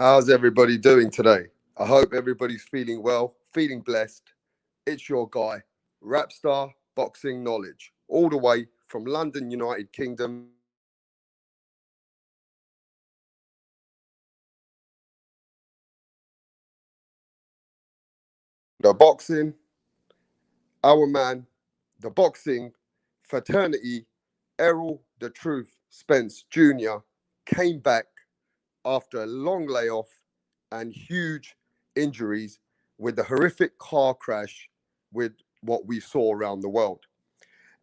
How's everybody doing today? I hope everybody's feeling well, feeling blessed. It's your guy, Rapstar Boxing Knowledge, all the way from London, United Kingdom. The boxing, our man, the boxing fraternity, Errol the Truth Spence Jr. came back after a long layoff and huge injuries with the horrific car crash with what we saw around the world.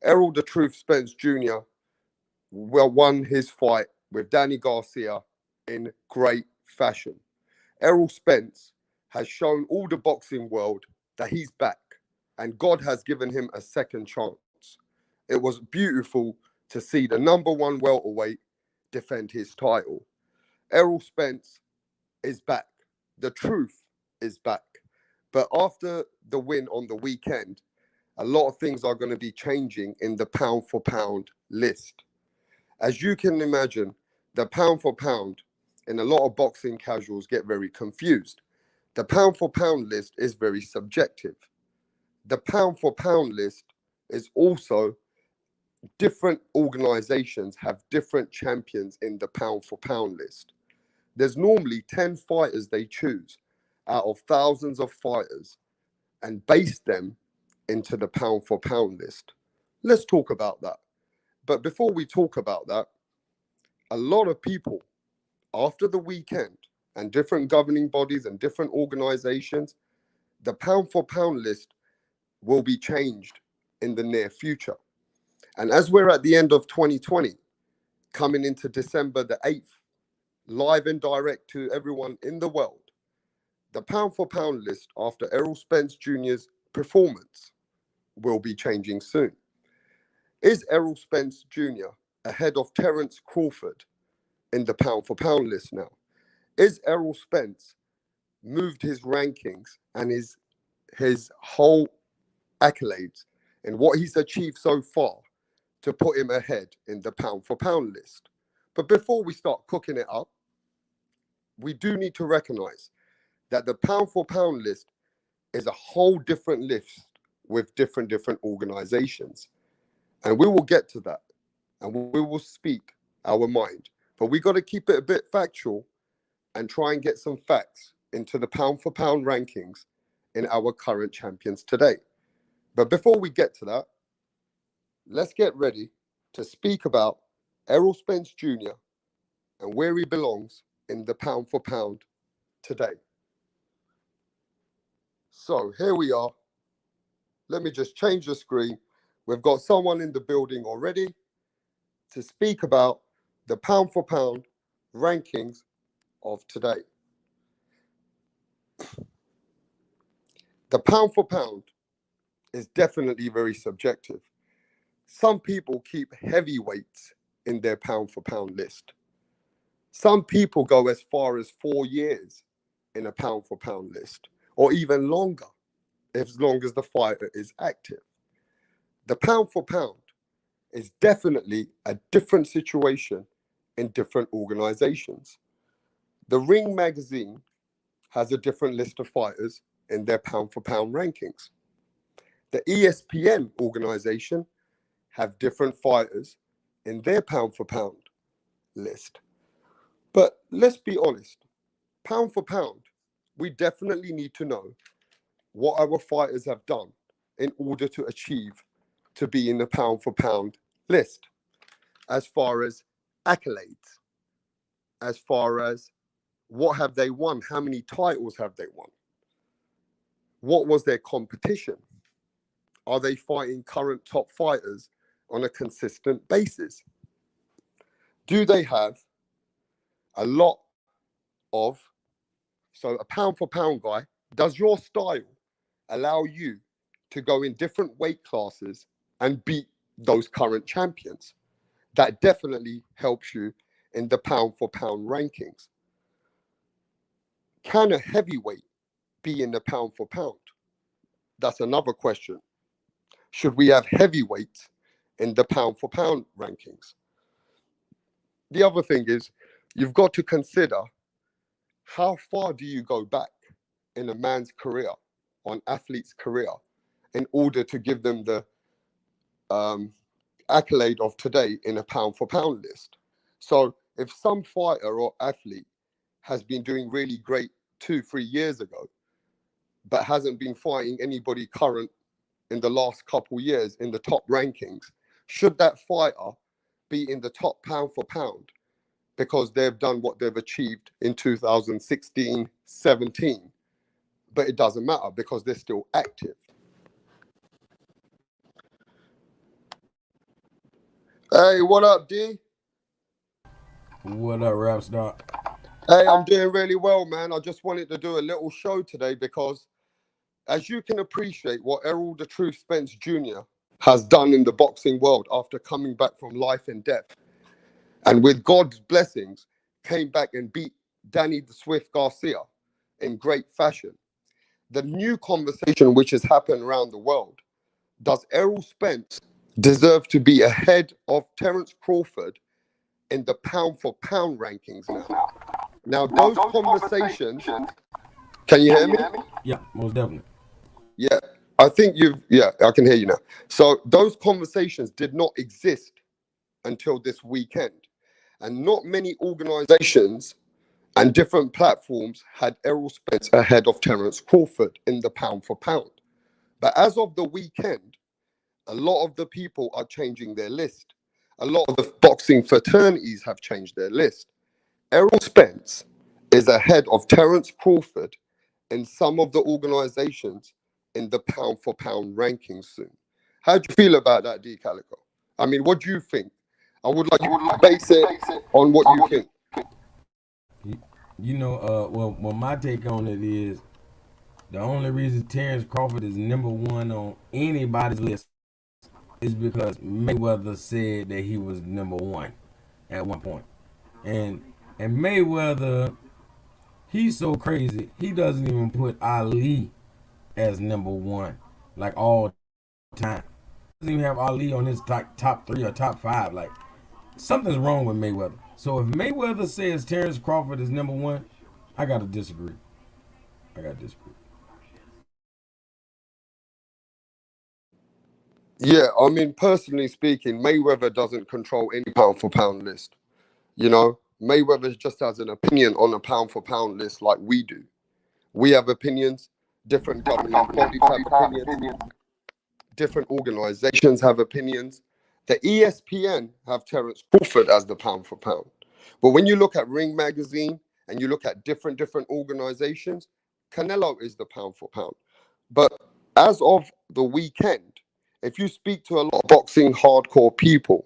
Errol the Truth Spence Jr. Won his fight with Danny Garcia in great fashion. Errol Spence has shown all the boxing world that he's back and God has given him a second chance. It was beautiful to see the number one welterweight defend his title. Errol Spence is back. The truth is back. But after the win on the weekend, a lot of things are going to be changing in the pound for pound list. As you can imagine, the pound for pound in a lot of boxing casuals get very confused. The pound for pound list is very subjective. The pound for pound list is also different organizations have different champions in the pound for pound list. There's normally 10 fighters they choose out of thousands of fighters and base them into the pound for pound list. Let's talk about that. But before we talk about that, a lot of people after the weekend and different governing bodies and different organizations, the pound for pound list will be changed in the near future. And as we're at the end of 2020, coming into December the 8th, live and direct to everyone in the world, the pound for pound list after Errol Spence Jr.'s performance will be changing soon. Is Errol Spence Jr. ahead of Terence Crawford in the pound for pound list now? Is Errol Spence moved his rankings and his whole accolades and what he's achieved so far to put him ahead in the pound for pound list? But before we start cooking it up, we do need to recognize that the pound for pound list is a whole different list with different organizations. And we will get to that and we will speak our mind. But we got to keep it a bit factual and try and get some facts into the pound for pound rankings in our current champions today. But before we get to that, let's get ready to speak about Errol Spence Jr. and where he belongs in the pound for pound today. So here we are. Let me just change the screen. We've got someone in the building already to speak about the pound for pound rankings of today. The pound for pound is definitely very subjective. Some people keep heavyweights in their pound for pound list. Some people go as far as 4 years in a pound for pound list, or even longer, as long as the fighter is active. The pound for pound is definitely a different situation in different organizations. The Ring magazine has a different list of fighters in their pound for pound rankings. The ESPN organization have different fighters in their pound for pound list. But let's be honest, pound for pound, we definitely need to know what our fighters have done in order to achieve to be in the pound for pound list, as far as accolades, as far as what have they won, how many titles have they won, what was their competition, are they fighting current top fighters on a consistent basis, do they have a lot of, so a pound for pound guy, does your style allow you to go in different weight classes and beat those current champions? That definitely helps you in the pound for pound rankings. Can a heavyweight be in the pound for pound? That's another question. Should we have heavyweights in the pound for pound rankings? The other thing is, you've got to consider how far do you go back in a man's career, on athlete's career, in order to give them the um, accolade of today in a pound for pound list? So if some fighter or athlete has been doing really great 2-3 years ago, but hasn't been fighting anybody current in the last couple years in the top rankings, should that fighter be in the top pound for pound because they've done what they've achieved in 2016, 17? But it doesn't matter because they're still active. Hey, what up, D? What up, rap star? Hey, I'm doing really well, man. I just wanted to do a little show today because, as you can appreciate, what Errol the Truth Spence Jr. has done in the boxing world after coming back from life and death, and with God's blessings, came back and beat Danny the Swift Garcia in great fashion. The new conversation which has happened around the world: does Errol Spence deserve to be ahead of Terence Crawford in the pound for pound rankings now? Now, those conversations, can you hear me? Yeah, most definitely. Yeah, yeah, I can hear you now. So those conversations did not exist until this weekend. And not many organizations and different platforms had Errol Spence ahead of Terence Crawford in the pound for pound. But as of the weekend, a lot of the people are changing their list. A lot of the boxing fraternities have changed their list. Errol Spence is ahead of Terence Crawford in some of the organizations in the pound for pound rankings soon. How do you feel about that, D Calico? I mean, what do you think? I would like you to base it on what you think. Well, my take on it is the only reason Terrence Crawford is number one on anybody's list is because Mayweather said that he was number one at one point. And and Mayweather, he's so crazy, he doesn't even put Ali as number one, like all time. He doesn't even have Ali on his top three or top five. Like, something's wrong with Mayweather. So if Mayweather says Terrence Crawford is number one, I gotta disagree. I gotta disagree. Yeah, I mean, personally speaking, Mayweather doesn't control any pound for pound list. Mayweather just has an opinion on a pound for pound list like we do. We have opinions, different governing bodies have opinions, different organizations have opinions. The ESPN have Terence Crawford as the pound for pound. But when you look at Ring Magazine and you look at different organizations, Canelo is the pound for pound. But as of the weekend, if you speak to a lot of boxing hardcore people,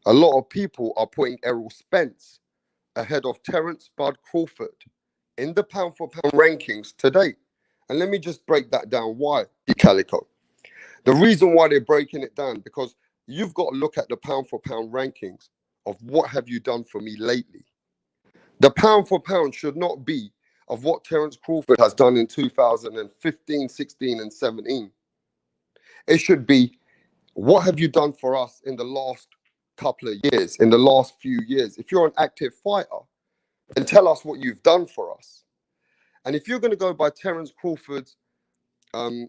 a lot of people are putting Errol Spence ahead of Terence Bud Crawford in the pound for pound rankings today. And let me just break that down. Why, Calico? The reason why they're breaking it down, because you've got to look at the pound for pound rankings of what have you done for me lately. The pound for pound should not be of what Terence Crawford has done in 2015, 16, and 17. It should be, what have you done for us in the last couple of years, in the last few years? If you're an active fighter, then tell us what you've done for us. And if you're going to go by Terence Crawford's, I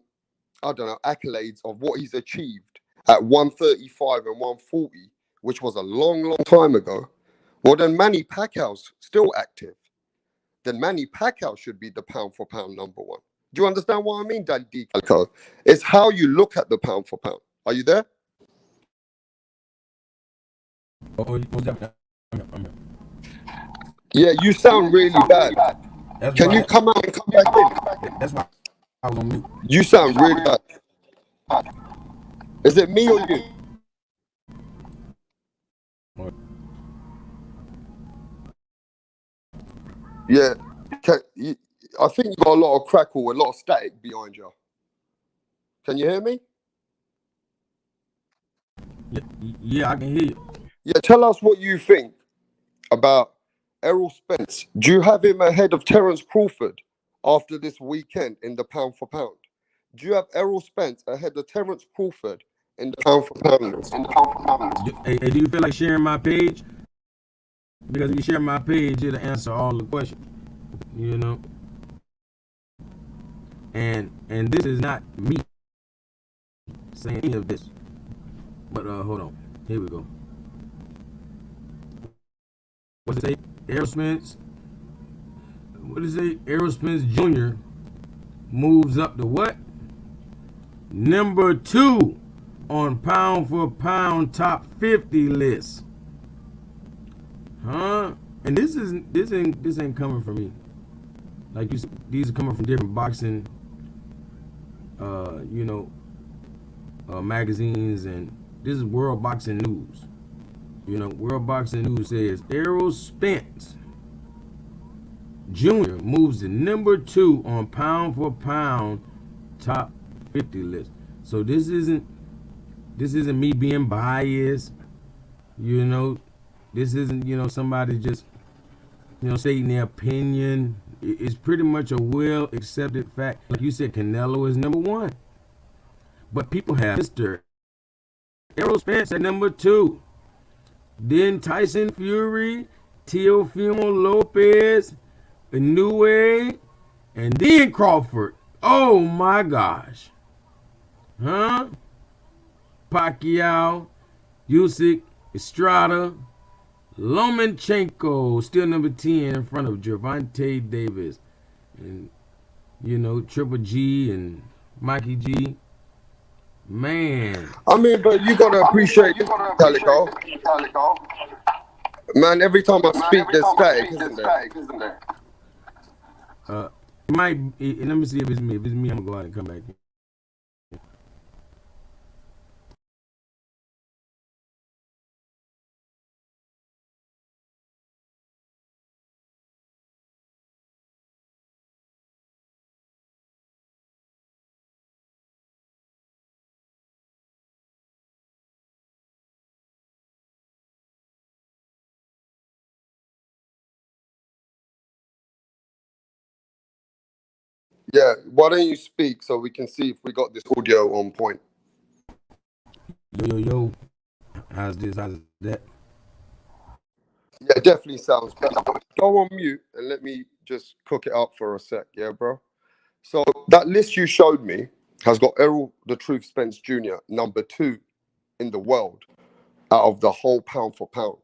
don't know, accolades of what he's achieved at 135 and 140, which was a long time ago, well, then Manny Pacquiao's still active. Then Manny Pacquiao should be the pound for pound number one. Do you understand what I mean, Daddy D? It's how you look at the pound for pound. Are you there? Oh, most definitely. Yeah, you sound really bad. That's Can why. you come out and come back in? That's why I was on mute. You sound really bad. Is it me or you? Yeah. I think you got a lot of crackle, a lot of static behind you. Can you hear me? Yeah, I can hear you. Yeah, tell us what you think about Errol Spence. Do you have him ahead of Terence Crawford after this weekend in the pound for pound? Do you have Errol Spence ahead of Terence Crawford in the pound for pound list? Hey, do you feel like sharing my page? Because if you share my page, it'll answer all the questions. You know, and this is not me saying any of this. But hold on, here we go. What's it say? Errol Spence. What does it say? Errol Spence Jr. moves up to what? Number 2 on pound for pound top 50 list. Huh? And this ain't coming from me. Like you, these are coming from different boxing, you know, magazines, and this is World Boxing News. You know, World Boxing News says Errol Spence Jr. moves to number 2 on pound for pound top 50 list. So this isn't me being biased. You know, this isn't, you know, somebody just, you know, stating their opinion. It's pretty much a well accepted fact. Like you said, Canelo is number 1, but people have Mr. Errol Spence at number 2. Then Tyson Fury, Teofimo Lopez, Inoue, and then Crawford. Oh my gosh. Huh? Pacquiao, Usyk, Estrada, Lomachenko, still number 10 in front of Gervonta Davis. And, you know, Triple G and Mikey G. Man. I mean, but you gotta appreciate this, Calico. Man, every time I speak, there's static, isn't there? Let me see if it's me. If it's me, I'm gonna go out and come back. Yeah, why don't you speak so we can see if we got this audio on point? Yo. How's this? How's that? Yeah, it definitely sounds better. Go on mute and let me just cook it up for a sec, yeah, bro? So that list you showed me has got Errol the Truth Spence Jr. number 2 in the world out of the whole pound for pound,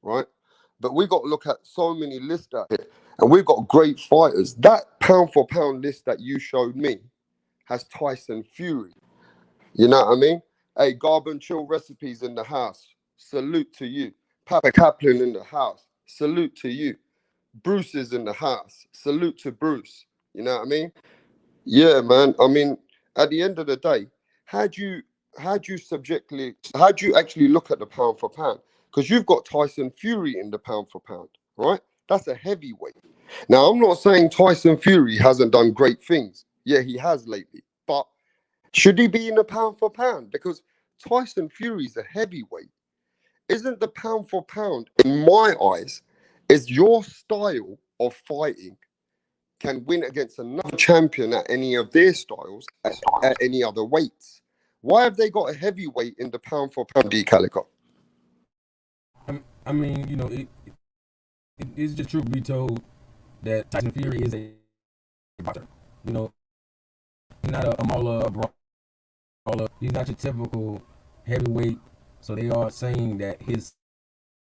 right? But we got to look at so many lists out here, and we've got great fighters. That pound for pound list that you showed me has Tyson Fury. You know what I mean? Hey, Garb and Chill Recipes in the house. Salute to you. Papa Kaplan in the house. Salute to you. Bruce is in the house. Salute to Bruce. You know what I mean? Yeah, man. I mean, at the end of the day, how do you actually look at the pound for pound? Because you've got Tyson Fury in the pound for pound, right? That's a heavyweight. Now, I'm not saying Tyson Fury hasn't done great things. Yeah, he has lately. But should he be in the pound for pound? Because Tyson Fury's a heavyweight. Isn't the pound for pound, in my eyes, is your style of fighting can win against another champion at any of their styles at any other weights? Why have they got a heavyweight in the pound for pound, D Calico? I mean, you know, it's just true to be told that Tyson Fury is a boxer. You know, he's not a mauler, a brawler. He's not your typical heavyweight. So they are saying that his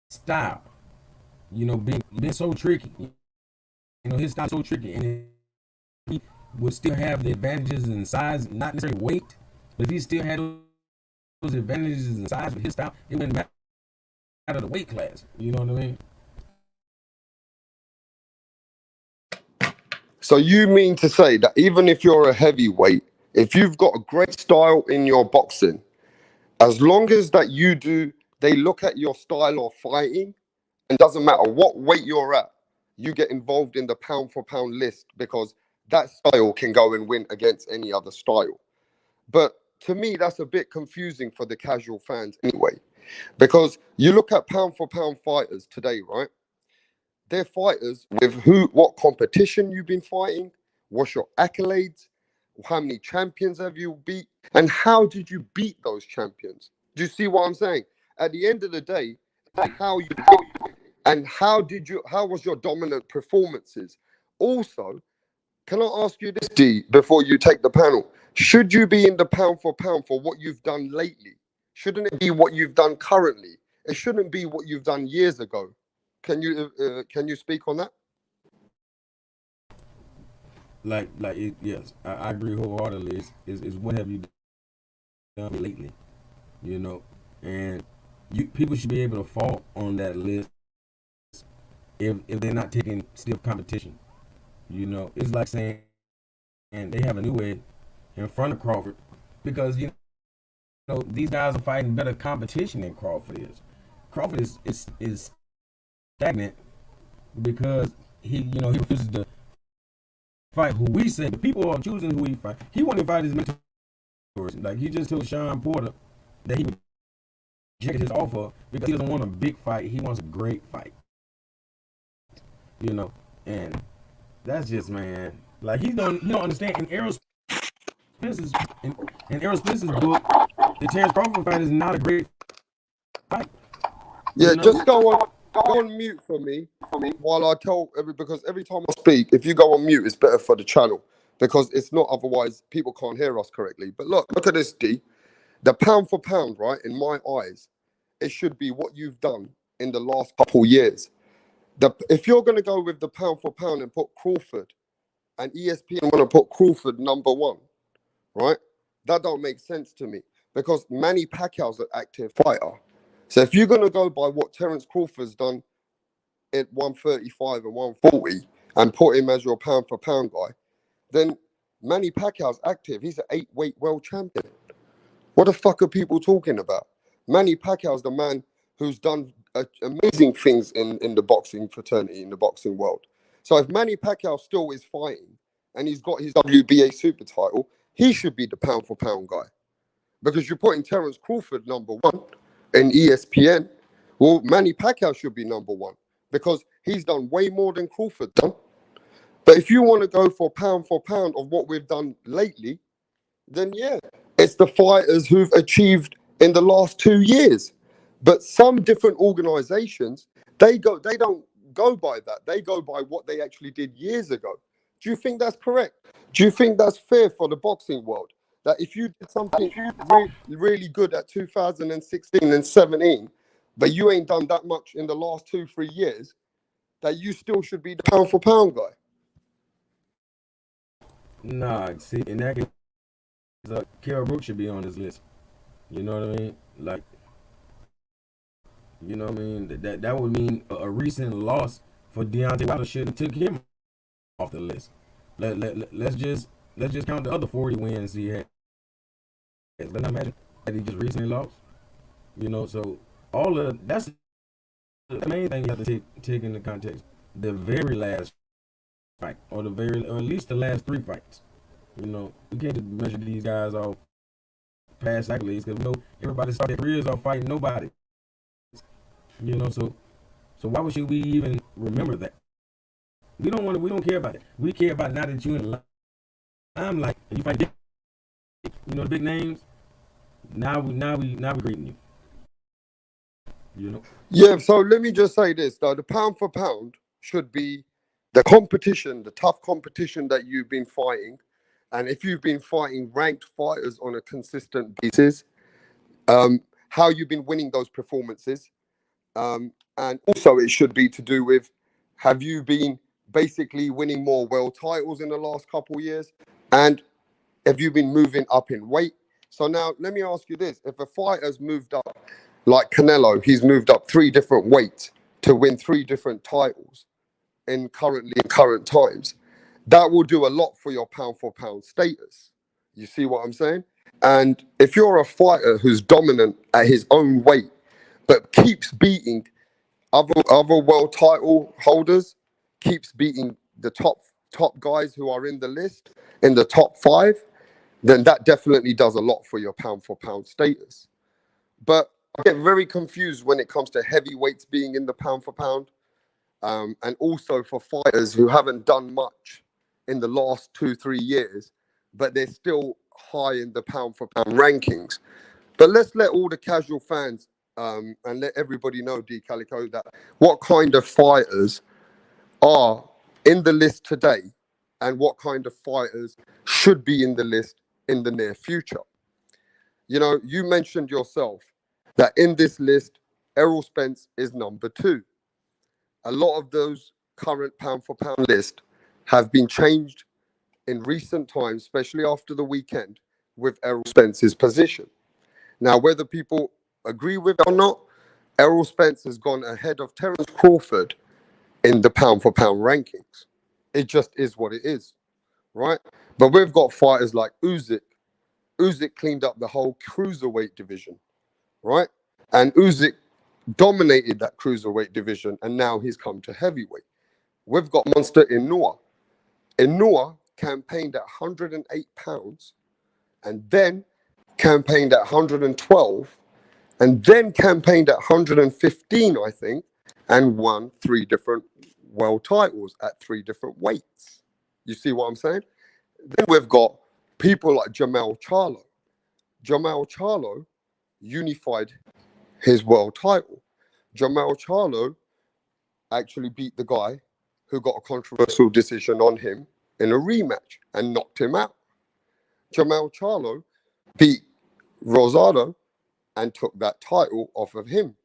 style, you know, being so tricky, you know, his style is so tricky, and he would still have the advantages in size, not necessarily weight, but if he still had those advantages in size with his style, it wouldn't matter the weight class. You know what I mean? So you mean to say that even if you're a heavyweight, if you've got a great style in your boxing, as long as that you do, they look at your style of fighting, and doesn't matter what weight you're at, you get involved in the pound for pound list because that style can go and win against any other style. But to me, that's a bit confusing for the casual fans anyway, because you look at pound for pound fighters today, right? They're fighters with what competition you've been fighting, what's your accolades, how many champions have you beat, and how did you beat those champions? Do you see what I'm saying? At the end of the day, how you beat, and how was your dominant performances? Also, can I ask you this, D, before you take the panel? Should you be in the pound for what you've done lately? Shouldn't it be what you've done currently? It shouldn't be what you've done years ago. Can you speak on that? Yes, I agree wholeheartedly. Is what have you done lately? You know, and people should be able to fall on that list if they're not taking stiff competition. You know, it's like saying and they have a new way in front of Crawford because these guys are fighting better competition than Crawford is. Crawford is stagnant because he refuses to fight who we say the people are choosing who he fight. He wanted to fight his mentors. Like he just told Sean Porter that he rejected his offer because he doesn't want a big fight. He wants a great fight. You know, and that's just man. Like he don't understand. Spencer's in Errol Spencer's book, the Terrence Crawford fight is not a great fight. Yeah, You know, just go on mute for me while I tell because every time I speak, if you go on mute, it's better for the channel because it's not otherwise people can't hear us correctly. But look at this, D. The pound for pound, right? In my eyes, it should be what you've done in the last couple years. If you're going to go with the pound for pound and put Crawford and ESPN want to put Crawford number one, right? That don't make sense to me because Manny Pacquiao's an active fighter. So if you're going to go by what Terence Crawford's done at 135 and 140 and put him as your pound for pound guy, then Manny Pacquiao's active. He's an 8-weight world champion. What the fuck are people talking about? Manny Pacquiao's the man who's done amazing things in the boxing fraternity, in the boxing world. So if Manny Pacquiao still is fighting and he's got his WBA super title, he should be the pound for pound guy. Because you're putting Terence Crawford number one in ESPN. Well, Manny Pacquiao should be number one because he's done way more than Crawford done. But if you want to go for pound of what we've done lately, then yeah, it's the fighters who've achieved in the last 2 years. But some different organizations, they don't go by that. They go by what they actually did years ago. Do you think that's correct? Do you think that's fair for the boxing world? That if you did something really good at 2016 and 17, but you ain't done that much in the last 2-3 years, that you still should be the pound for pound guy? nah. See, in that case, Kell Brook should be on this list. You know what I mean? Like, you know what I mean? That would mean a recent loss for Deontay Wilder should have took him off the list. Let's just count the other 40 wins he had. Let's not imagine that he just recently lost. So all of that's the main thing you have to take into context. The very last fight, or at least the last 3 fights. You can't just measure these guys off past accolades because everybody started their careers off fighting nobody. So why should we even remember that? We don't care about it. We care about now that you're in the limelight and you fight the big names. Now we greeting you. Yeah, so let me just say this though. The pound for pound should be the competition, the tough competition that you've been fighting. And if you've been fighting ranked fighters on a consistent basis, how you've been winning those performances. And also it should be to do with, have you been basically winning more world titles in the last couple of years? And have you been moving up in weight? So now let me ask you this. If a fighter's moved up, like Canelo, he's moved up 3 different weights to win 3 different titles in current times, that will do a lot for your pound for pound status. You see what I'm saying? And if you're a fighter who's dominant at his own weight, but keeps beating other world title holders, keeps beating the top guys who are in the list, in the top 5, then that definitely does a lot for your pound for pound status. But I get very confused when it comes to heavyweights being in the pound for pound, and also for fighters who haven't done much in the last 2-3 years, but they're still high in the pound for pound rankings. But let's let all the casual fans and let everybody know, D Calico, that what kind of fighters are in the list today and what kind of fighters should be in the list in the near future. You know, you mentioned yourself that in this list, Errol Spence is number 2. A lot of those current pound for pound list have been changed in recent times, especially after the weekend, with Errol Spence's position. Now, whether people agree with it or not, Errol Spence has gone ahead of Terence Crawford in the pound for pound rankings. It just is what it is, right? But we've got fighters like Usyk. Usyk cleaned up the whole cruiserweight division, right? And Usyk dominated that cruiserweight division, and now he's come to heavyweight. We've got Monster Inoue. Inoue campaigned at 108 pounds and then campaigned at 112 and then campaigned at 115, I think, and won 3 different world titles at 3 different weights. You see what I'm saying? Then we've got people like Jamal Charlo. Jamal Charlo unified his world title. Jamal Charlo actually beat the guy who got a controversial decision on him in a rematch and knocked him out. Jamal Charlo beat Rosado and took that title off of him.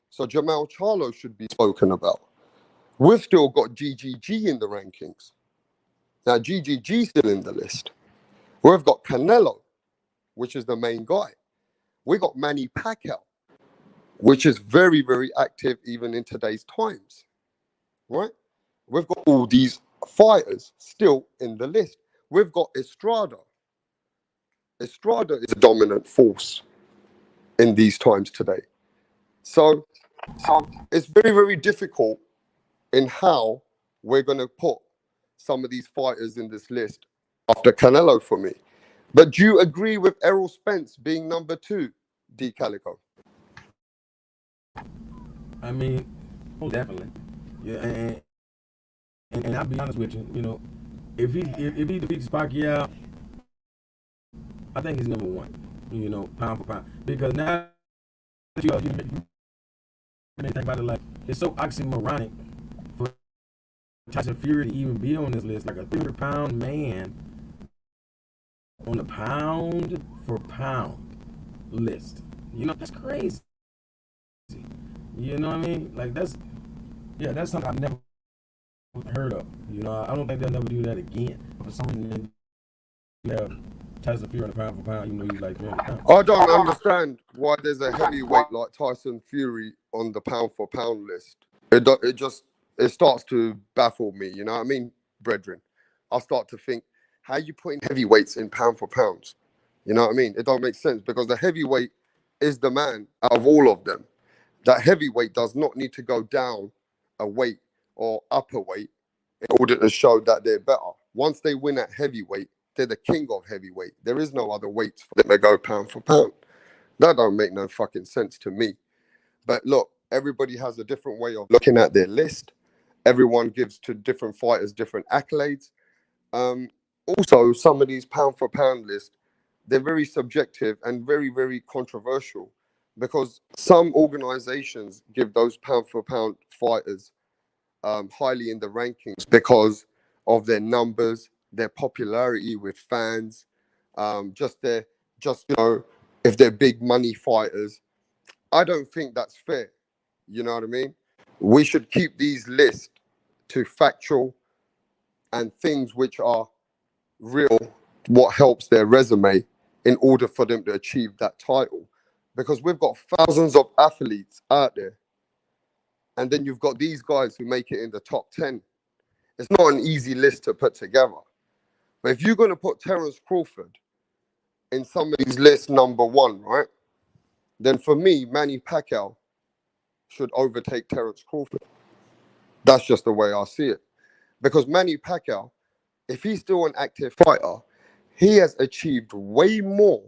So Jamal Charlo should be spoken about. We've still got GGG in the rankings. Now, GGG's still in the list. We've got Canelo, which is the main guy. We got Manny Pacquiao, which is very, very active even in today's times, right? We've got all these fighters still in the list. We've got Estrada. Estrada is a dominant force in these times today. So it's very, very difficult in how we're going to put some of these fighters in this list after Canelo for me. But do you agree with Errol Spence being number 2, D. Calico? I mean, oh, definitely. Yeah, and I'll be honest with you. You know, if he defeats Pacquiao, I think he's number 1. You know, pound for pound, because now you think about it, like it's so oxymoronic for Tyson Fury to even be on this list, like a 300-pound man on the pound for pound list. You know, that's crazy. You know what I mean? Like that's something I've never heard of. You know, I don't think they'll never do that again. For some reason, you have Tyson Fury on the pound for pound, you know, he's like 300 pounds. I don't understand why there's a heavyweight like Tyson Fury on the pound for pound list. It starts to baffle me. You know what I mean, brethren? I start to think, how are you putting heavyweights in pound for pounds? You know what I mean? It don't make sense because the heavyweight is the man out of all of them. That heavyweight does not need to go down a weight or up a weight in order to show that they're better. Once they win at heavyweight, they're the king of heavyweight. There is no other weights for them to go pound for pound. That don't make no fucking sense to me. But look, everybody has a different way of looking at their list. Everyone gives to different fighters different accolades. Also, some of these pound for pound lists, they're very subjective and very, very controversial because some organizations give those pound for pound fighters highly in the rankings because of their numbers, their popularity with fans, you know, if they're big money fighters. I don't think that's fair. You know what I mean? We should keep these lists to factual and things which are real, what helps their resume in order for them to achieve that title. Because we've got thousands of athletes out there. And then you've got these guys who make it in the top 10. It's not an easy list to put together. But if you're going to put Terence Crawford in some of these lists number 1, right? Then for me, Manny Pacquiao should overtake Terence Crawford. That's just the way I see it. Because Manny Pacquiao, if he's still an active fighter, he has achieved way more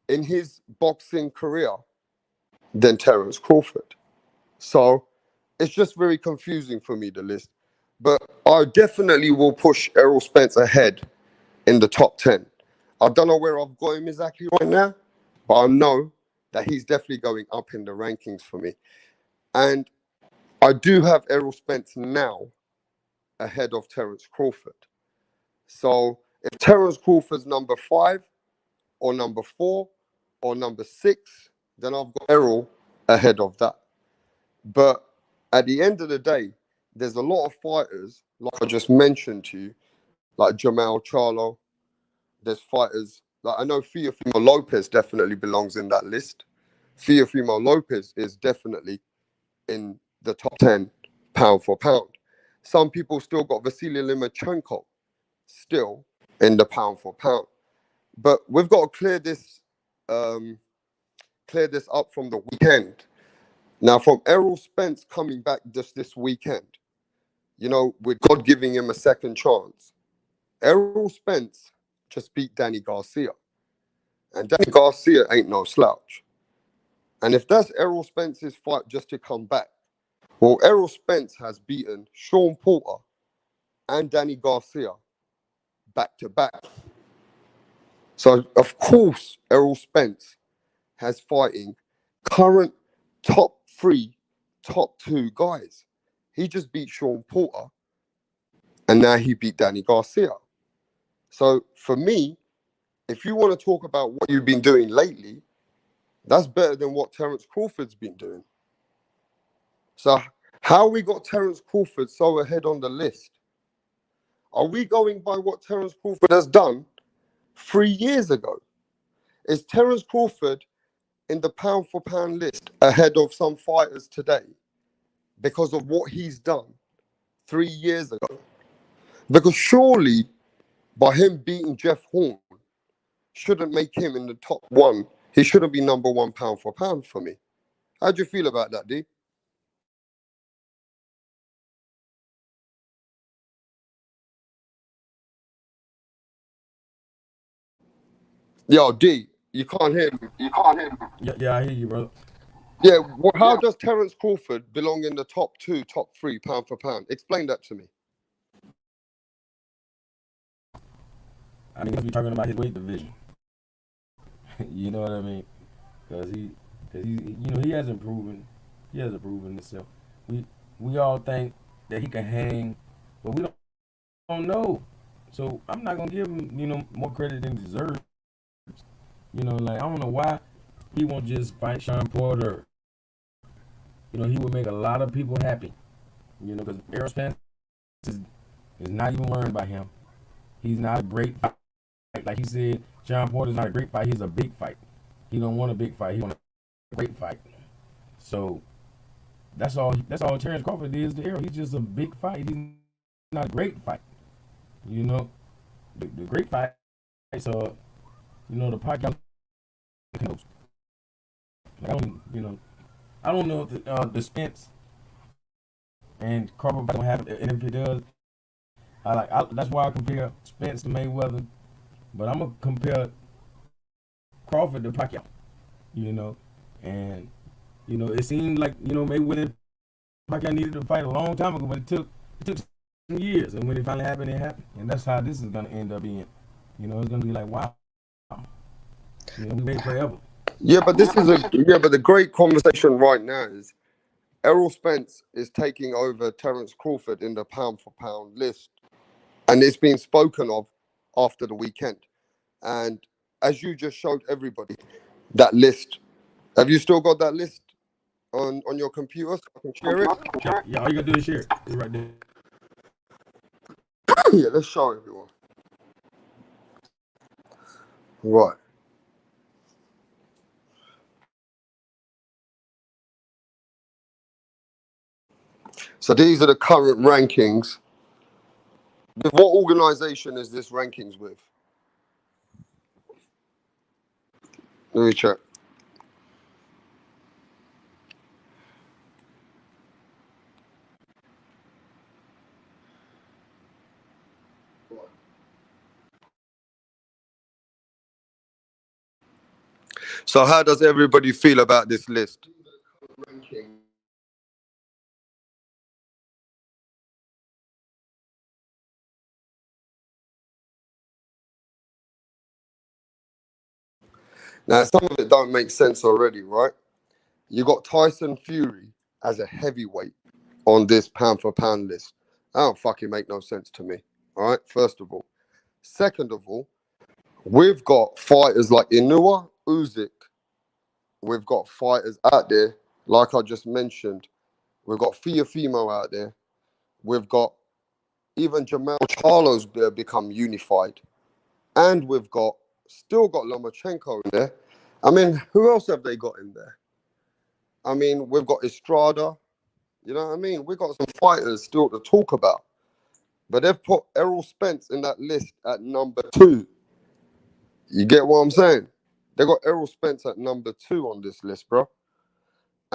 in his boxing career than Terence Crawford. So it's just very confusing for me, the list. But I definitely will push Errol Spence ahead in the top 10. I don't know where I've got him exactly right now, but I know that he's definitely going up in the rankings for me. And I do have Errol Spence now ahead of Terence Crawford. So if Terence Crawford's number 5 or number 4 or number 6, then I've got Errol ahead of that. But at the end of the day, there's a lot of fighters, like I just mentioned to you, like Jamal Charlo. There's fighters, like I know Teofimo Lopez definitely belongs in that list. Teofimo Lopez is definitely in the top 10 pound for pound. Some people still got Vasily Lomachenko still in the pound for pound. But we've got to clear this up from the weekend. Now, from Errol Spence coming back just this weekend, with God giving him a second chance, Errol Spence just beat Danny Garcia. And Danny Garcia ain't no slouch. And if that's Errol Spence's fight just to come back, well, Errol Spence has beaten Sean Porter and Danny Garcia back to back. So, of course, Errol Spence has fighting current top 3, top 2 guys. He just beat Sean Porter, and now he beat Danny Garcia. So, for me, if you want to talk about what you've been doing lately, that's better than what Terence Crawford's been doing. So, how we got Terence Crawford so ahead on the list? Are we going by what Terence Crawford has done 3 years ago? Is Terence Crawford in the pound for pound list ahead of some fighters today because of what he's done 3 years ago? Because surely by him beating Jeff Horn shouldn't make him in the top 1. He shouldn't be number 1 pound for pound for me. How do you feel about that, D? Yo, D, you can't hear me. Yeah, I hear you, brother. Yeah, well, how does Terence Crawford belong in the top 2, top 3 pound for pound? Explain that to me. I mean, we're talking about his weight division. You know what I mean? Because he hasn't proven himself. We all think that he can hang, but we don't know. So I'm not gonna give him, more credit than he deserves. Like I don't know why he won't just fight Sean Porter. He would make a lot of people happy. Because Errol Spence is not even worried about him. He's not a great fight. Like he said, Sean Porter's not a great fight. He's a big fight. He don't want a big fight. He want a great fight. So that's all Terence Crawford is to Errol. He's just a big fight. He's not a great fight. The great fights are, the podcast. I don't know if the Spence and Crawford don't have it, and if it does, that's why I compare Spence to Mayweather. But I'm gonna compare Crawford to Pacquiao. And it seemed like Mayweather and Pacquiao needed to fight a long time ago, but it took some years, and when it finally happened, it happened, and that's how this is gonna end up being. It's gonna be like, wow, we waited forever. Yeah, but the great conversation right now is Errol Spence is taking over Terence Crawford in the pound for pound list, and it's been spoken of after the weekend. And as you just showed everybody, that list. Have you still got that list on your computer so I can share it? Yeah, all you gotta do is share it. It's right there. Yeah, let's show everyone. Right. So these are the current rankings. With what organization is this rankings with? Let me check. So how does everybody feel about this list? Now, some of it don't make sense already, right? You got Tyson Fury as a heavyweight on this pound for pound list, That don't fucking make no sense to me. All right, first of all. Second of all, we've got fighters like Inua, Usyk. We've got fighters out there, like I just mentioned. We've got Fimo out there. We've got even Jamal Charlo's become unified. And we've still got Lomachenko in there. I mean, who else have they got in there? I mean, we've got Estrada. You know what I mean? We've got some fighters still to talk about. But they've put Errol Spence in that list at number 2. You get what I'm saying? They got Errol Spence at number 2 on this list, bro.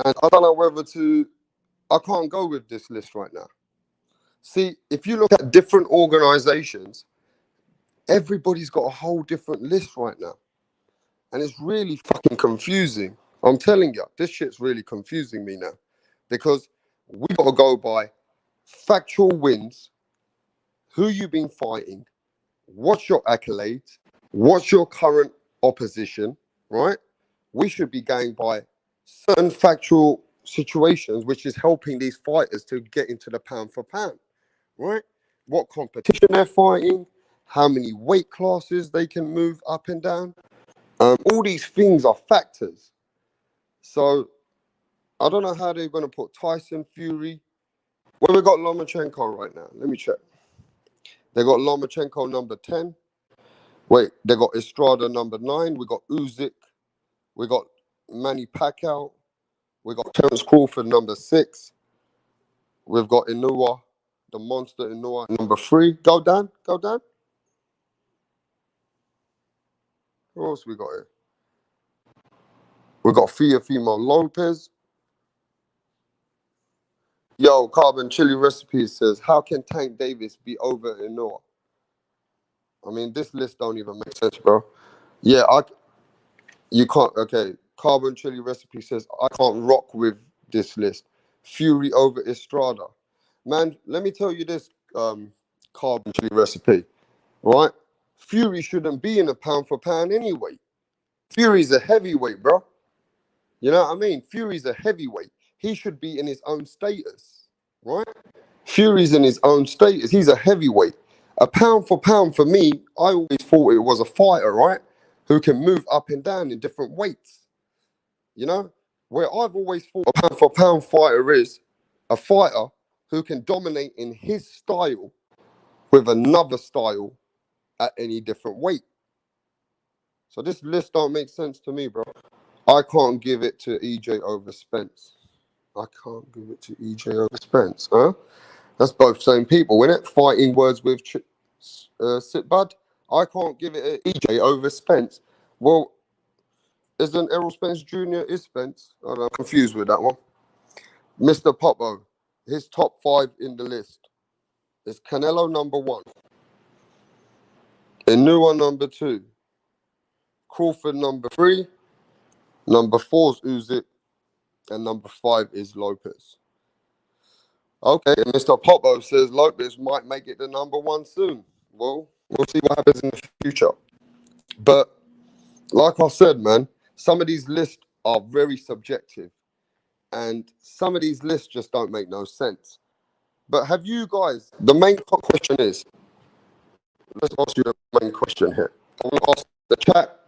And I don't know whether I can't go with this list right now. See, if you look at different organizations, everybody's got a whole different list right now. And it's really fucking confusing. I'm telling you, this shit's really confusing me now. Because we got to go by factual wins, who you've been fighting, what's your accolades, what's your current opposition, right? We should be going by certain factual situations, which is helping these fighters to get into the pound for pound, right? What competition they're fighting, how many weight classes they can move up and down. All these things are factors. So I don't know how they're going to put Tyson Fury. Where we got Lomachenko right now? Let me check. They got Lomachenko number 10. Wait, they got Estrada number 9. We got Usyk. We got Manny Pacquiao. We got Terence Crawford number 6. We've got Inua, the monster Inua number 3. Go down, go down. Who else we got here? We got Fimo Lopez. Yo, Carbon Chili Recipe says, how can Tank Davis be over Inua? I mean, this list don't even make sense, bro. Yeah, you can't. Okay, Carbon Chili Recipe says, I can't rock with this list. Fury over Estrada. Man, let me tell you this, Carbon Chili Recipe, right? Fury shouldn't be in a pound for pound anyway. Fury's a heavyweight, bro. You know what I mean? Fury's a heavyweight. He should be in his own status, right? Fury's in his own status. He's a heavyweight. A pound for pound for me, I always thought it was a fighter, right? Who can move up and down in different weights. You know? Where I've always thought a pound for pound fighter is a fighter who can dominate in his style with another style at any different weight. So this list don't make sense to me, bro. I can't give it to EJ over Spence. I can't give it to EJ over Spence, huh? That's both same people, innit? Fighting words with Sitbud. I can't give it to EJ over Spence. Well, isn't Errol Spence Jr. is Spence? I'm confused with that one. Mr. Popo, his top 5 in the list is Canelo number 1, Inua number 2, Crawford number 3, number 4 is Usyk, and number 5 is Lopez. Okay, and Mr. Popo says Lopez might make it the number 1 soon. Well, we'll see what happens in the future. But like I said, man, some of these lists are very subjective. And some of these lists just don't make no sense. But have you guys, the main question is, let's ask you the main question here. I want to ask the chat,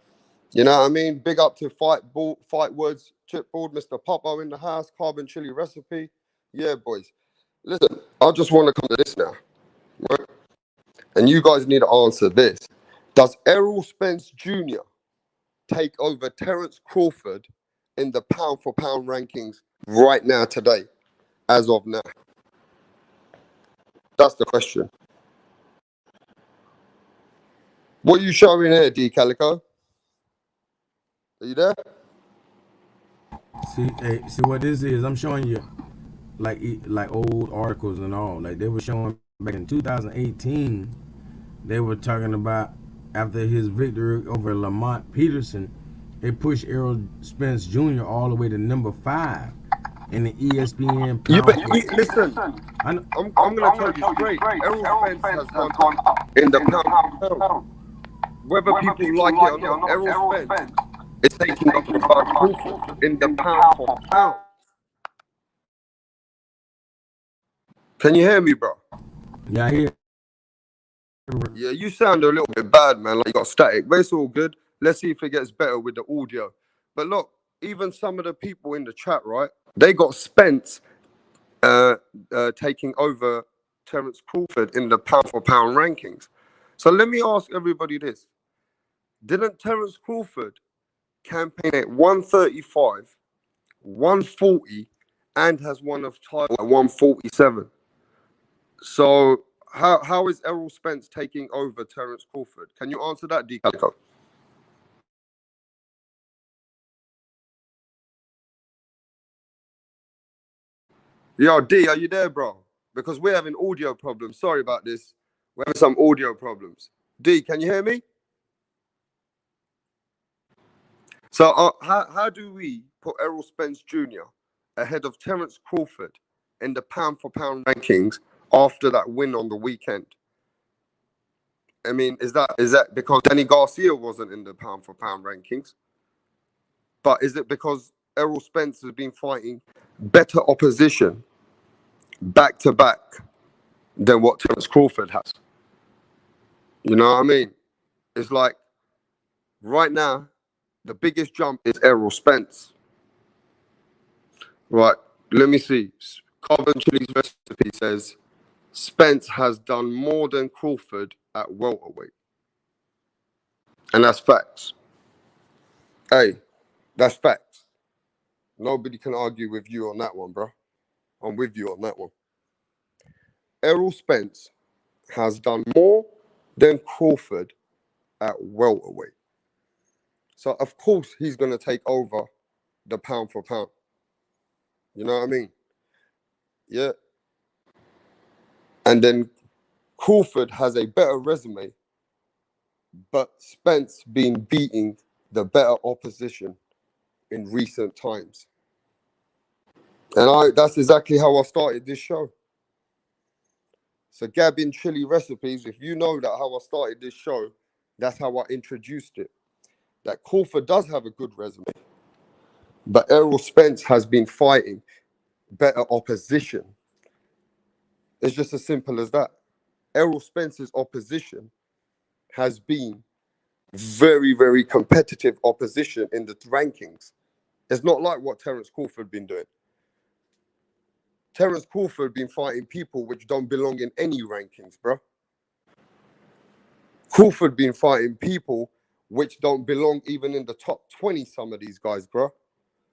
you know what I mean? Big up to Fight Words, Chipboard, Mr. Popo in the house, Carbon Chili Recipe. Yeah, boys. Listen, I just want to come to this now, right? And you guys need to answer this. Does Errol Spence Jr. take over Terence Crawford in the pound for pound rankings right now, today, as of now? That's the question. What are you showing here, D Calico? Are you there? See what this is? I'm showing you like old articles and all. Like they were showing back in 2018, they were talking about after his victory over Lamont Peterson, they pushed Errol Spence Jr. all the way to number 5 in the ESPN pound. Listen, I'm going to tell you straight. Errol Spence has gone up in the pound for pound. Whether people like it or not, Errol Spence is taking up Crawford in the pound for pound. Can you hear me, bro? Yeah, I hear. Yeah, you sound a little bit bad, man. Like you got static, but it's all good. Let's see if it gets better with the audio. But look, even some of the people in the chat, right? They got Spence taking over Terence Crawford in the pound for pound rankings. So let me ask everybody this: didn't Terence Crawford campaign at 135, 140, and has won a title at 147? So how is Errol Spence taking over Terence Crawford? Can you answer that, D Calico? Yo, D, are you there, bro? Because we're having audio problems. Sorry about this. We're having some audio problems. D, can you hear me? So how do we put Errol Spence Jr. ahead of Terence Crawford in the pound for pound rankings after that win on the weekend? I mean, is that because Danny Garcia wasn't in the pound for pound rankings? But is it because Errol Spence has been fighting better opposition back to back than what Terence Crawford has? You know what I mean? It's like right now, the biggest jump is Errol Spence. Right, let me see. Carbon Chili's recipe says Spence has done more than Crawford at welterweight. And that's facts. Hey, that's facts. Nobody can argue with you on that one, bro. I'm with you on that one. Errol Spence has done more than Crawford at welterweight. So, of course, he's going to take over the pound for pound. You know what I mean? Yeah. And then Crawford has a better resume, but Spence been beating the better opposition in recent times. And that's exactly how I started this show. So Gabin Chili Recipes, if you know that how I started this show, that's how I introduced it. That Crawford does have a good resume, but Errol Spence has been fighting better opposition. It's just as simple as that. Errol Spence's opposition has been very, very competitive opposition in the rankings. It's not like what Terence Crawford been doing. Terence Crawford been fighting people which don't belong in any rankings, bro. Crawford been fighting people which don't belong even in the top 20, some of these guys, bro.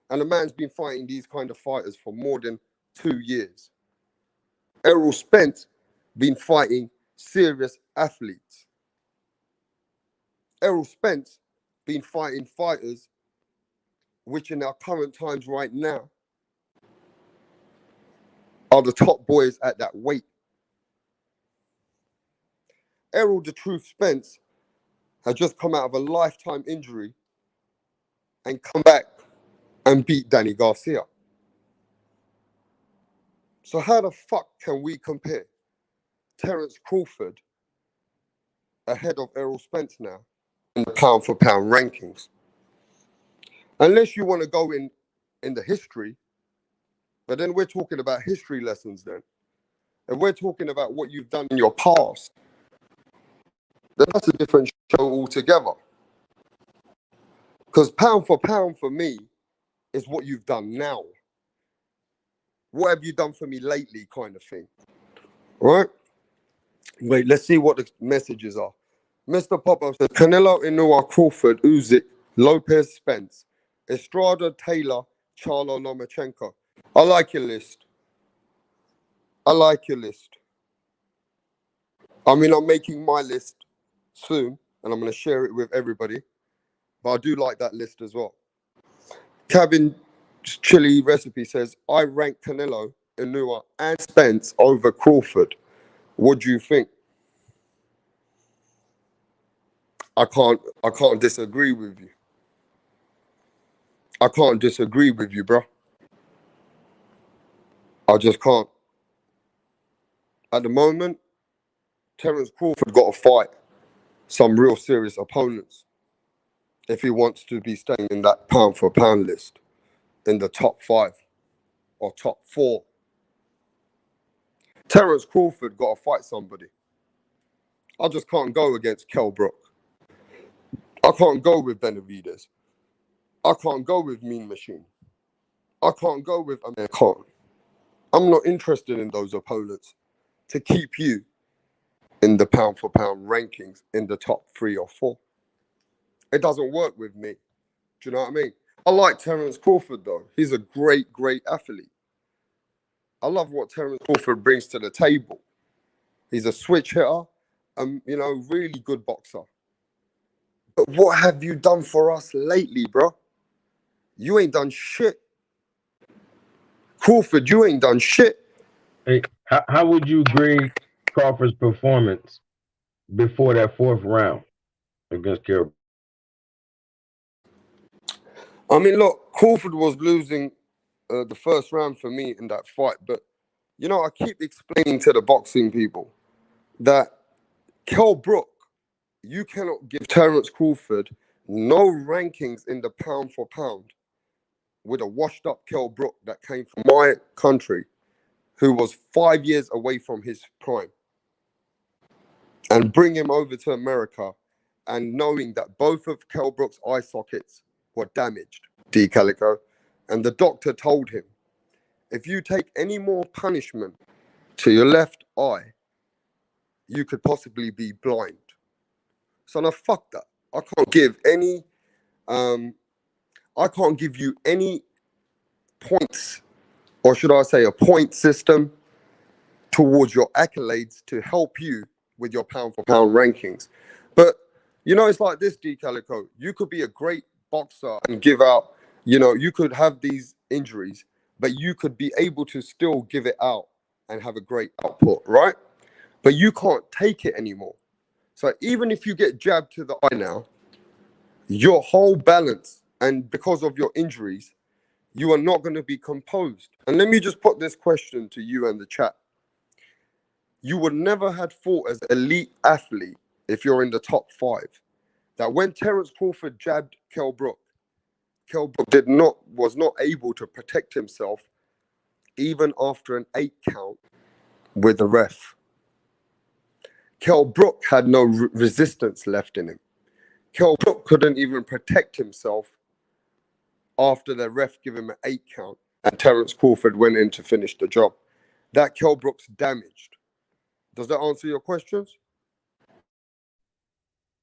And the man's been fighting these kind of fighters for more than 2 years. Errol Spence been fighting serious athletes. Errol Spence been fighting fighters which in our current times right now are the top boys at that weight. Errol the Truth Spence has just come out of a lifetime injury and come back and beat Danny Garcia. So how the fuck can we compare Terence Crawford ahead of Errol Spence now in the pound for pound rankings? Unless you want to go in the history, but then we're talking about history lessons then. And we're talking about what you've done in your past. Then that's a different show altogether. Because pound for me is what you've done now. What have you done for me lately, kind of thing. Right? Wait, let's see what the messages are. Mr. Pop-Up says Canelo, Inoue, Crawford, Usyk, Lopez, Spence, Estrada, Taylor, Charlo, Lomachenko. I like your list. I like your list. I mean, I'm making my list soon, and I'm going to share it with everybody. But I do like that list as well. Cabin Chili Recipe says, I rank Canelo, Inoue, and Spence over Crawford. What do you think? I can't disagree with you. I can't disagree with you, bro. I just can't. At the moment, Terence Crawford got to fight some real serious opponents if he wants to be staying in that pound for pound list in the top 5 or top 4. Terence Crawford got to fight somebody. I just can't go against Kell Brook. I can't go with Benavidez. I can't go with Mean Machine. I can't go with Amir Khan. I'm not interested in those opponents to keep you in the pound for pound rankings in the top 3 or 4. It doesn't work with me. Do you know what I mean? I like Terence Crawford, though. He's a great, great athlete. I love what Terence Crawford brings to the table. He's a switch hitter, really good boxer. But what have you done for us lately, bro? You ain't done shit. Crawford, you ain't done shit. Hey, how would you grade Crawford's performance before that 4th round against Kell? I mean, look, Crawford was losing the first round for me in that fight. But, I keep explaining to the boxing people that Kell Brook, you cannot give Terence Crawford no rankings in the pound for pound with a washed up Kell Brook that came from my country, who was 5 years away from his prime, and bring him over to America and knowing that both of Kell Brook's eye sockets were damaged, D. Calico, and the doctor told him, if you take any more punishment to your left eye, you could possibly be blind. So now fuck that. I can't give you any points, or should I say a point system towards your accolades to help you with your pound for pound rankings. But it's like this, D. Calico. You could be a great boxer and give out, you could have these injuries, but you could be able to still give it out and have a great output, right? But you can't take it anymore. So even if you get jabbed to the eye now, your whole balance, and because of your injuries, you are not going to be composed. And let me just put this question to you and the chat. You would never have fought as an elite athlete if you're in the top 5. That when Terence Crawford jabbed Kell Brook was not able to protect himself even after an 8 count with the ref. Kell Brook had no resistance left in him. Kell Brook couldn't even protect himself after the ref gave him an 8 count and Terence Crawford went in to finish the job. That Kell Brook's damaged. Does that answer your questions?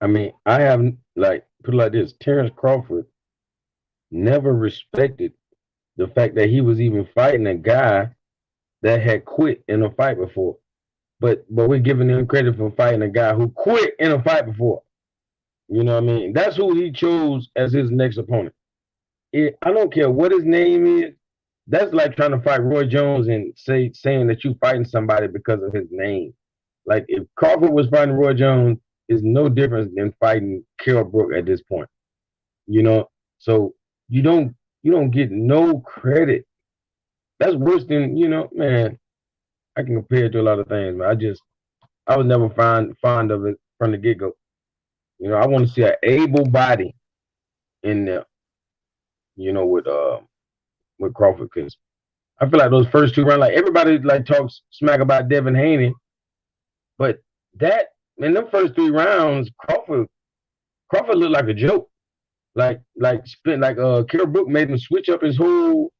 I mean, I have, put it like this, Terence Crawford never respected the fact that he was even fighting a guy that had quit in a fight before. But we're giving him credit for fighting a guy who quit in a fight before. You know what I mean? That's who he chose as his next opponent. I don't care what his name is. That's like trying to fight Roy Jones and saying that you fighting somebody because of his name. Like if Crawford was fighting Roy Jones, is no difference than fighting Kell Brook at this point. So you don't get no credit. That's worse than, man, I can compare it to a lot of things, man. I was never fond of it from the get-go. I want to see an able body in there, with Crawford, because I feel like those first 2 rounds, like everybody talks smack about Devin Haney, but that in them first 3 rounds, Crawford looked like a joke. Kell Brook made him switch up his whole,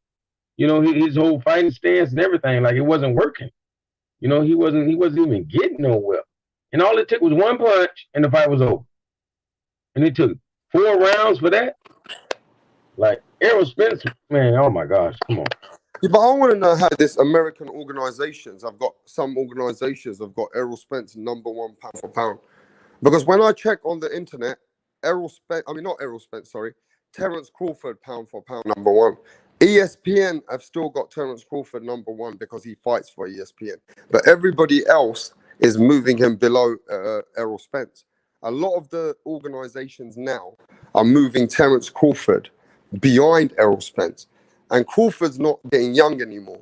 his whole fighting stance and everything. Like it wasn't working. He wasn't even getting nowhere. And all it took was 1 punch and the fight was over. And it took 4 rounds for that. Like Errol Spence, man, oh my gosh, come on. Yeah, but I want to know how this American organizations, some organizations have got Errol Spence #1 pound for pound. Because when I check on the internet, Terence Crawford pound for pound #1. ESPN have still got Terence Crawford #1 because he fights for ESPN. But everybody else is moving him below Errol Spence. A lot of the organizations now are moving Terence Crawford behind Errol Spence. And Crawford's not getting young anymore.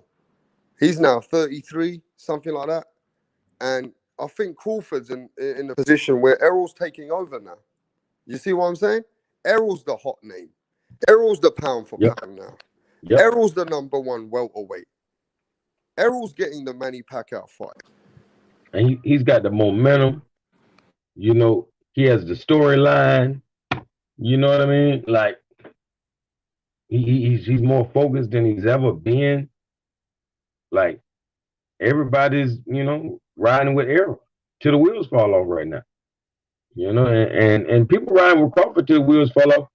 He's now 33, something like that. And I think Crawford's in a position where Errol's taking over now. You see what I'm saying? Errol's the hot name. Errol's the pound for pound now. Yep. Errol's the #1 welterweight. Errol's getting the Manny Pacquiao fight. And he's got the momentum. You know, he has the storyline. You know what I mean? Like he's more focused than he's ever been. Like everybody's, riding with Errol till the wheels fall off right now. And people riding with Crawford till the wheels fall off.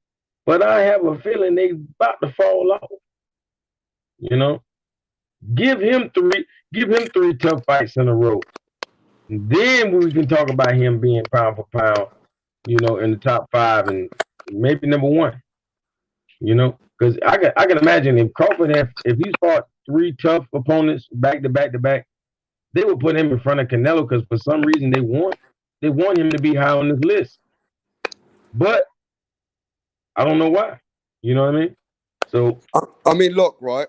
But I have a feeling they about to fall off. You know, give him three tough fights in a row. Then we can talk about him being pound for pound, in the top five and maybe number one. Because I can imagine if Crawford if he's fought three tough opponents back to back to back, they would put him in front of Canelo because for some reason they want him to be high on this list. But I don't know why. You know what I mean? So I mean, look, right.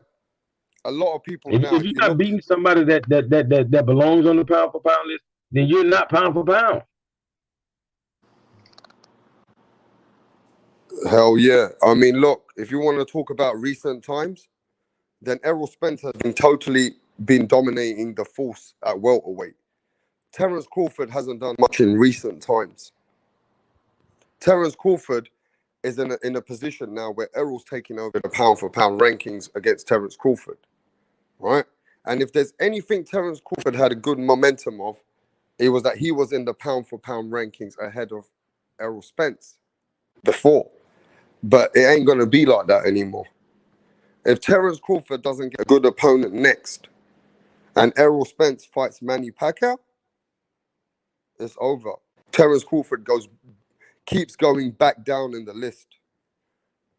A lot of people now. If you're not beating somebody that belongs on the pound for pound list, then you're not pound for pound. Hell yeah. I mean, look, if you want to talk about recent times, then Errol Spence has been dominating the force at welterweight. Terence Crawford hasn't done much in recent times. Terence Crawford is in a position now where Errol's taking over the pound for pound rankings against Terence Crawford, right? And if there's anything Terence Crawford had a good momentum of, it was that he was in the pound for pound rankings ahead of Errol Spence before. But it ain't going to be like that anymore. If Terence Crawford doesn't get a good opponent next and Errol Spence fights Manny Pacquiao, it's over. Terence Crawford keeps going back down in the list.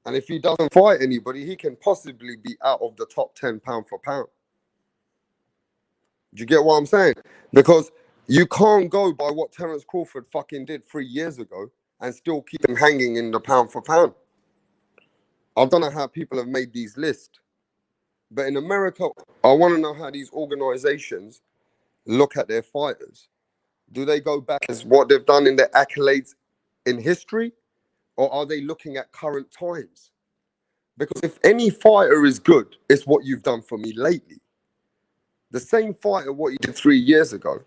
And if he doesn't fight anybody, he can possibly be out of the top 10 pound for pound. Do you get what I'm saying? Because you can't go by what Terence Crawford fucking did 3 years ago and still keep him hanging in the pound for pound. I don't know how people have made these lists. But in America, I want to know how these organizations look at their fighters. Do they go back as what they've done in their accolades in history? Or are they looking at current times? Because if any fighter is good, it's what you've done for me lately. The same fighter, what you did 3 years ago,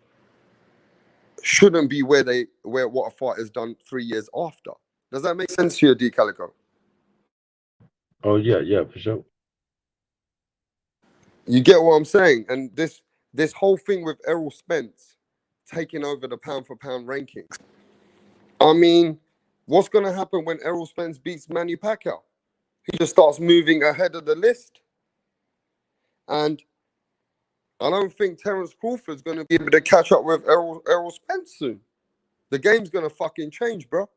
shouldn't be where what a fighter's done 3 years after. Does that make sense to you, D. Calico? Oh yeah, for sure. You get what I'm saying? And this whole thing with Errol Spence taking over the pound for pound rankings. I mean, what's going to happen when Errol Spence beats Manny Pacquiao? He just starts moving ahead of the list. And I don't think Terence Crawford's going to be able to catch up with Errol Spence soon. The game's going to fucking change, bro.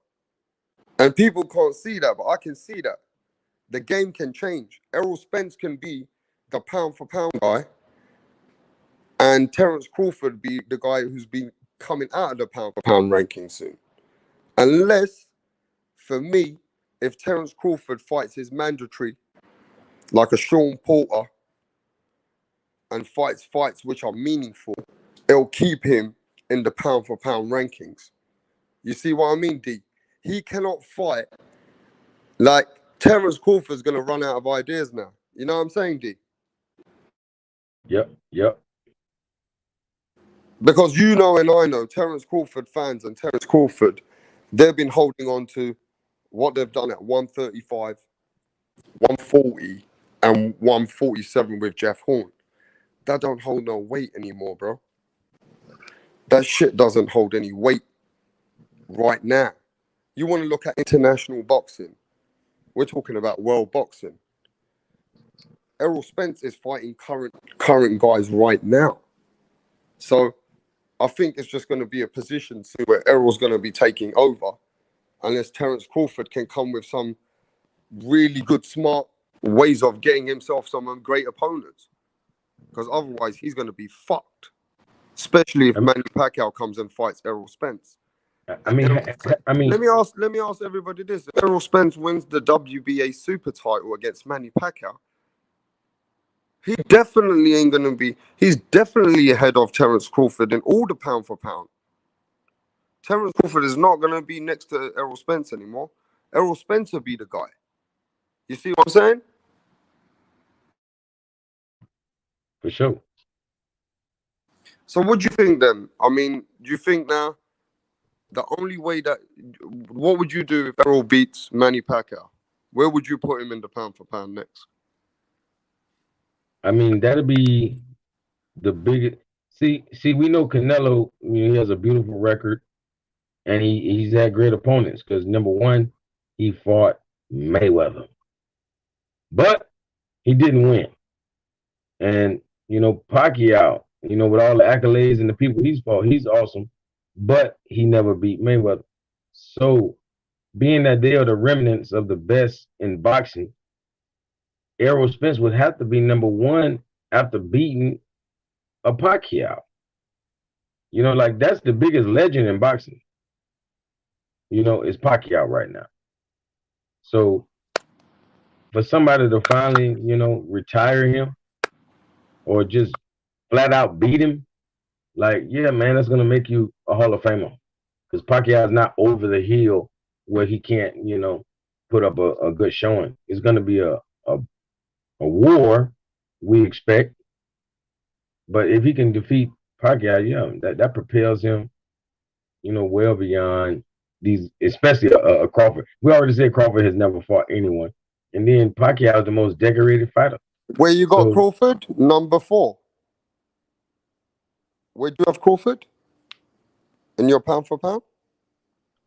And people can't see that, but I can see that. The game can change. Errol Spence can be the pound for pound guy, and Terence Crawford be the guy who's been coming out of the pound for pound ranking soon. Unless, for me, if Terence Crawford fights his mandatory, like a Sean Porter, and fights which are meaningful, it'll keep him in the pound for pound rankings. You see what I mean, D? He cannot fight like Terence Crawford's going to run out of ideas now. You know what I'm saying, D? Yep. Because you know and I know Terence Crawford fans and Terence Crawford, they've been holding on to what they've done at 135, 140, and 147 with Jeff Horn. That don't hold no weight anymore, bro. That shit doesn't hold any weight right now. You want to look at international boxing. We're talking about world boxing. Errol Spence is fighting current guys right now. So I think it's just going to be a position where Errol's going to be taking over unless Terence Crawford can come with some really good, smart ways of getting himself some great opponents. Because otherwise, he's going to be fucked. Especially if Manny Pacquiao comes and fights Errol Spence. I mean, let me ask everybody this: if Errol Spence wins the WBA super title against Manny Pacquiao, he definitely ain't gonna be. He's definitely ahead of Terence Crawford in all the pound for pound. Terence Crawford is not gonna be next to Errol Spence anymore. Errol Spence will be the guy. You see what I'm saying? For sure. So what do you think then? I mean, do you think now the only way that what would you do if Errol beats Manny Pacquiao? Where would you put him in the pound for pound next? I mean, that'll be the biggest. See, we know Canelo. He has a beautiful record, and he's had great opponents. Because number one, he fought Mayweather, but he didn't win. And Pacquiao, with all the accolades and the people he's fought, he's awesome, but he never beat Mayweather. So, being that they are the remnants of the best in boxing, Errol Spence would have to be number one after beating a Pacquiao. Like that's the biggest legend in boxing. Is Pacquiao right now. So for somebody to finally, retire him or just flat out beat him, like, yeah, man, that's gonna make you a Hall of Famer. Because Pacquiao is not over the hill where he can't, put up a good showing. It's gonna be a war, we expect. But if he can defeat Pacquiao, yeah, that propels him, well beyond these, especially a Crawford. We already said Crawford has never fought anyone, and then Pacquiao is the most decorated fighter. Where you got So Crawford? Number 4. Where do you have Crawford? In your pound for pound?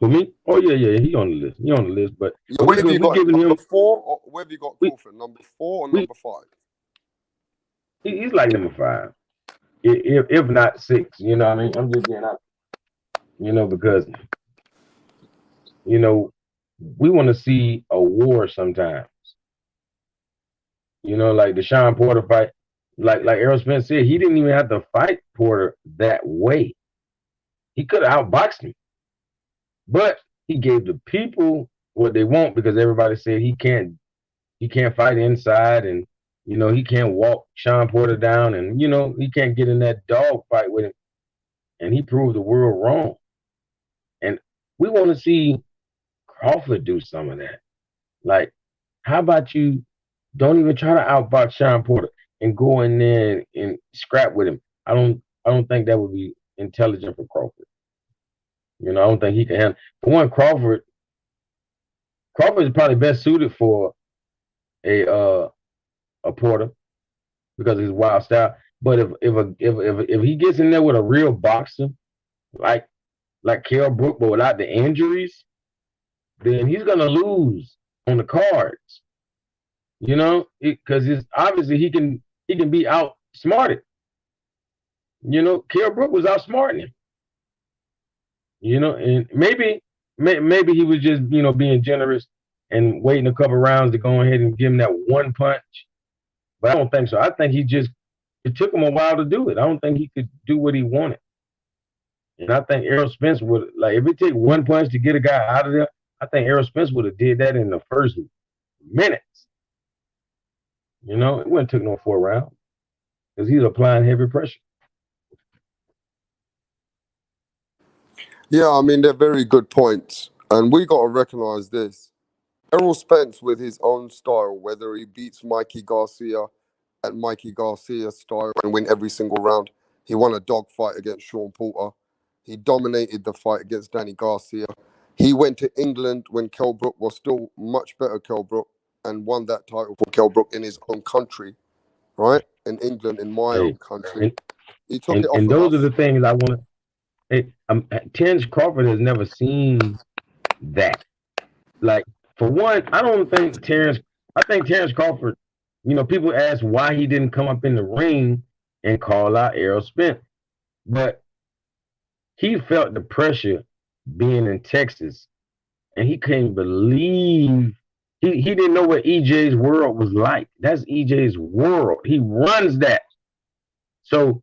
for me, oh yeah, he on the list. He on the list, but Yeah, we where have you got him? giving Number him 4 or where have you got we Crawford? Number 4 or we number 5? he's like number 5, if not 6. You know what I mean? I'm just being out. Because we want to see a war sometimes. Like the Sean Porter fight, like Errol Spence said, he didn't even have to fight Porter that way. He could have outboxed him, but he gave the people what they want because everybody said he can't fight inside, and he can't walk Sean Porter down, and he can't get in that dog fight with him, and he proved the world wrong. And we want to see Crawford do some of that. Like, how about you don't even try to outbox Sean Porter and go in there and scrap with him? I don't think that would be intelligent for Crawford. I don't think he can handle. For one, Crawford is probably best suited for a Porter because of his wild style. But if he gets in there with a real boxer like Kell Brook, but without the injuries, then he's gonna lose on the cards. Because it's obviously he can be outsmarted. Kell Brook was outsmarting him. And maybe he was just being generous and waiting a couple rounds to go ahead and give him that one punch. But I don't think so. I think it took him a while to do it. I don't think he could do what he wanted. And I think Errol Spence would, like, if it take one punch to get a guy out of there, I think Errol Spence would have did that in the first minutes. It wouldn't took no 4 rounds because he's applying heavy pressure. Yeah, I mean, they're very good points. And we got to recognize this. Errol Spence, with his own style, whether he beats Mikey Garcia at Mikey Garcia's style and win every single round, he won a dogfight against Sean Porter. He dominated the fight against Danny Garcia. He went to England when Kell Brook was still much better Kell Brook and won that title for Kell Brook in his own country, right? In England, in my own Hey, country. and He took and, it off and of those are us. the things I want to. Hey, Terrence Crawford has never seen that. Like, for one, I think Terrence Crawford, people ask why he didn't come up in the ring and call out Errol Spence. But he felt the pressure being in Texas, and he couldn't believe he didn't know what EJ's world was like. That's EJ's world. He runs that. So,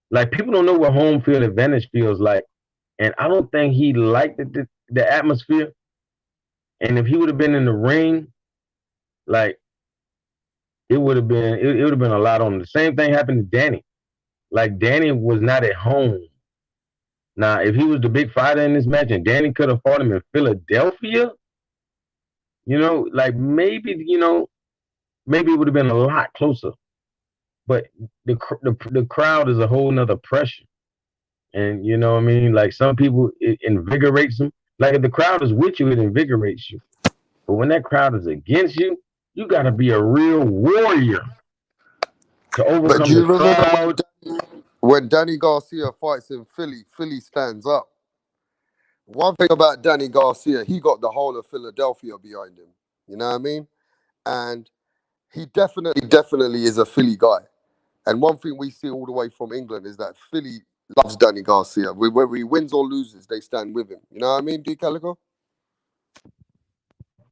like, people don't know what home field advantage feels like. And I don't think he liked the atmosphere. And if he would have been in the ring, like, it would have been a lot on him. The same thing happened to Danny. Like, Danny was not at home. Now, if he was the big fighter in this match and Danny could have fought him in Philadelphia, like, maybe it would have been a lot closer. but the crowd is a whole nother pressure. And you know what I mean? Like some people, it invigorates them. Like if the crowd is with you, it invigorates you. But when that crowd is against you, you got to be a real warrior to But overcome do the you remember crowd. when Danny Garcia fights in Philly? Philly stands up. One thing about Danny Garcia, he got the whole of Philadelphia behind him. You know what I mean? And he definitely is a Philly guy. And one thing we see all the way from England is that Philly loves Danny Garcia. Whether he wins or loses, they stand with him. You know what I mean, D. Calico?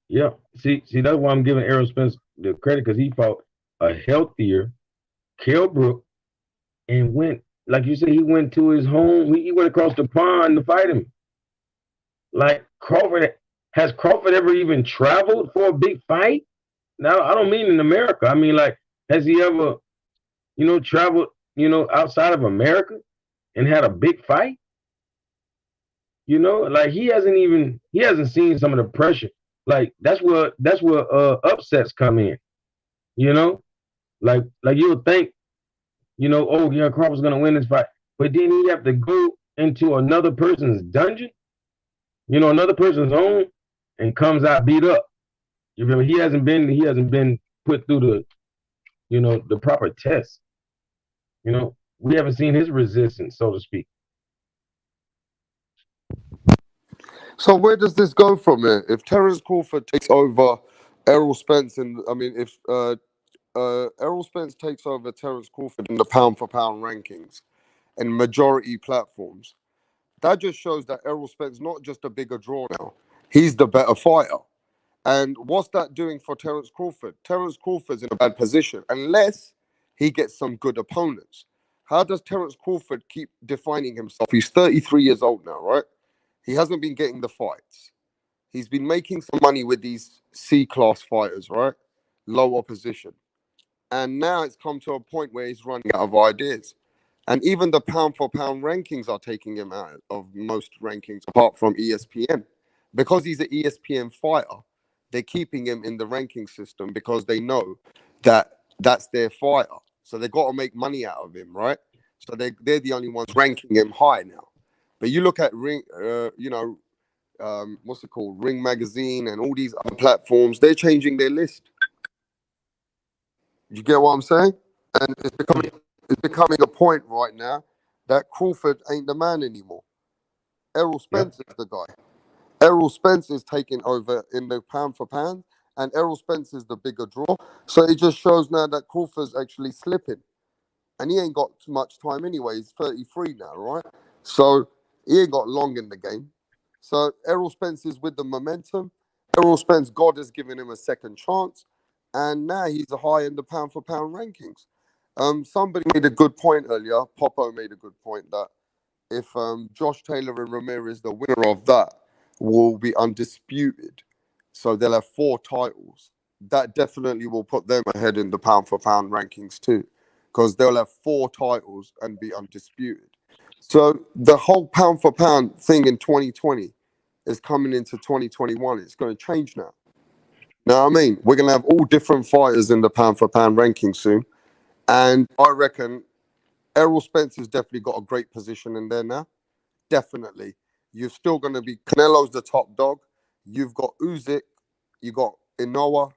Yeah. See, that's why I'm giving Errol Spence the credit because he fought a healthier Kell Brook and went, like you said, he went to his home. He went across the pond to fight him. Like Crawford, has Crawford ever even traveled for a big fight? Now, I don't mean in America. I mean, like, has he ever, traveled, outside of America and had a big fight? Like he hasn't seen some of the pressure. Like that's where upsets come in. You know, like you'll think, oh yeah, Crawford's gonna win this fight, but then he have to go into another person's dungeon, another person's home, and comes out beat up. You feel me? He hasn't been put through the proper test. We haven't seen his resistance, so to speak. So where does this go from here? If Terence Crawford takes over Errol Spence, and I mean, if Errol Spence takes over Terence Crawford in the pound for pound rankings and majority platforms, that just shows that Errol Spence not just a bigger draw now; he's the better fighter. And what's that doing for Terence Crawford? Terence Crawford's in a bad position unless he gets some good opponents. How does Terence Crawford keep defining himself? He's 33 years old now, right? He hasn't been getting the fights. He's been making some money with these C class fighters, right? Low opposition. And now it's come to a point where he's running out of ideas. And even the pound for pound rankings are taking him out of most rankings, apart from ESPN. Because he's an ESPN fighter, they're keeping him in the ranking system because they know that that's their fighter. So they got to make money out of him, right? So they're the only ones ranking him high now. But you look at what's it called, Ring Magazine and all these other platforms, they're changing their list. You get what I'm saying? And it's becoming a point right now that Crawford ain't the man anymore. Errol Yep. Spence is the guy. Errol Spence is taking over in the pound for pound, and Errol Spence is the bigger draw. So it just shows now that Crawford's actually slipping, and he ain't got much time anyway. He's 33 now, right? So he ain't got long in the game. So Errol Spence is with the momentum. Errol Spence, God has given him a second chance, and now he's high in the pound for pound rankings. Somebody made a good point earlier. Popo made a good point that if Josh Taylor and Ramirez, the winner of that, will be undisputed, so they'll have 4 titles. That definitely will put them ahead in the pound for pound rankings too, because they'll have 4 titles and be undisputed. So the whole pound for pound thing in 2020 is coming into 2021. It's going to change now. Now, I mean, we're going to have all different fighters in the pound for pound ranking soon. And I reckon Errol Spence has definitely got a great position in there now. Definitely. You're still going to be Canelo's the top dog. You've got Usyk, you got Inoue,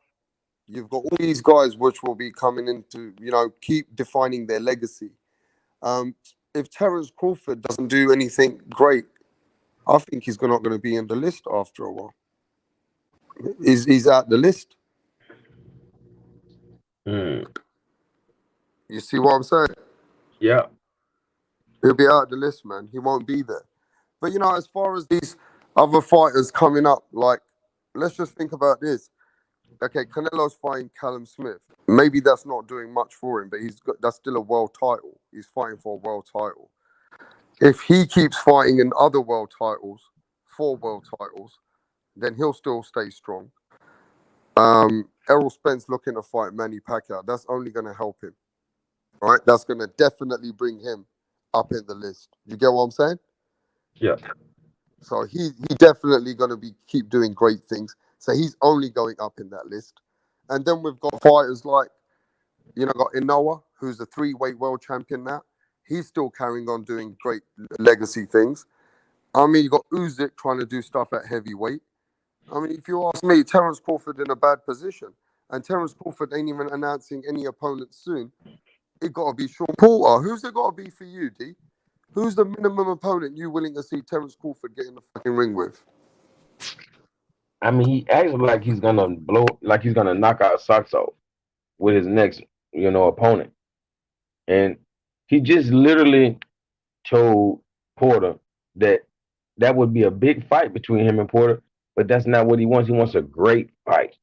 you've got all these guys which will be coming in to, keep defining their legacy. Um, if Terence Crawford doesn't do anything great, I think he's not going to be in the list after a while. He's out the list. Mm. You see what I'm saying? Yeah. He'll be out the list, man. He won't be there. But as far as these other fighters coming up, like, let's just think about this. Okay, Canelo's fighting Callum Smith. Maybe that's not doing much for him, but that's still a world title. He's fighting for a world title. If he keeps fighting in other world titles, 4 world titles, then he'll still stay strong. Errol Spence looking to fight Manny Pacquiao. That's only going to help him, right? That's going to definitely bring him up in the list. You get what I'm saying? Yeah. So he definitely going to be keep doing great things. So he's only going up in that list. And then we've got fighters like You know, got Inoue, who's the three-weight world champion now. He's still carrying on doing great legacy things. I mean, you got Usyk trying to do stuff at heavyweight. I mean, if you ask me, Terence Crawford in a bad position, and Terence Crawford ain't even announcing any opponents soon. It got to be Sean Porter. Who's it got to be for you, D? Who's the minimum opponent you willing to see Terence Crawford get in the fucking ring with? I mean, he acts like he's gonna blow, like he's gonna knock out socks off with his next, opponent, and he just literally told Porter that that would be a big fight between him and Porter, but that's not what he wants. He wants a great fight.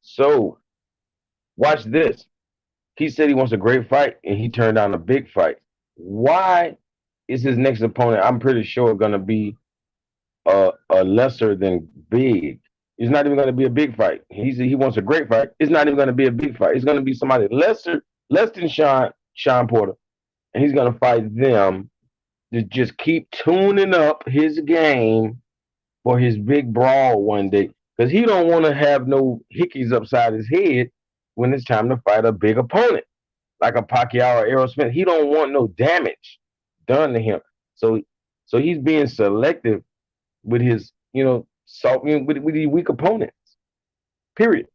So watch this. He said he wants a great fight, and he turned down a big fight. Why is his next opponent? I'm pretty sure going to be a lesser than big. It's not even going to be a big fight. He wants a great fight. It's not even going to be a big fight. It's going to be somebody less than Sean Porter, and he's going to fight them to just keep tuning up his game for his big brawl one day, because he don't want to have no hickeys upside his head when it's time to fight a big opponent like a Pacquiao or Errol Smith. He don't want no damage done to him. So he's being selective with his, with these weak opponents. Period.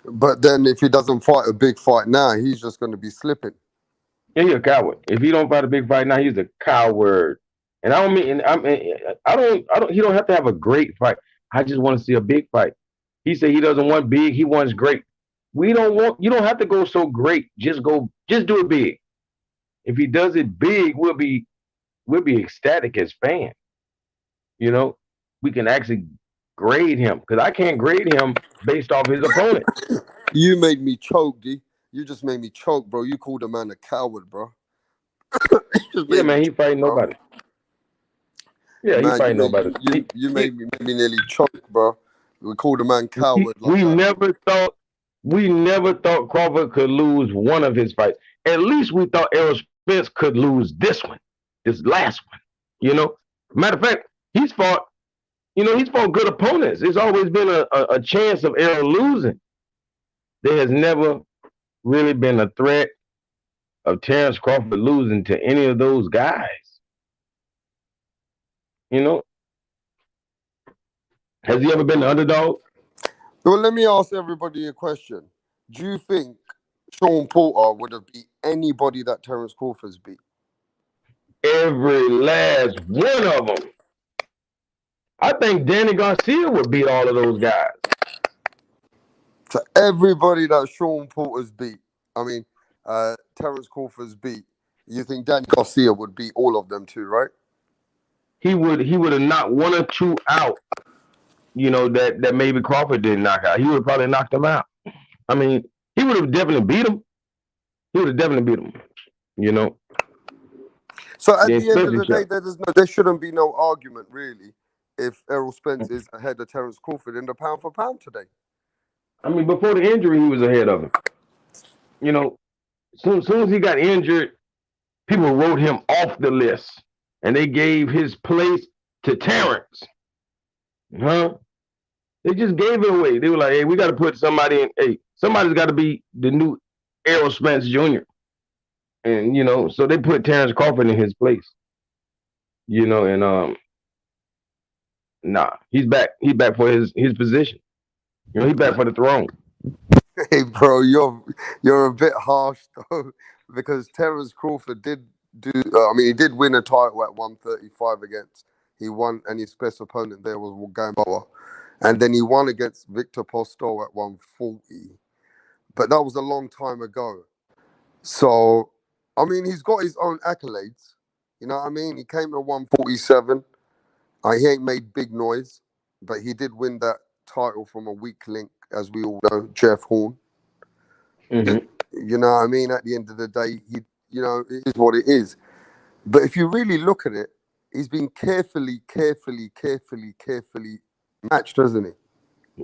But then if he doesn't fight a big fight now, he's just going to be slipping. Yeah, he's a coward. If he don't fight a big fight now, he's a coward. And I don't mean, I don't. He don't have to have a great fight. I just want to see a big fight. He said he doesn't want big. He wants great. We don't want. You don't have to go so great. Just do it big. If he does it big, we'll be ecstatic as fans. You know, we can actually grade him, because I can't grade him based off his opponent. You made me choke, D. You just made me choke, bro. You called a man a coward, bro. You just Yeah, made me man, he choke, fighting bro. nobody. Yeah, he Man, you fighting made nobody. you made me nearly choke, bro. We called a man coward like We that. never thought Crawford could lose one of his fights. At least we thought Errol Spence could lose this one, this last one. You know, matter of fact, he's fought good opponents. There's always been a chance of Errol losing. There has never really been a threat of Terence Crawford losing to any of those guys. You know, has he ever been the underdog? Well, let me ask everybody a question. Do you think Sean Porter would have beat anybody that Terence Crawford's beat? Every last one of them. I think Danny Garcia would beat all of those guys. To everybody that Sean Porter's beat, I mean, Terence Crawford's beat, you think Danny Garcia would beat all of them too, right? He would have knocked one or two out, that maybe Crawford didn't knock out. He would have probably knocked them out. I mean, he would have definitely beat him. He would have definitely beat him. You know, So at yeah, the end of especially the day, Chuck. there shouldn't be no argument really if Errol Spence is ahead of Terence Crawford in the pound for pound today. I mean, before the injury, he was ahead of him. You know, soon as he got injured, people wrote him off the list, and they gave his place to Terrence. Huh? They just gave it away. They were like, "Hey, we got to put somebody in. Hey, somebody's got to be the new Errol Spence Jr." And so they put Terrence Crawford in his place. And nah, he's back. He's back for his position. He's back for the throne. Hey, bro, you're a bit harsh though, because Terence Crawford did do. I mean, he did win a title at 135 against. He won, and his best opponent there was Gamboa, and then he won against Victor Postol at 140. But that was a long time ago. So, I mean, he's got his own accolades. You know what I mean? He came to 147. He ain't made big noise, but he did win that title from a weak link, as we all know, Jeff Horn. Hmm. You know what I mean? At the end of the day, it is what it is. But if you really look at it, he's been carefully matched, hasn't he?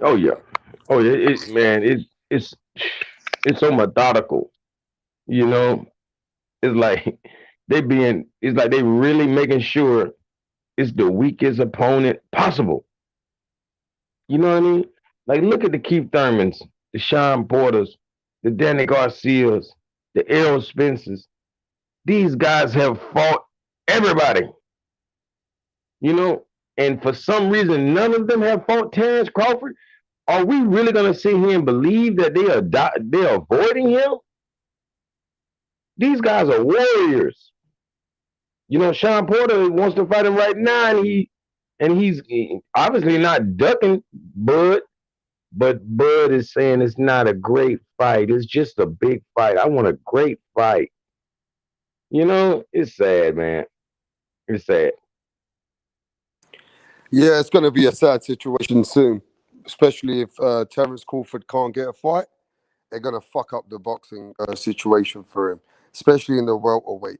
Oh yeah. Oh yeah. Man, it's so methodical. You know, it's like it's like they really making sure it's the weakest opponent possible. You know what I mean? Like, look at the Keith Thurmans. the Sean Porters, the Danny Garcias, the Errol Spencers. These guys have fought everybody, you know, and for some reason, none of them have fought Terrence Crawford. Are we really going to sit here and believe that they're avoiding him? These guys are warriors. You know, Sean Porter wants to fight him right now, and he's obviously not ducking Bud, but Bud is saying it's not a great fight. It's just a big fight. I want a great fight. You know, it's sad, man. It's sad. Yeah, it's going to be a sad situation soon, especially if Terence Crawford can't get a fight. They're going to fuck up the boxing situation for him, especially in the welterweight,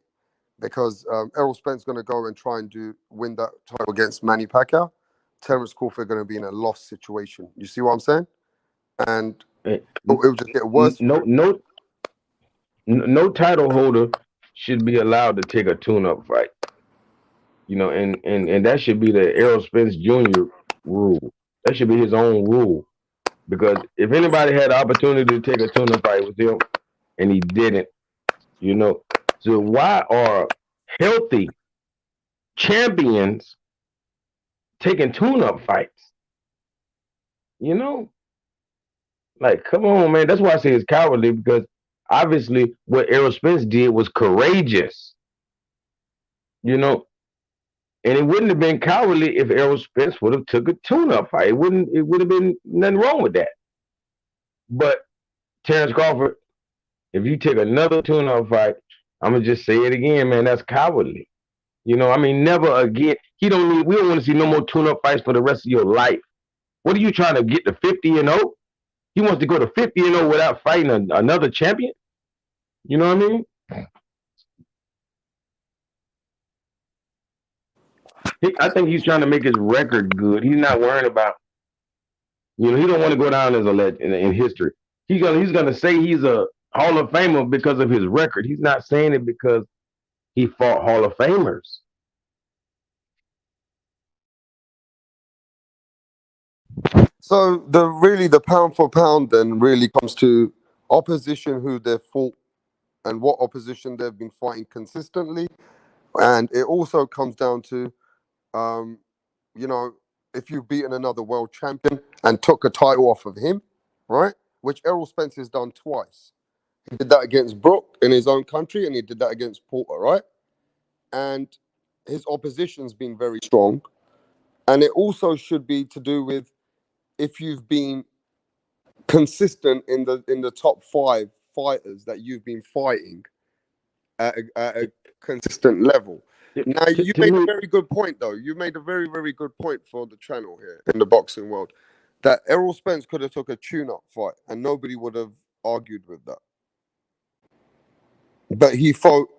because Errol Spence going to go and try and win that title against Manny Pacquiao. Terence Crawford going to be in a loss situation. You see what I'm saying? And Eh, it'll just get worse for No, him. no title holder should be allowed to take a tune-up fight. You know, and that should be the Errol Spence Jr. rule. That should be his own rule. Because if anybody had the opportunity to take a tune-up fight with him, and he didn't, you know. So why are healthy champions taking tune-up fights? You know, like come on, man. That's why I say it's cowardly because obviously what Errol Spence did was courageous. You know, and it wouldn't have been cowardly if Errol Spence would have took a tune-up fight. It wouldn't. It would have been nothing wrong with that. But Terrence Crawford, if you take another tune-up fight, I'm gonna just say it again, man. That's cowardly. You know, I mean, never again. He don't need. We don't want to see no more tune-up fights for the rest of your life. What are you trying to get to 50-0? He wants to go to 50-0 without fighting another champion. You know what I mean? I think he's trying to make his record good. He's not worrying about. You know, he don't want to go down as a legend in history. He's gonna say he's a Hall of Famer because of his record. He's not saying it because he fought Hall of Famers. So the pound for pound then really comes to opposition who they've fought and what opposition they've been fighting consistently, and it also comes down to um, you know, if you've beaten another world champion and took a title off of him, right? Which Errol Spence has done twice. He did that against Brook in his own country, and he did that against Porter, right? And his opposition's been very strong. And it also should be to do with if you've been consistent in the top five fighters that you've been fighting at a consistent level. Now, you To made a me, very good point, though. You made a very, very good point for the channel here in the boxing world that Errol Spence could have took a tune-up fight and nobody would have argued with that. But he fought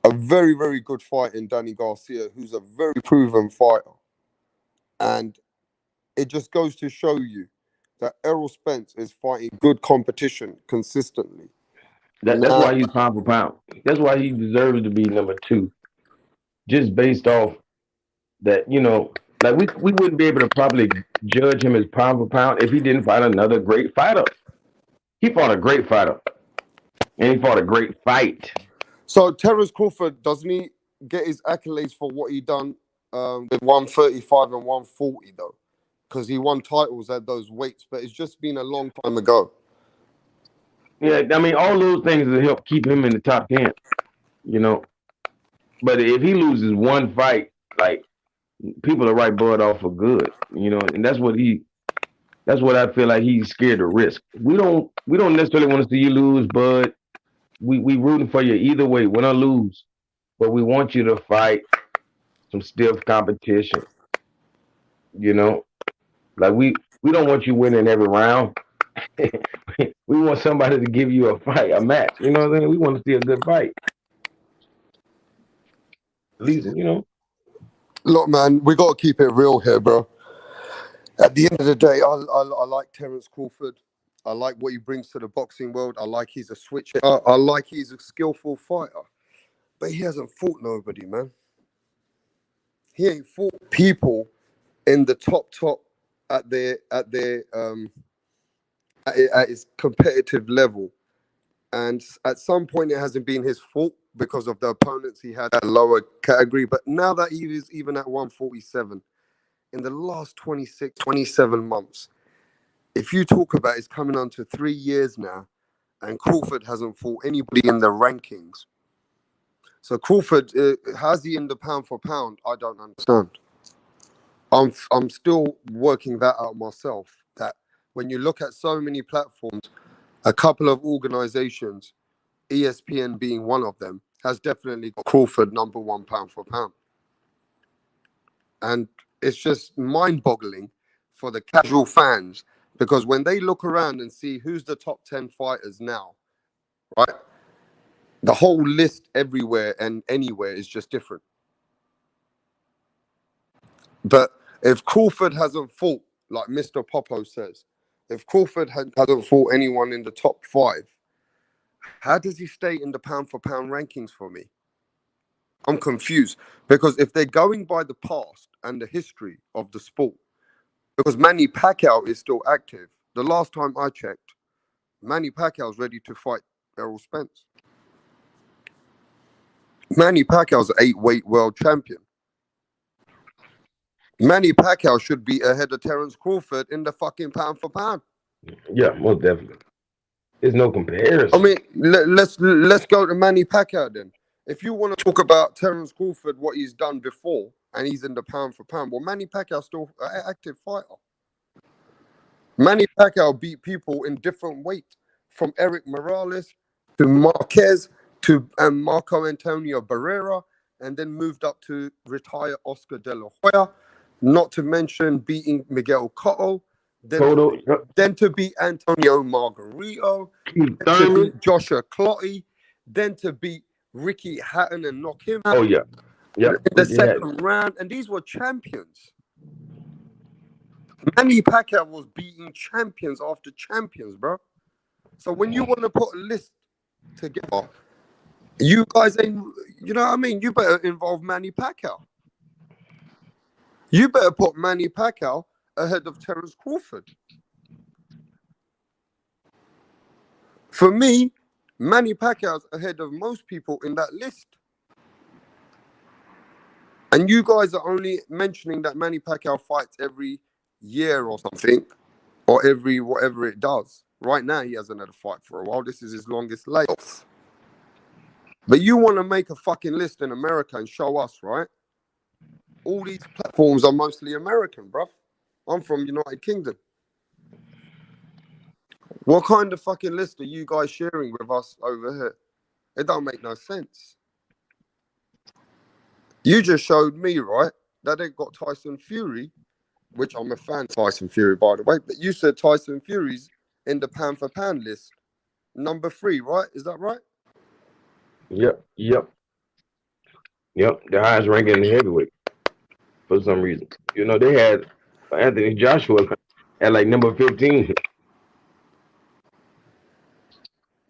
a very, very good fight in Danny Garcia, who's a very proven fighter. And it just goes to show you that Errol Spence is fighting good competition consistently. that's Now, why he's pound for pound. That's why he deserves to be number two, just based off that. You know, like we wouldn't be able to probably judge him as pound for pound if he didn't fight another great fighter. He fought a great fighter, and he fought a great fight. so Terence Crawford, doesn't he get his accolades for what he done with 135 and 140 though? Because he won titles at those weights, but it's just been a long time ago. Yeah, I mean, all those things will help keep him in the top 10. You know, but if he loses one fight, like people will write Bud off for good. You know, and that's what he. That's what I feel like he's scared to risk. We don't necessarily want to see you lose, Bud. We rooting for you either way, win or lose. But we want you to fight some stiff competition. You know, like we don't want you winning every round. We want somebody to give you a fight, a match. You know what I mean? We want to see a good fight. At least, you know. Look, man, we got to keep it real here, bro. At the end of the day, I like Terence Crawford. I like what he brings to the boxing world. I like he's a switcher. I like he's a skillful fighter. But he hasn't fought nobody, man. He ain't fought people in the top at at his competitive level. And at some point, it hasn't been his fault because of the opponents he had at a lower category. But now that he is even at 147, in the last 26, 27 months, if you talk about it's coming on to 3 years now, and Crawford hasn't fought anybody in the rankings. So Crawford, has he in the pound for pound? I don't understand. I'm still working that out myself. That when you look at so many platforms, a couple of organizations, ESPN being one of them, has definitely got Crawford number one pound for pound. And it's just mind-boggling for the casual fans, because when they look around and see who's the top 10 fighters now, right? The whole list everywhere and anywhere is just different. But if Crawford hasn't fought, like Mr. Popo says, if Crawford hasn't fought anyone in the top 5, how does he stay in the pound for pound rankings for me? I'm confused, because if they're going by the past and the history of the sport, because Manny Pacquiao is still active. The last time I checked, Manny Pacquiao's ready to fight Errol Spence. Manny Pacquiao's an 8-weight world champion. Manny Pacquiao should be ahead of Terence Crawford in the fucking pound for pound. Yeah, most definitely. There's no comparison. I mean, let's go to Manny Pacquiao then. If you want to talk about Terence Crawford, what he's done before, and he's in the pound for pound, well, Manny Pacquiao's still an active fighter. Manny Pacquiao beat people in different weight, from Eric Morales to Marquez to Marco Antonio Barrera, and then moved up to retire Oscar De La Hoya, not to mention beating Miguel Cotto, then to beat Antonio Margarito, to beat Joshua Clottey, then to beat Ricky Hatton and knock him out in the second round. And these were champions. Manny Pacquiao was beating champions after champions, bro. So when you want to put a list together, you guys ain't, you know what I mean? You better involve Manny Pacquiao. You better put Manny Pacquiao ahead of Terence Crawford. For me, Manny Pacquiao's ahead of most people in that list. And you guys are only mentioning that Manny Pacquiao fights every year or something, or every whatever it does. Right now, he hasn't had a fight for a while. This is his longest layoff. But you want to make a fucking list in America and show us, right? All these platforms are mostly American, bruv. I'm from United Kingdom. What kind of fucking list are you guys sharing with us over here? It don't make no sense. You just showed me, right, that they got Tyson Fury, which I'm a fan of Tyson Fury, by the way, but you said Tyson Fury's in the pound for pound list, number 3, right? Is that right? Yep. The highest ranking in the heavyweight for some reason. You know, they had Anthony Joshua at like number 15.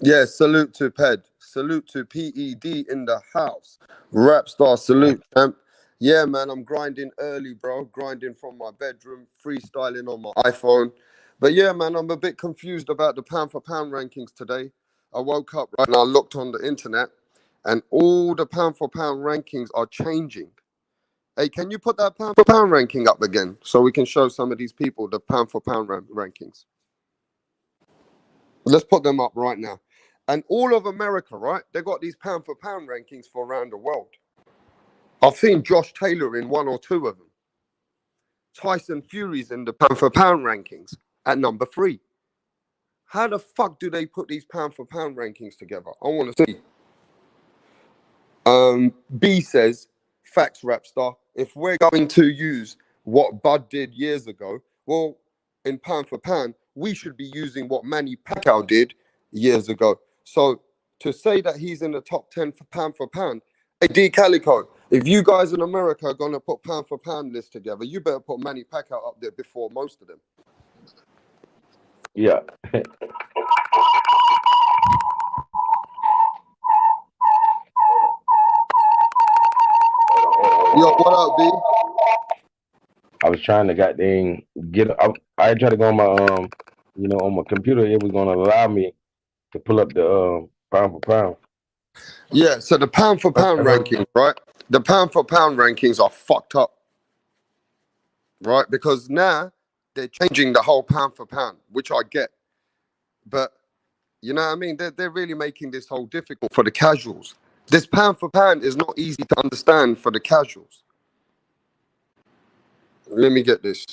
Yeah, salute to Ped. Salute to PED in the house. Rap star, salute, champ. Yeah, man, I'm grinding early, bro. Grinding from my bedroom, freestyling on my iPhone. But yeah, man, I'm a bit confused about the pound for pound rankings today. I woke up right now, looked on the internet, and all the pound for pound rankings are changing. Hey, can you put that pound for pound ranking up again so we can show some of these people the pound for pound rankings? Let's put them up right now. And all of America, right? They got these pound for pound rankings for around the world. I've seen Josh Taylor in 1 or 2 of them. Tyson Fury's in the pound for pound rankings at number 3. How the fuck do they put these pound for pound rankings together? I want to see. B says, facts, rap star. If we're going to use what Bud did years ago, well, in pound for pound, we should be using what Manny Pacquiao did years ago. So to say that he's in the top 10 for pound, hey, D Calico, if you guys in America are going to put pound for pound list together, you better put Manny Pacquiao up there before most of them. Yeah. Yo, what up, B? I was trying to goddamn get. I tried to go on on my computer, it was gonna allow me to pull up the pound for pound. Yeah, so the pound for pound That's rankings, right? The pound for pound rankings are fucked up, right? Because now they're changing the whole pound for pound, which I get. But you know what I mean? They're really making this whole difficult for the casuals. This pound for pound is not easy to understand for the casuals. Let me get this.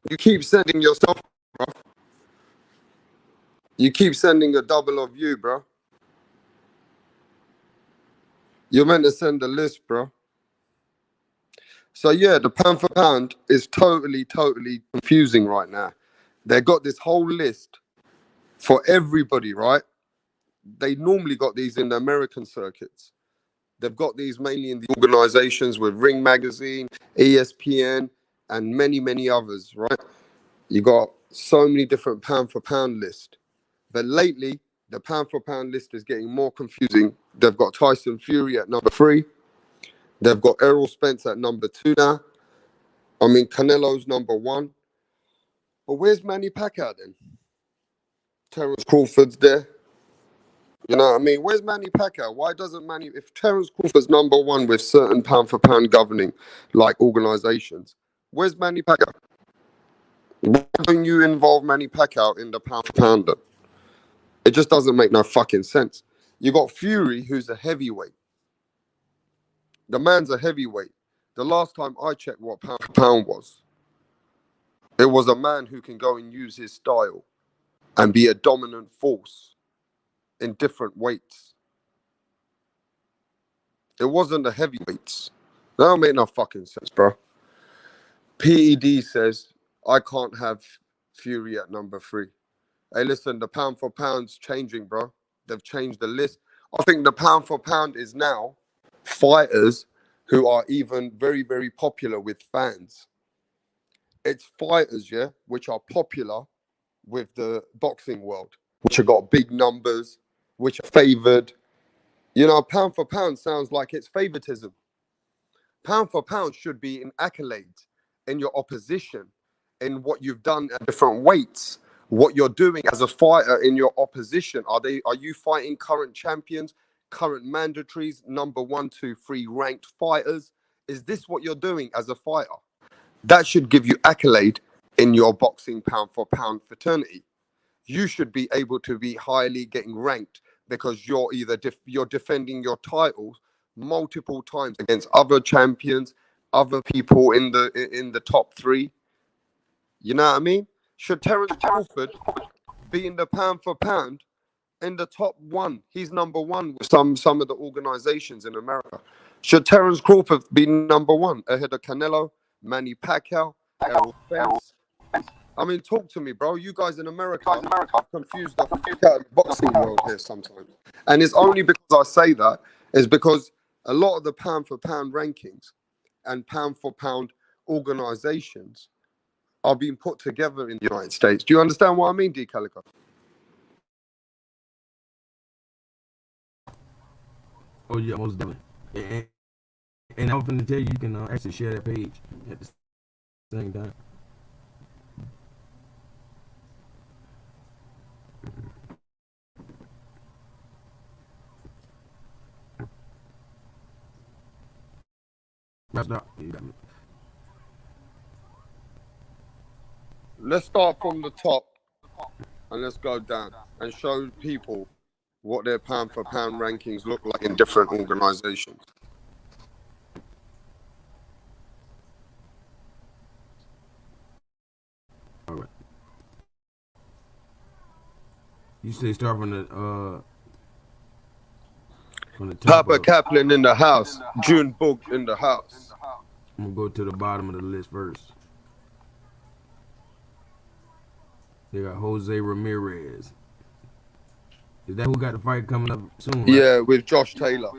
You keep sending yourself, bro. You keep sending a double of you, bro. You're meant to send a list, bro. So yeah, the pound for pound is totally confusing right now. They got this whole list for everybody, right? They normally got these in the American circuits. They've got these mainly in the organizations with Ring Magazine, ESPN, and many others, right? You got so many different pound for pound lists. But lately, the pound for pound list is getting more confusing. They've got Tyson Fury at number 3. They've got Errol Spence at number 2 now. I mean, Canelo's number 1. But where's Manny Pacquiao then? Terence Crawford's there. You know what I mean? Where's Manny Pacquiao? Why doesn't Manny... If Terence Crawford's number 1 with certain pound for pound governing, like organizations, where's Manny Pacquiao? Why don't you involve Manny Pacquiao in the pound for pound then? It just doesn't make no fucking sense. You got Fury, who's a heavyweight. The man's a heavyweight. The last time I checked what pound for pound was, it was a man who can go and use his style and be a dominant force in different weights. It wasn't the heavyweights. That don't make no fucking sense, bro. PED says, I can't have Fury at number 3. Hey, listen, the pound for pound's changing, bro. They've changed the list. I think the pound for pound is now fighters who are even very popular with fans. It's fighters, yeah, which are popular with the boxing world, which have got big numbers, which are favored. You know, pound for pound sounds like it's favoritism. Pound for pound should be an accolade in your opposition, in what you've done at different weights, what you're doing as a fighter in your opposition. Are you fighting current champions, current mandatories, number 1, 2, 3 ranked fighters? Is this what you're doing as a fighter? That should give you accolade in your boxing pound for pound fraternity. You should be able to be highly getting ranked because you're either you're defending your titles multiple times against other champions, other people in the top 3. You know what I mean? Should Terence Crawford be in the pound for pound in the top 1? He's number 1 with some of the organizations in America. Should Terence Crawford be number 1 ahead of Canelo, Manny Pacquiao, Errol Spence? I mean, talk to me, bro. You guys in America have confused the fuck out of the boxing world here sometimes. And it's only because I say that is because a lot of the pound for pound rankings and pound for pound organizations are being put together in the United States. Do you understand what I mean, D. Calico? Oh yeah, most definitely. And I'm going to tell you, you can actually share that page at the same time. Let's start from the top and let's go down and show people what their pound for pound rankings look like in different organizations. All right. You say start from the top. Papa Kaplan in the house. June Book in the house. I'm gonna go to the bottom of the list first. They got Jose Ramirez. Is that who got the fight coming up soon? Right? Yeah, with Josh Taylor.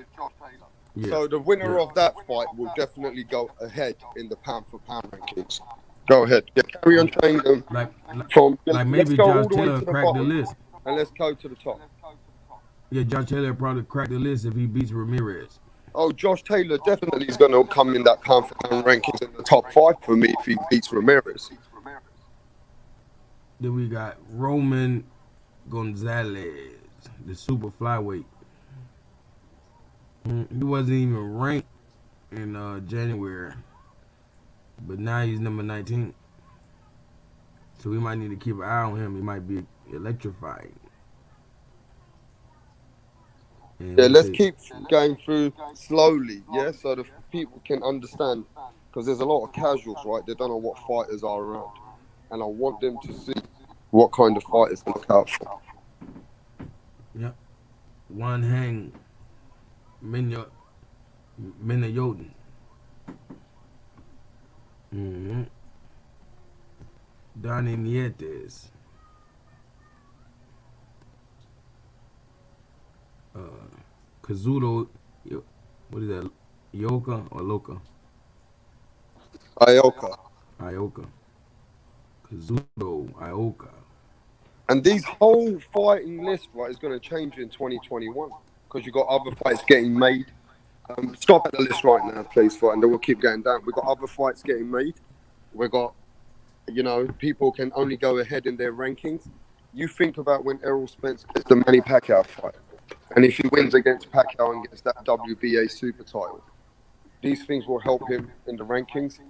Yeah. So the winner of that fight will definitely go ahead in the pound for pound rankings. Go ahead. Yeah, carry on saying them. Like maybe Josh Taylor cracked the list. And let's go to the top. Yeah, Josh Taylor probably cracked the list if he beats Ramirez. Oh, Josh Taylor definitely is going to come in that pound for pound rankings in the top five for me if he beats Ramirez. Then we got Roman Gonzalez, the super flyweight. He wasn't even ranked in January, but now he's number 19. So we might need to keep an eye on him. He might be electrifying. And Yeah, we let's say, keep going through slowly, yeah, so the people can understand because there's a lot of casuals, right? They don't know what fighters are around, and I want them to see what kind of fighters to look out for. yep, Wan Hang Minayoten. Mm-hmm. Donnie Nietes. Uh, Kazuto, what is that? Yoka or Loka? Ioka. Ioka. Kazuto Ioka. And these whole fighting list, right, is going to change in 2021 because you've got other fights getting made. Stop at the list right now, please, for, and then we'll keep going down. We've got other fights getting made. We've got, people can only go ahead in their rankings. You think about when Errol Spence gets the Manny Pacquiao fight, and if he wins against Pacquiao and gets that WBA super title, these things will help him in the rankings.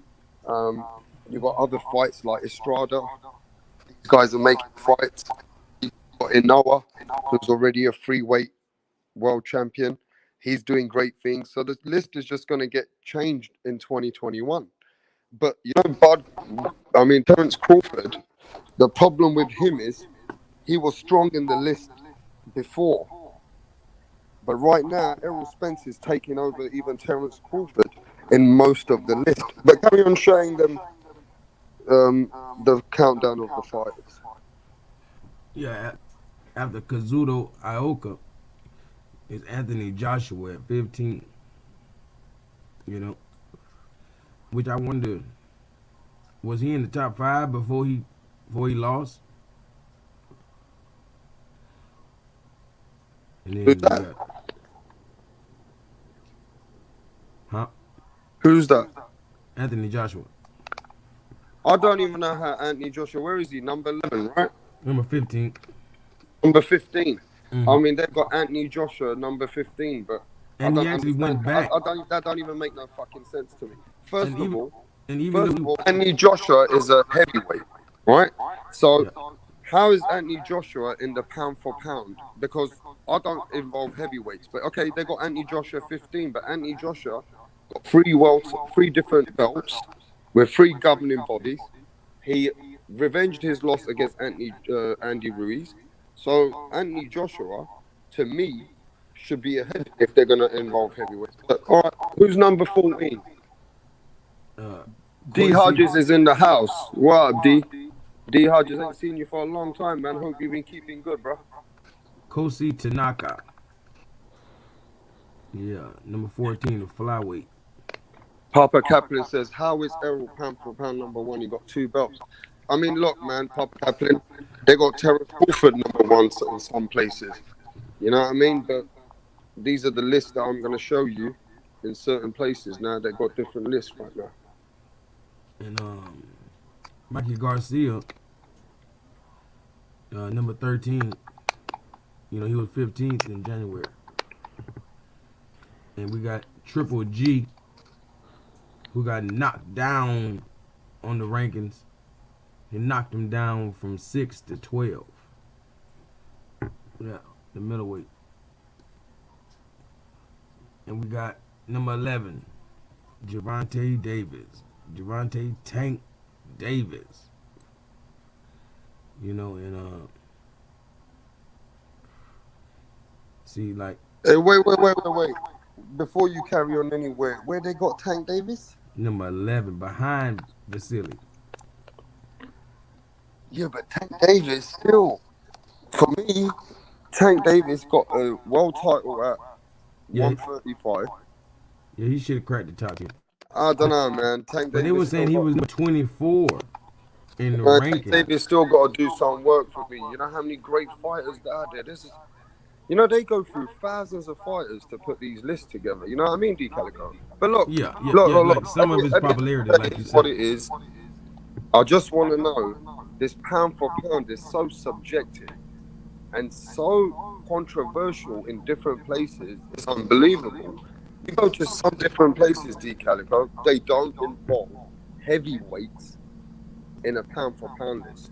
You've got other fights like Estrada. These guys are making fights. You've got Inoue, who's already a free weight world champion. He's doing great things. So the list is just going to get changed in 2021. But, Terence Crawford, the problem with him is he was strong in the list before. But right now, Errol Spence is taking over even Terence Crawford in most of the list. But carry on showing them the countdown of the fighters. Yeah, after Kazuto Ioka is Anthony Joshua at 15. Which I wonder, was he in the top 5 before he lost? And then Who's we that? got, huh? Who's that? Anthony Joshua, I don't even know how Anthony Joshua, where is he? Number 11, right? number 15. Number 15. I Mm-hmm. mean, they've got Anthony Joshua, number 15, but I And he don't actually understand. went back. That don't even make no fucking sense to me. And First of even all, and even though Anthony Joshua is a heavyweight, right? So yeah, how is Anthony Joshua in the pound for pound? Because I don't involve heavyweights, but okay, they got Anthony Joshua 15, but Anthony Joshua got three different belts with three governing bodies. He revenged his loss against Andy Ruiz. So Anthony Joshua, to me, should be ahead if they're going to involve heavyweights. But all right, who's number 14? uh, D Quincy Hodges is in the house. What up, D? D Hodges, ain't seen you for a long time, man. Hope you've been keeping good, bro. Kosi Tanaka, yeah, number 14, the flyweight. Papa Kaplan says, how is Errol pound for pound number 1? He got 2 belts. I mean, look, man, Papa Kaplan, they got Terence Crawford number 1 in some places. You know what I mean? But these are the lists that I'm going to show you in certain places now. They've got different lists right now. And Mikey Garcia, number 13. He was 15th in January. And we got Triple G, who got knocked down on the rankings. He knocked him down from 6 to 12. Yeah, the middleweight. And we got number 11, Gervonta Davis. Gervonta Tank Davis. And see, like, Hey, wait. Before you carry on anywhere, where they got Tank Davis? number 11 behind Vasily. Yeah, but Tank Davis still, for me, Tank Davis got a world title at Yeah, 135. yeah, he should have cracked the top 10. I don't know, man. Tank But they were Davis saying still he got. was number 24 in the Man, Tank ranking. Davis still got to do some work for me. You know how many great fighters there are there? You know, they go through thousands of fighters to put these lists together. You know what I mean, D Calico? But look, Yeah, yeah, look, yeah. look, Like look. some of his At the end popularity, of the day, like it you is what say. it is. I just want to know, this pound for pound is so subjective and so controversial in different places. It's unbelievable. You go to some different places, D Calico, they don't involve heavyweights in a pound for pound list.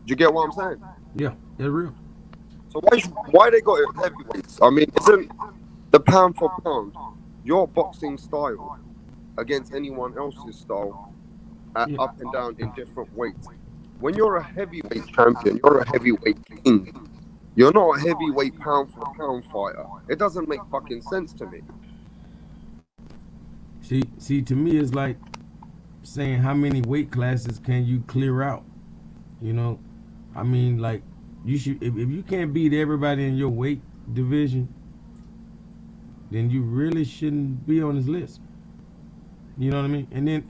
Do you get what I'm saying? Yeah, it's real. So why they got it heavyweights? I mean, isn't the pound for pound your boxing style against anyone else's style at Yeah. up and down in different weights? When you're a heavyweight champion, you're a heavyweight king. You're not a heavyweight pound for pound fighter. It doesn't make fucking sense to me. See, to me, it's like saying how many weight classes can you clear out? You know, I mean, like you should if you can't beat everybody in your weight division, then you really shouldn't be on this list. You know what I mean? And then,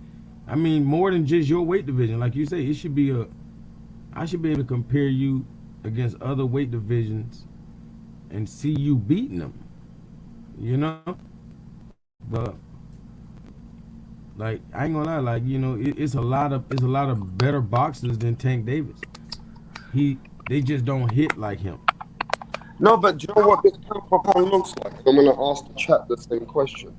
I mean, more than just your weight division, like you say, it should be a. I should be able to compare you against other weight divisions and see you beating them. You know, but like I ain't gonna lie, like it's a lot of better boxers than Tank Davis. They just don't hit like him. No, but do you know what this pound for pound looks like? I'm going to ask the chat the same question.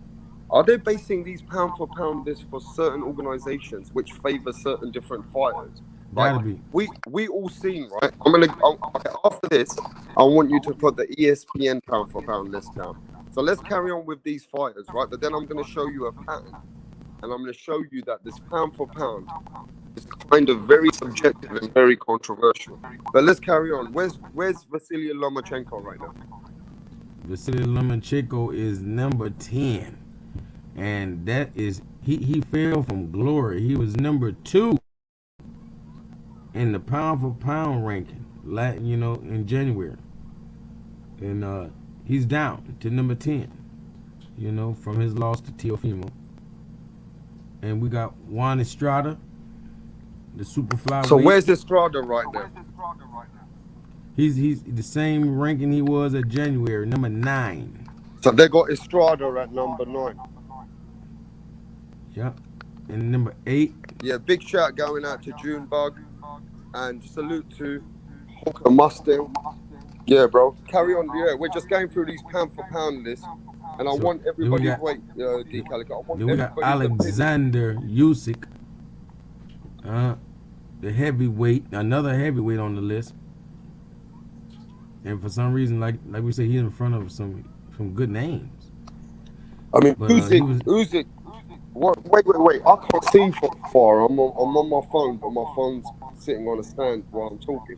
Are they basing these pound for pound lists for certain organizations which favor certain different fighters? Like Gotta be. we all seen, right? Okay, after this, I want you to put the ESPN pound for pound list down. So let's carry on with these fighters, right? But then I'm going to show you a pattern, and I'm going to show you that this pound for pound is kind of very subjective and very controversial. But let's carry on. Where's Vasily Lomachenko right now? Vasily Lomachenko is number 10, and that is he fell from glory. He was number 2 in the pound for pound ranking, in January, and he's down to number 10. From his loss to Teofimo. And we got Juan Estrada, the super So flyweight. where's Estrada right now? He's the same ranking he was at January, number 9. So they got Estrada at number 9. Yep. And number 8. Yeah, big shout going out to Junebug and salute to Hawker Mustang. Yeah, bro. Carry on. Yeah, we're just going through these pound for pound lists, and I So want then we everybody. got Wait, D Calico. I want then we got everybody's opinion. Alexander Usyk, the heavyweight, another heavyweight on the list. And for some reason, like we say, he's in front of some good names. I mean, But Usyk. Wait. I can't see from far. I'm on my phone, but my phone's sitting on a stand while I'm talking.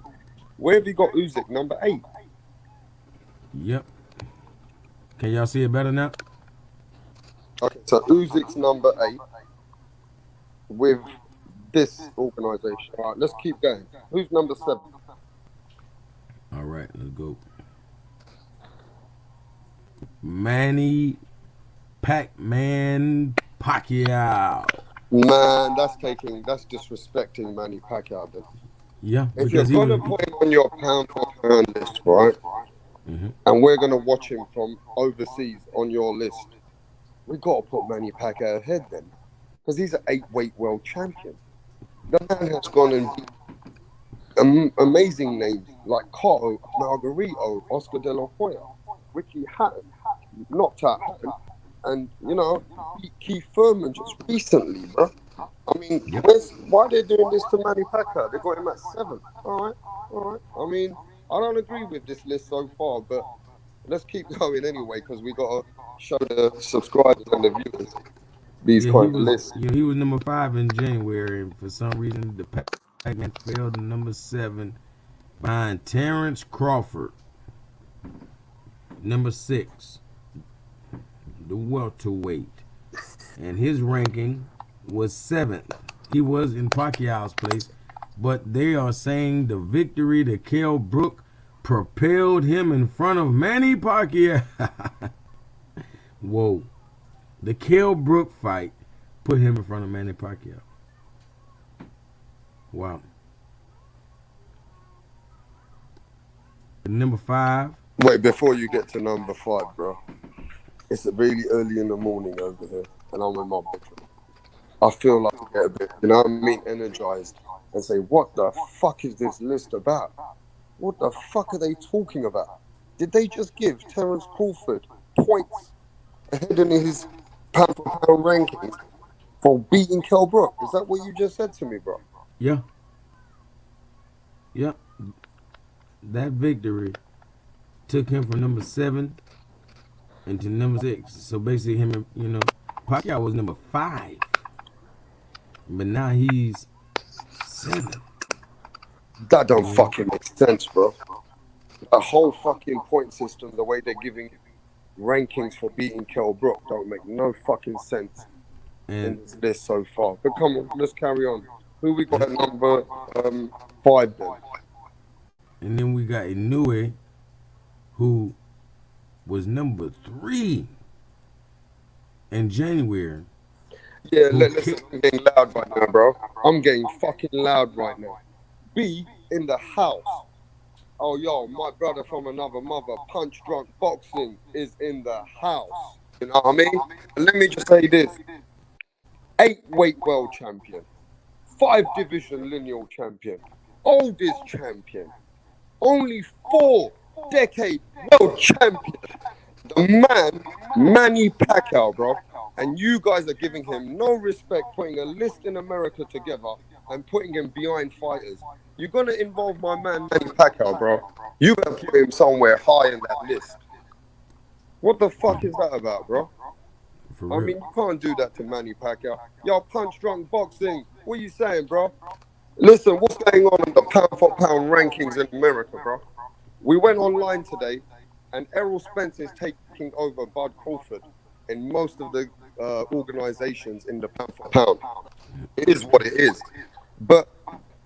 Where have you got Usyk? Number 8. Yep. Can y'all see it better now? Okay, so Uzyk's number 8 with this organization. All right, let's keep going. Who's number 7? All right, let's go. Manny Pac-Man Pacquiao. Man, that's disrespecting Manny Pacquiao. Then. Yeah, If you're because gonna put him on your pound for pound list, right, and we're gonna watch him from overseas on your list, we gotta put Manny Pacquiao ahead then, because he's an 8-weight world champion. The man has gone and beat amazing names like Cotto, Margarito, Oscar De La Hoya, Ricky Hatton, knocked out Hatton, and beat Keith Thurman just recently, bro. I mean, why are they doing this to Manny Pacquiao? They got him at 7. All right. I mean, I don't agree with this list so far, but let's keep going anyway, because we gotta show the subscribers and the viewers these he kind of was lists. he was number 5 in January, and for some reason the Pac-Man fell to number 7 behind Terrence Crawford. Number 6, the welterweight, and his ranking was 7th. He was in Pacquiao's place, but they are saying the victory to Kell Brook propelled him in front of Manny Pacquiao. Whoa. The Kell Brook fight put him in front of Manny Pacquiao. Wow. Number 5, Wait, before you get to number five, bro, it's really early in the morning over here, and I'm in my bedroom. I feel like I get a bit, you know what I mean, energized, and say, what the fuck is this list about? What the fuck are they talking about? Did they just give Terence Crawford points ahead in his pound for pound rankings for beating Kell Brook? Is that what you just said to me, bro? Yeah, yeah. That victory took him from number 7 into number 6. So basically, him and Pacquiao was number 5, but now he's 7. That don't You know, fucking make sense, bro. A whole fucking point system, the way they're giving rankings for beating Kell Brook, don't make no fucking sense and in this list so far. But come on, let's carry on. Who we got at number five then? and then we got Inoue, who was number 3 in January, Yeah, who listen, kicked. I'm getting loud right now, bro. I'm getting fucking loud right now. B in the house. Oh, yo, my brother from another mother, Punch Drunk Boxing, is in the house. You know what I mean? Let me just say this: 8 weight world champion, 5 division lineal champion, oldest champion, only 4 decade world champion. The man, Manny Pacquiao, bro. And you guys are giving him no respect, putting a list in America together and putting him behind fighters. You're going to involve my man, Manny Pacquiao, bro. You better put him somewhere high in that list. What the fuck is that about, bro? For I real. mean, you can't do that to Manny Pacquiao. Yo, Punch Drunk Boxing. What are you saying, bro? Listen, what's going on in the pound for pound rankings in America, bro? We went online today, and Errol Spence is taking over Bud Crawford in most of the organizations in the pound for pound. It is what it is. But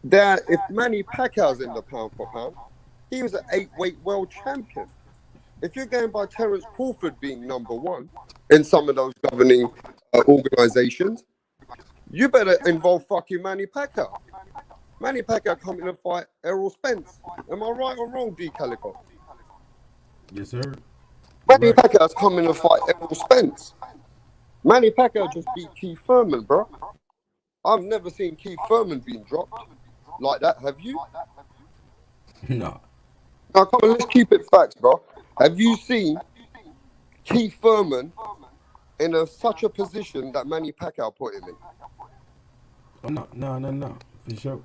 if Manny Pacquiao's in the pound for pound, he was an 8 weight world champion. If you're going by Terence Crawford being number 1 in some of those governing organizations, you better involve fucking Manny Pacquiao. Manny Pacquiao coming to fight Errol Spence. Am I right or wrong, D Calico? Yes, sir. You're Manny right. Pacquiao's coming to fight Errol Spence. Manny Pacquiao just beat Keith Thurman, bro. I've never seen Keith Thurman being dropped like that. Have you? No. Now, come on, let's keep it facts, bro. Have you seen Keith Thurman in such a position that Manny Pacquiao put him in? Oh, no, no, no, no. For sure.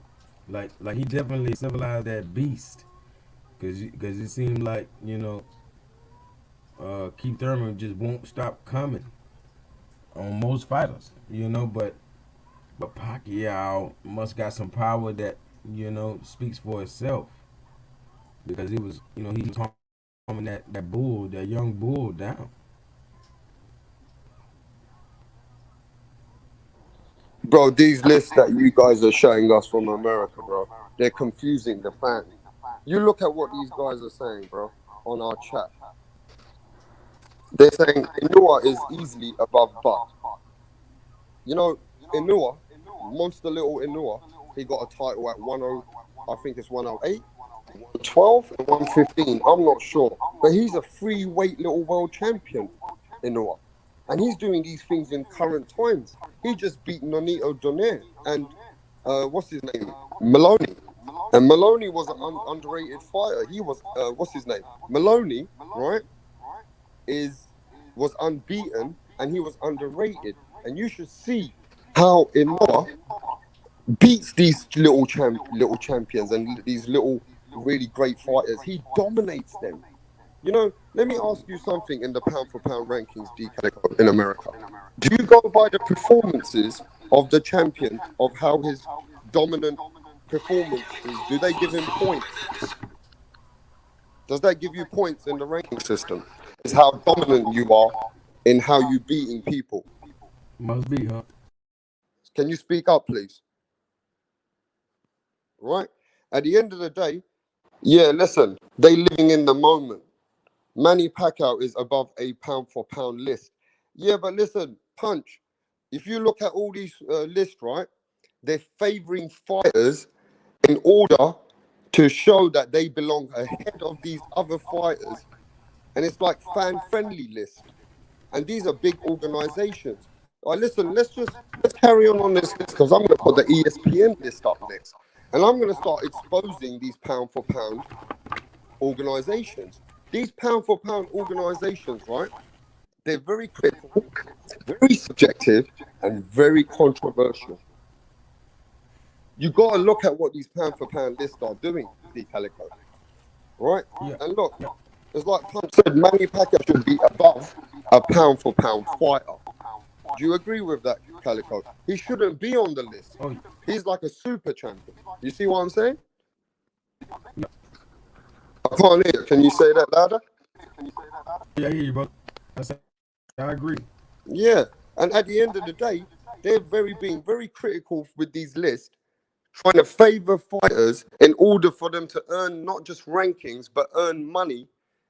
Like he definitely symbolized that beast. Cause it seemed like Keith Thurman just won't stop coming on most fighters. But Pacquiao must got some power that speaks for itself because he was calming that young bull down. Bro, these lists that you guys are showing us from America, bro, they're confusing the fans. You look at what these guys are saying, bro, on our chat. They're saying Inua is easily above Bud. You know, Inua, Monster Little Inua, he got a title at 10, I think it's 108, 112, and 115. I'm not sure. But he's a free weight little world champion, Inua. And he's doing these things in current times. He just beat Nonito Donaire and what's his name? Maloney. And Maloney was an underrated fighter. He was what's his name? Maloney, right? Is was unbeaten and he was underrated. And you should see how Inoue beats these little champions and these little really great fighters. He dominates them. You know, let me ask you something in the pound for pound rankings, D Calico, in America. Do you go by the performances of the champion of how his dominant performance is? Do they give him points? Does that give you points in the ranking system? Is how dominant you are in how you beating people. Must be, huh? Can you speak up, please? Right? At the end of the day, yeah, listen, they living in the moment. Manny Pacquiao is above a pound for pound list. Yeah, but listen, Punch, if you look at all these lists, right, they're favoring fighters in order to show that they belong ahead of these other fighters and it's like fan friendly list. And these are big organizations. All right, listen, let's carry on this list because I'm going to put the ESPN list up next, and I'm going to start exposing these pound for pound organizations. These pound for pound organizations, right? They're very critical, very subjective, and very controversial. You got to look at what these pound for pound lists are doing, D Calico, right? Yeah. And look, it's like Pump said, Manny Pacquiao should be above a pound for pound fighter. Do you agree with that, Calico? He shouldn't be on the list. Oh, He's like a super champion. You see what I'm saying? yeah. I can't hear you. Can you say that louder? Yeah, I hear you, brother. I agree. Yeah. And at the end of the day, they're being very critical with these lists, trying to favor fighters in order for them to earn not just rankings, but earn money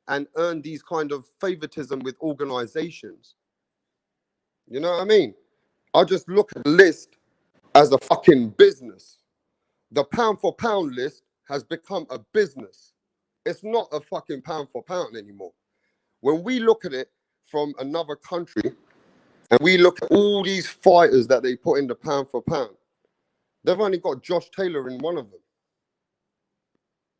and earn these kind of favoritism with organizations. You know what I mean? I just look at the list as a fucking business. The pound for pound list has become a business. It's not a fucking pound for pound anymore. When we look at it from another country and we look at all these fighters that they put in the pound for pound, they've only got Josh Taylor in one of them.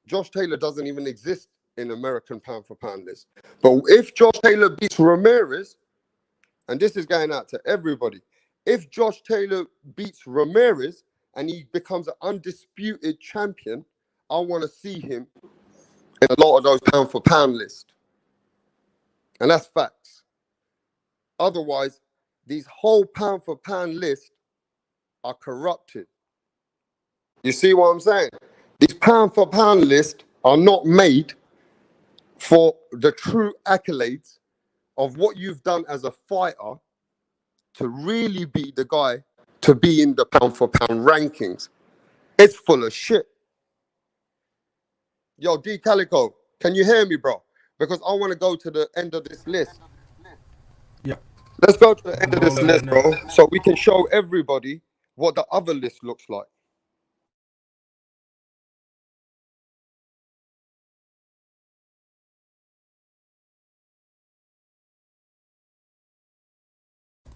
Josh Taylor doesn't even exist in American pound for pound list. But if Josh Taylor beats Ramirez, and this is going out to everybody, if Josh Taylor beats Ramirez and he becomes an undisputed champion, I want to see him in a lot of those pound for pound lists. And that's facts. Otherwise, these whole pound for pound lists are corrupted. You see what I'm saying? These pound for pound lists are not made for the true accolades of what you've done as a fighter to really be the guy to be in the pound for pound rankings. It's full of shit. Yo, D Calico, can you hear me, bro? Because I want to go to the end of this list. Yeah. Let's go to the end We'll of go this over that list, now. bro, so we can show everybody what the other list looks like.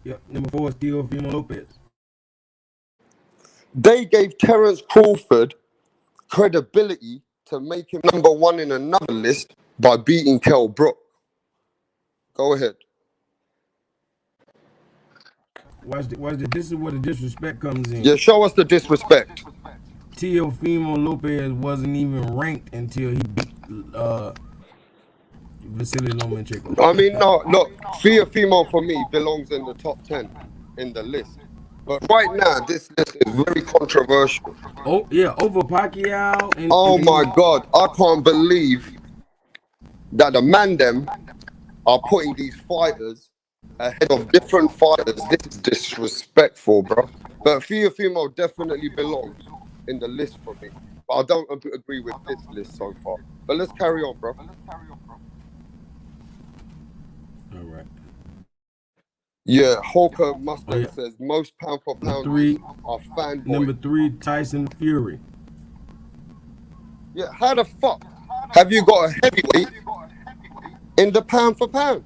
Yep. Number 4 is Teofimo Lopez. They gave Terence Crawford credibility to make him number one in another list by beating Kell Brook. Go ahead. Watch the. This is where the disrespect comes in. Yeah, show us the disrespect. Teofimo Lopez wasn't even ranked until he beat Vasily Lomachenko. I mean, no, look, Teofimo for me belongs in the top 10 in the list. But right now, this list is very controversial. Oh yeah, over Pacquiao and Oh my God, I can't believe that the man them are putting these fighters ahead of different fighters. This is disrespectful, bro. But Teofimo definitely belongs in the list for me. But I don't agree with this list so far. But let's carry on, bro. All right. Yeah, Hawker Mustang says most pound for pound are fanboys. Number 3, Tyson Fury. Yeah, how the fuck have you got a heavyweight in the pound for pound?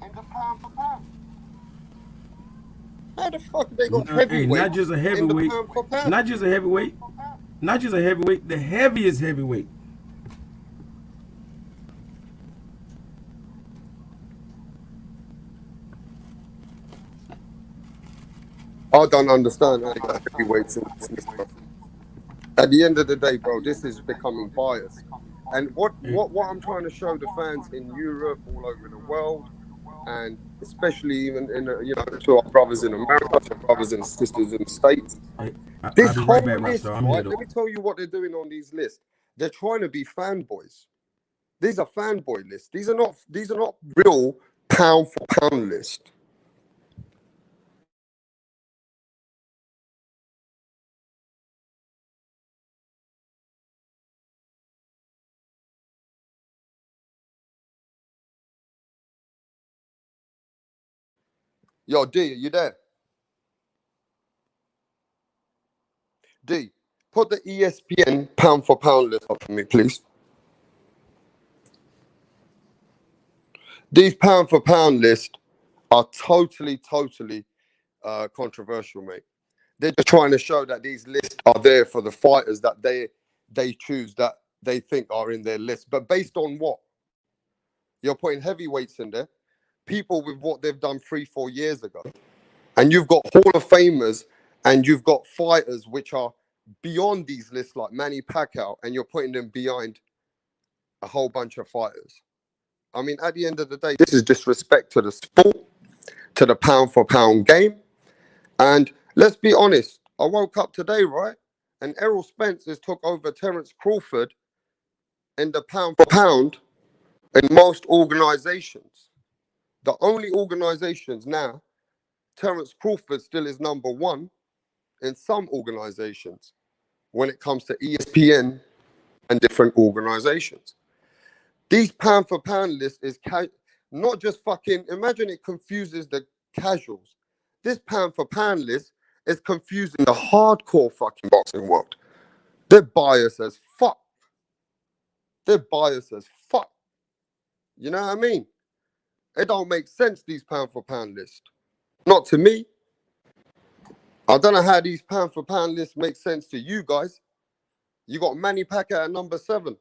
How the fuck they got heavyweight? Not just a heavyweight. Pound for pound? Not just a heavyweight. Not just a heavyweight. The heaviest heavyweight. I don't understand how they got heavyweights in this list, bro. At the end of the day, bro, this is becoming biased. And what I'm trying to show the fans in Europe, all over the world, and especially even in to our brothers in America, to our brothers and sisters in the States. This whole list, right? Let me tell you what they're doing on these lists. They're trying to be fanboys. These are fanboy lists. These are not real pound for pound lists. Yo, D, are you there? D, put the ESPN pound for pound list up for me, please. These pound for pound lists are totally controversial, mate. They're just trying to show that these lists are there for the fighters that they choose, that they think are in their list. But based on what? You're putting heavyweights in there, people with what they've done 3-4 years ago, and you've got Hall of Famers and you've got fighters which are beyond these lists like Manny Pacquiao, and you're putting them behind a whole bunch of fighters. I mean, at the end of the day, this is disrespect to the sport, to the pound for pound game. And let's be honest, I woke up today, right? And Errol Spence has took over Terence Crawford in the pound for pound in most organizations. The only organizations now, Terence Crawford still is number one in some organizations when it comes to ESPN and different organizations. These pound for pound lists is not just fucking, imagine it confuses the casuals. This pound for pound list is confusing the hardcore fucking boxing world. They're biased as fuck. They're biased as fuck. You know what I mean? It don't make sense, these pound for pound lists. Not to me. I don't know how these pound for pound lists make sense to you guys. You got Manny Pacquiao at number 7.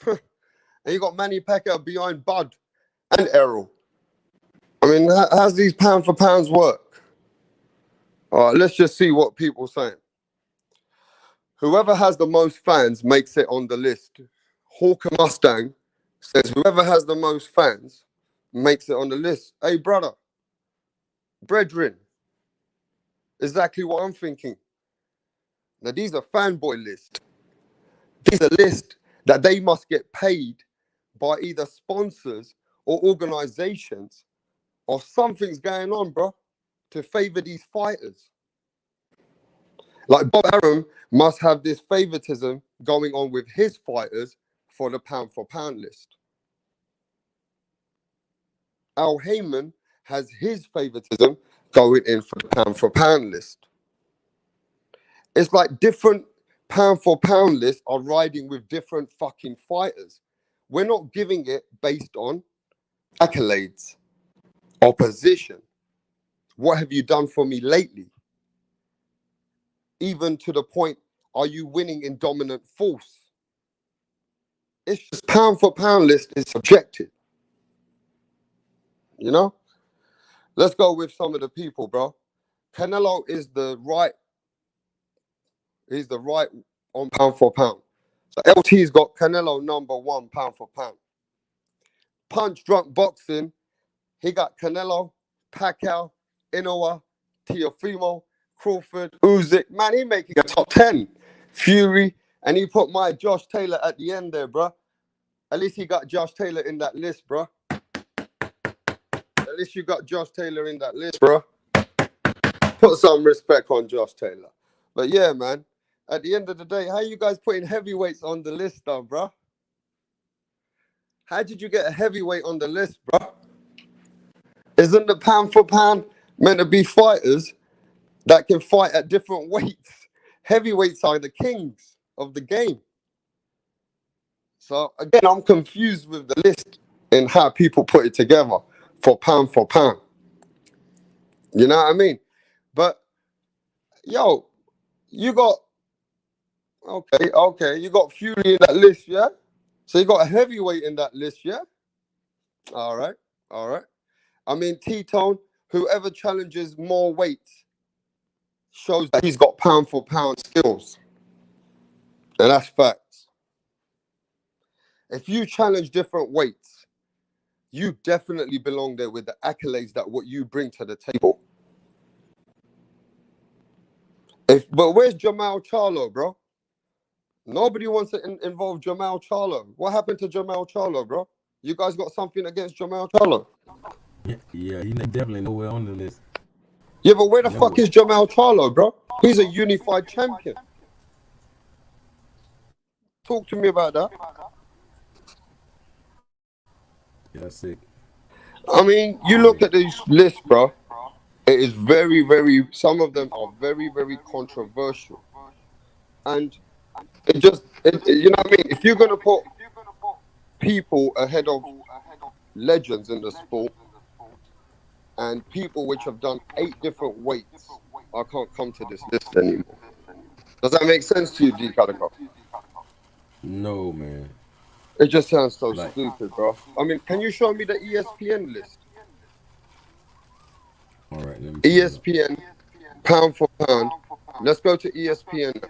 And you got Manny Pacquiao behind Bud and Errol. I mean, how's these pound for pounds work? All right, let's just see what people are saying. Whoever has the most fans makes it on the list. Hawker Mustang says whoever has the most fans makes it on the list. Hey, brother, brethren, exactly what I'm thinking. Now, these are fanboy lists. These are lists that they must get paid by either sponsors or organizations, or something's going on, bro, to favor these fighters. Like Bob Arum must have this favoritism going on with his fighters for the pound for pound list. Al Heyman has his favoritism going in for the pound for pound list. It's like different pound for pound lists are riding with different fucking fighters. We're not giving it based on accolades, opposition. What have you done for me lately? Even to the point, are you winning in dominant force? It's just pound for pound list is subjective. You know? Let's go with some of the people, bro. Canelo is the right. He's the right on pound for pound. So LT's got Canelo number 1 pound for pound. Punch Drunk Boxing, he got Canelo, Pacquiao, Inoue, Teofimo, Crawford, Usyk. Man, he making a top 10. Fury, and he put my Josh Taylor at the end there, bro. At least he got Josh Taylor in that list, bro. At least you got Josh Taylor in that list, bro. Put some respect on Josh Taylor. But yeah, man, at the end of the day, how you guys putting heavyweights on the list, though, bro? How did you get a heavyweight on the list, bro? Isn't the pound for pound meant to be fighters that can fight at different weights? Heavyweights are the kings of the game. So, again, I'm confused with the list and how people put it together for pound for pound. You know what I mean? But, yo, you got, okay, you got Fury in that list, yeah? So you got a heavyweight in that list, yeah? All right. I mean, T-Tone, whoever challenges more weight shows that he's got pound for pound skills. And that's facts. If you challenge different weights, you definitely belong there with the accolades that what you bring to the table. But where's Jamal Charlo, bro? Nobody wants to involve Jamal Charlo. What happened to Jamal Charlo, bro? You guys got something against Jamal Charlo? Yeah, he's definitely nowhere on the list. Yeah, but where the fuck is Jamal Charlo, bro? He's a unified champion. Talk to me about that. Yeah, sick. I mean, you look at these lists, bro. It is very, some of them are very controversial. And you know what I mean? If you're going to put people ahead of legends in the sport and people which have done 8 different weights, I can't come to this list anymore. Does that make sense to you, D Calico? No, man. It just sounds so Like, stupid, bro. I mean, can you show me the ESPN list? all right, let me pull it up. ESPN, pound for pound. Let's go to ESPN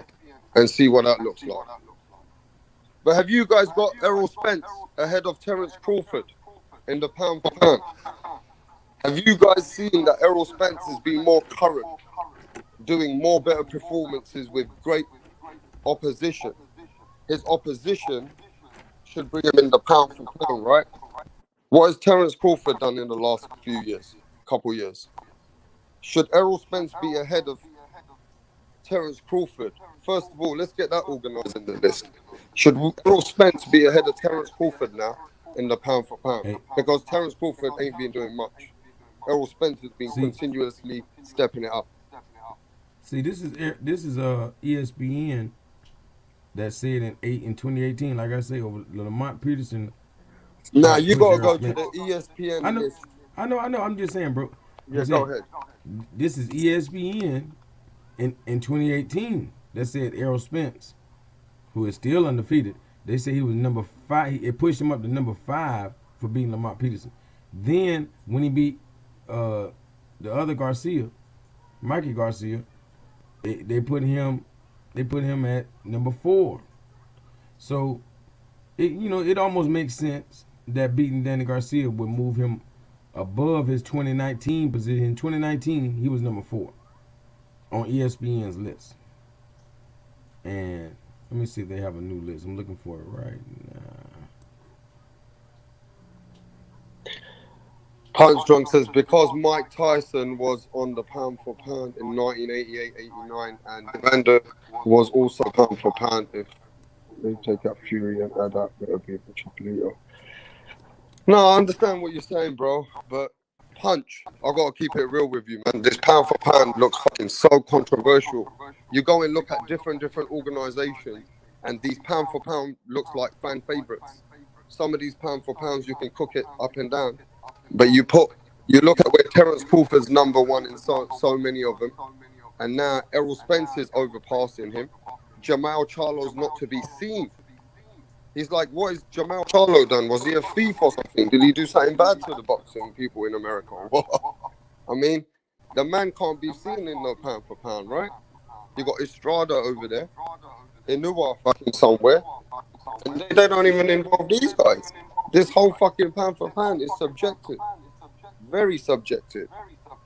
and see what that looks like. But have you guys got Errol Spence ahead of Terence Crawford in the pound for pound? Have you guys seen that Errol Spence has been more current, doing more better performances with great opposition? His opposition should bring him in the pound for pound, right? What has Terence Crawford done in the last few years, couple years? Should Errol Spence be ahead of Terence Crawford? First of all, let's get that organised in the list. Should Errol Spence be ahead of Terence Crawford now in the pound for pound? Hey, Because Terence Crawford ain't been doing much. Errol Spence has been see, continuously stepping it up. see, this is ESPN that said in 2018, like I say, over Lamont Peterson Now tried to you push gotta Errol go to Spence. the I ESPN know, list. I know. I'm just saying, bro. Yeah, I'm go saying ahead. this is ESPN in 2018 that said Errol Spence, who is still undefeated. They say he was number 5. It pushed him up to number 5 for beating Lamont Peterson. Then when he beat the other Garcia, Mikey Garcia, they put him at number 4. So it almost makes sense that beating Danny Garcia would move him above his 2019 position. In 2019, he was number 4 on ESPN's list. And let me see if they have a new list. I'm looking for it right now. Punch Drunk says because Mike Tyson was on the pound for pound in 1988-89 and Evander was also pound for pound. If they take out Fury and add that, it'll be a Chipolito. No, I understand what you're saying, bro, but Punch, I gotta keep it real with you, man. This pound for pound looks fucking so controversial. You go and look at different organizations, and these pound for pound looks like fan favorites. Some of these pound for pounds you can cook it up and down, but you look at where Terence Crawford's number one in so many of them, and now Errol Spence is overpassing him. Jamal Charlo's not to be seen. He's like, what has Jamal Charlo done? Was he a thief or something? Did he do something bad to the boxing people in America? I mean, the man can't be seen in no pound for pound, right? You got Estrada over there, Inua fucking somewhere, and they don't even involve these guys. This whole fucking pound for pound is subjective, very subjective.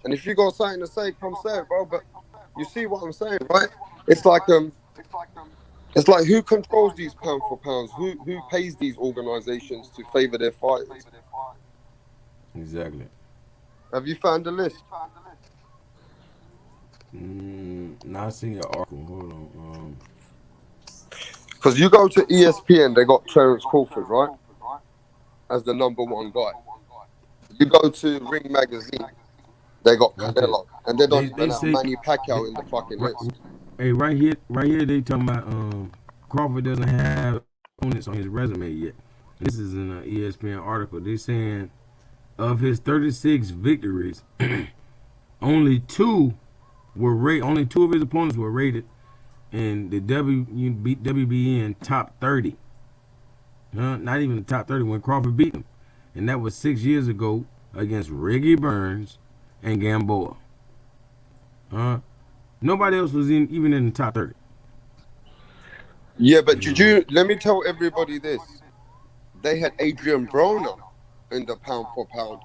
And if you got something to say, come say it, bro. But you see what I'm saying, right? It's like who controls these pound for pounds? Who pays these organizations to favor their fighters? Exactly. Have you found the list? Now I see an article. Hold on. Because you go to ESPN, they got Terence Crawford, right? As the number one guy. You go to Ring Magazine, they got Canelo. And they don't even have Manny Pacquiao in the fucking list. Hey, right here, they talking about Crawford doesn't have opponents on his resume yet. This is in an ESPN article. They're saying of his 36 victories, only 2 only 2 of his opponents were rated in the WBN top 30. Not even the top 30 when Crawford beat him. And that was 6 years ago against Reggie Burns and Gamboa. Nobody else was even in the top 30. Yeah, but let me tell everybody this. They had Adrian Broner in the pound for pound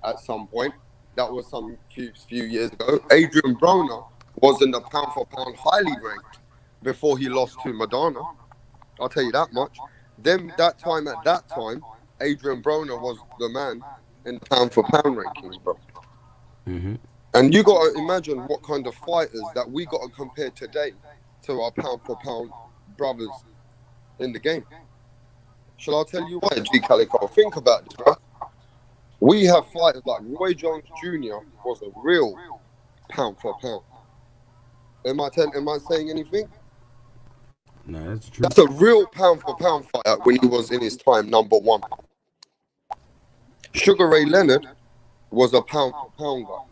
at some point. That was some few years ago. Adrian Broner was in the pound for pound highly ranked before he lost to Madonna. I'll tell you that much. Then at that time, Adrian Broner was the man in the pound for pound rankings, bro. Mm-hmm. And you got to imagine what kind of fighters that we got to compare today to our pound for pound brothers in the game. Shall I tell you why, G Calico? Think about this, bro. We have fighters like Roy Jones Jr. was a real pound for pound. Am I saying anything? No, that's true. That's a real pound for pound fighter when he was in his time, number one. Sugar Ray Leonard was a pound for pound guy.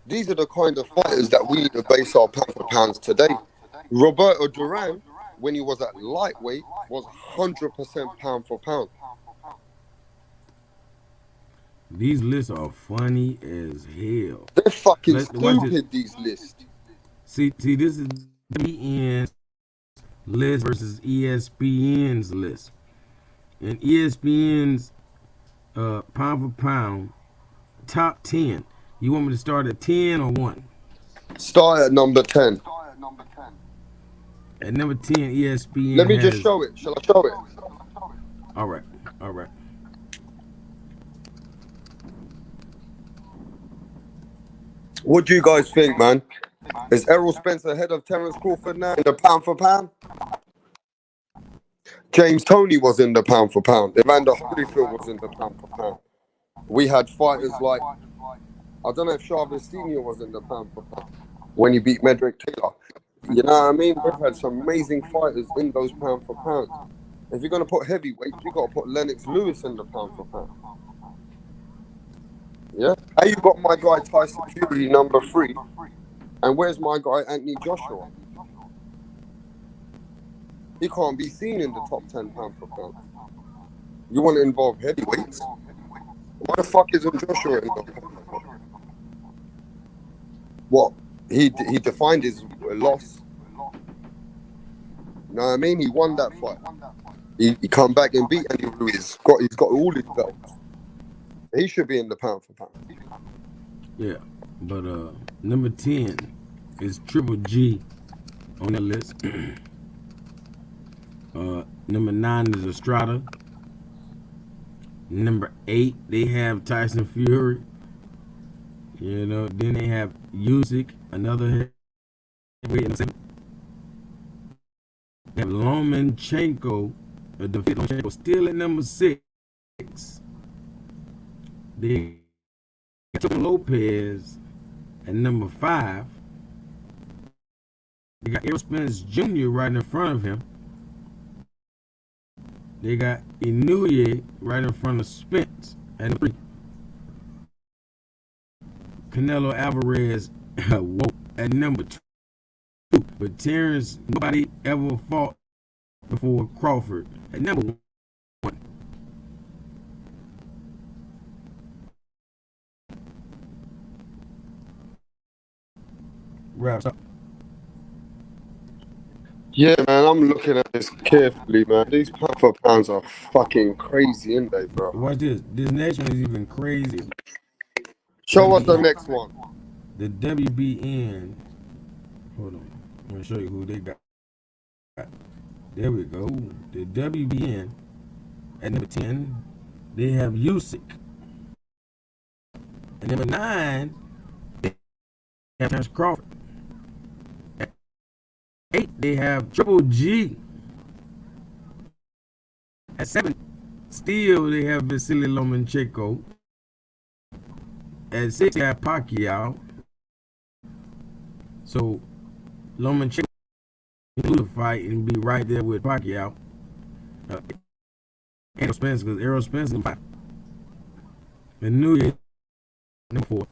These are the kind of fighters that we need to base our pound for pounds today. Roberto Duran, when he was at lightweight, was 100% pound for pound. These lists are funny as hell. They're fucking Watch this. stupid, these lists. See, this is ESPN's list versus ESPN's list. And ESPN's pound for pound top 10. You want me to start at 10 or 1? Start at number 10. At number 10, ESPN Let me just show it. Shall I show it? All right. All right. What do you guys think, man? Is Errol Spence ahead of Terence Crawford now in the pound for pound? James Toney was in the pound for pound. Evander Holyfield was in the pound for pound. We had fighters like, I don't know if Chavez Sr. was in the pound for pound when he beat Medrick Taylor. You know what I mean? We've had some amazing fighters in those pound for pound. If you're going to put heavyweights, you got to put Lennox Lewis in the pound for pound. Yeah? How you got my guy Tyson Fury number 3, and where's my guy Anthony Joshua? He can't be seen in the top 10 pound for pound. You want to involve heavyweights? Why the fuck isn't Joshua in the pound for pound? What? He defined his loss. You know what I mean? He won that fight. He come back and beat Andy Ruiz. He's got all his belts. He should be in the pound for pound. Yeah, but number 10 is Triple G on the list. Number 9 is Estrada. Number 8, they have Tyson Fury. You know, then they have Usyk, another heavyweight. They have Lomachenko, still at number 6. They got Lopez at number 5. They got Errol Spence Jr. right in front of him. They got Inoue right in front of Spence at number 3. Canelo Alvarez at number 2. But Terrence, nobody ever fought before Crawford at number 1. Wraps up. Yeah, man, I'm looking at this carefully, man. These pound for pounds are fucking crazy, ain't they, bro? Watch this. This next one is even crazy. Show us the next one. The WBN. Hold on. I'm going to show you who they got. There we go. The WBN at number 10, they have Usyk. At number 9, they have Terence Crawford. At 8, they have Triple G. At 7, still they have Vasily Lomachenko. At 6, they have Pacquiao. So Lomachenko will lose the fight and be right there with Pacquiao. Errol Spence, because Errol Spence is number 5. And New Year, number 4.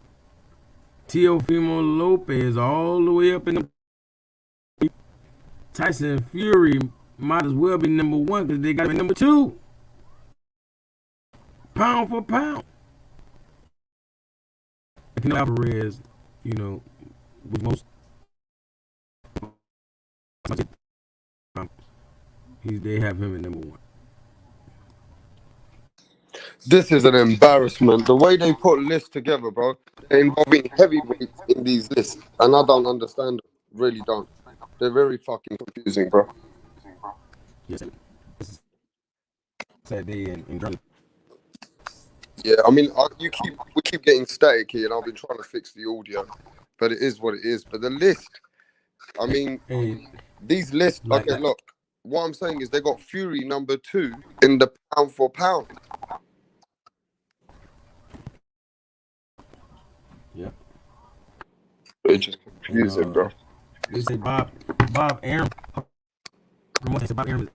Teofimo Lopez all the way up in the Tyson Fury might as well be number 1 because they got him at number 2. Pound for pound. Canelo Alvarez, you know, was most. They have him at number 1. This is an embarrassment. The way they put lists together, bro, they're involving heavyweights in these lists, and I don't understand them. Really don't. They're very fucking confusing, bro. Yes, sad day in Germany. Yeah, I mean, we keep getting static here, and I've been trying to fix the audio, but it is what it is. But the list, I mean, these lists. Okay, look. What I'm saying is they got Fury number 2 in the pound for pound. Yeah. It's just confusing, bro. They say Bob Arum. Bob Arum is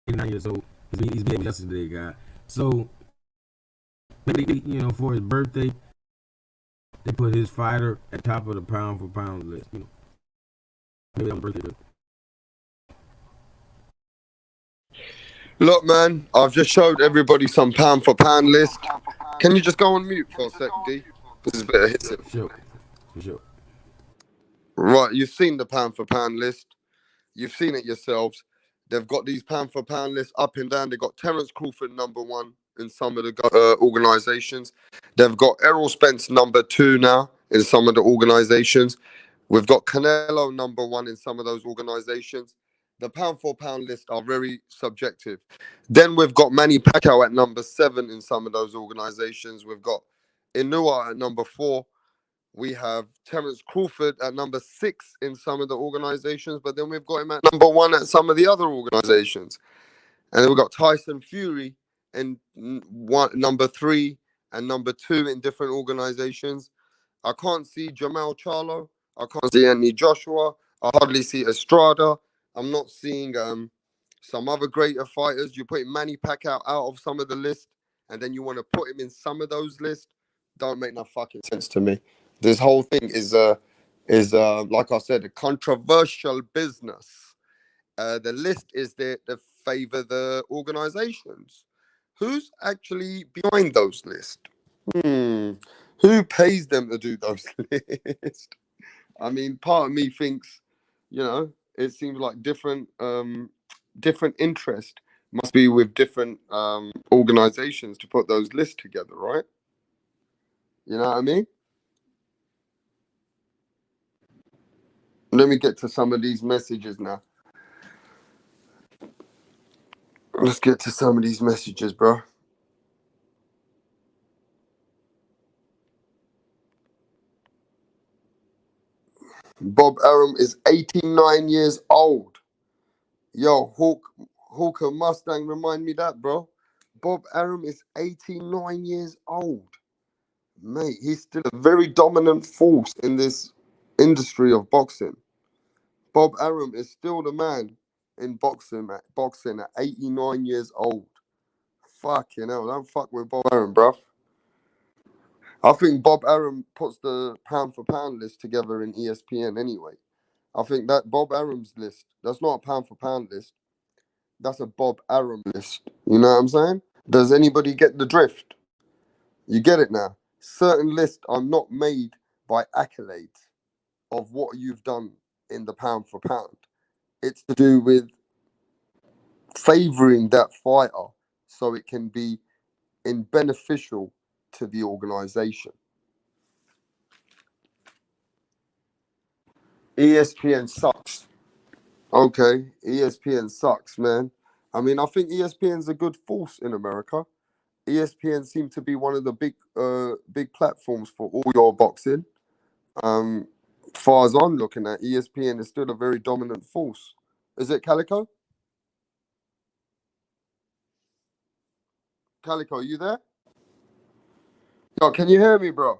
89 years old. His birthday was yesterday, guy. So maybe for his birthday, they put his fighter at top of the pound for pound list. Maybe that was birthday. Look, man, I've just showed everybody some pound for pound list. Can you just go on mute for a sec, D? This is a bit of hits it. For sure. Right, you've seen the pound for pound list. You've seen it yourselves. They've got these pound for pound lists up and down. They've got Terence Crawford #1 in some of the organizations. They've got Errol Spence #2 now in some of the organizations. We've got Canelo #1 in some of those organizations. The pound for pound list are very subjective. Then we've got Manny Pacquiao at #7 in some of those organizations. We've got Inua at #4. We have Terence Crawford at #6 in some of the organizations, but then we've got him at #1 at some of the other organizations. And then we've got Tyson Fury in #3 and #2 in different organizations. I can't see Jamal Charlo. I can't see Anthony Joshua. I hardly see Estrada. I'm not seeing some other greater fighters. You're putting Manny Pacquiao out of some of the list, and then you want to put him in some of those lists. Don't make no fucking sense to me. This whole thing is like I said, a controversial business. The list is there to favor the organizations. Who's actually behind those lists? Who pays them to do those lists? I mean, part of me thinks, it seems like different interest must be with different organizations to put those lists together, right? You know what I mean? Let me get to some of these messages now. Let's get to some of these messages, bro. Bob Arum is 89 years old. Yo, Hawker Mustang, remind me that, bro. Bob Arum is 89 years old. Mate, he's still a very dominant force in this industry of boxing. Bob Arum is still the man in boxing at 89 years old. Fucking hell, don't fuck with Bob Arum, bruv. I think Bob Arum puts the pound for pound list together in ESPN anyway. I think that Bob Arum's list, that's not a pound for pound list. That's a Bob Arum list. You know what I'm saying? Does anybody get the drift? You get it now. Certain lists are not made by accolades of what you've done in the pound for pound. It's to do with favoring that fighter so it can be beneficial to the organization. ESPN sucks. Okay, ESPN sucks, man. I mean, I think ESPN's a good force in America. ESPN seems to be one of the big platforms for all your boxing. Far as I'm looking at, ESPN is still a very dominant force. Is it Calico? Calico, you there? Yo, can you hear me, bro?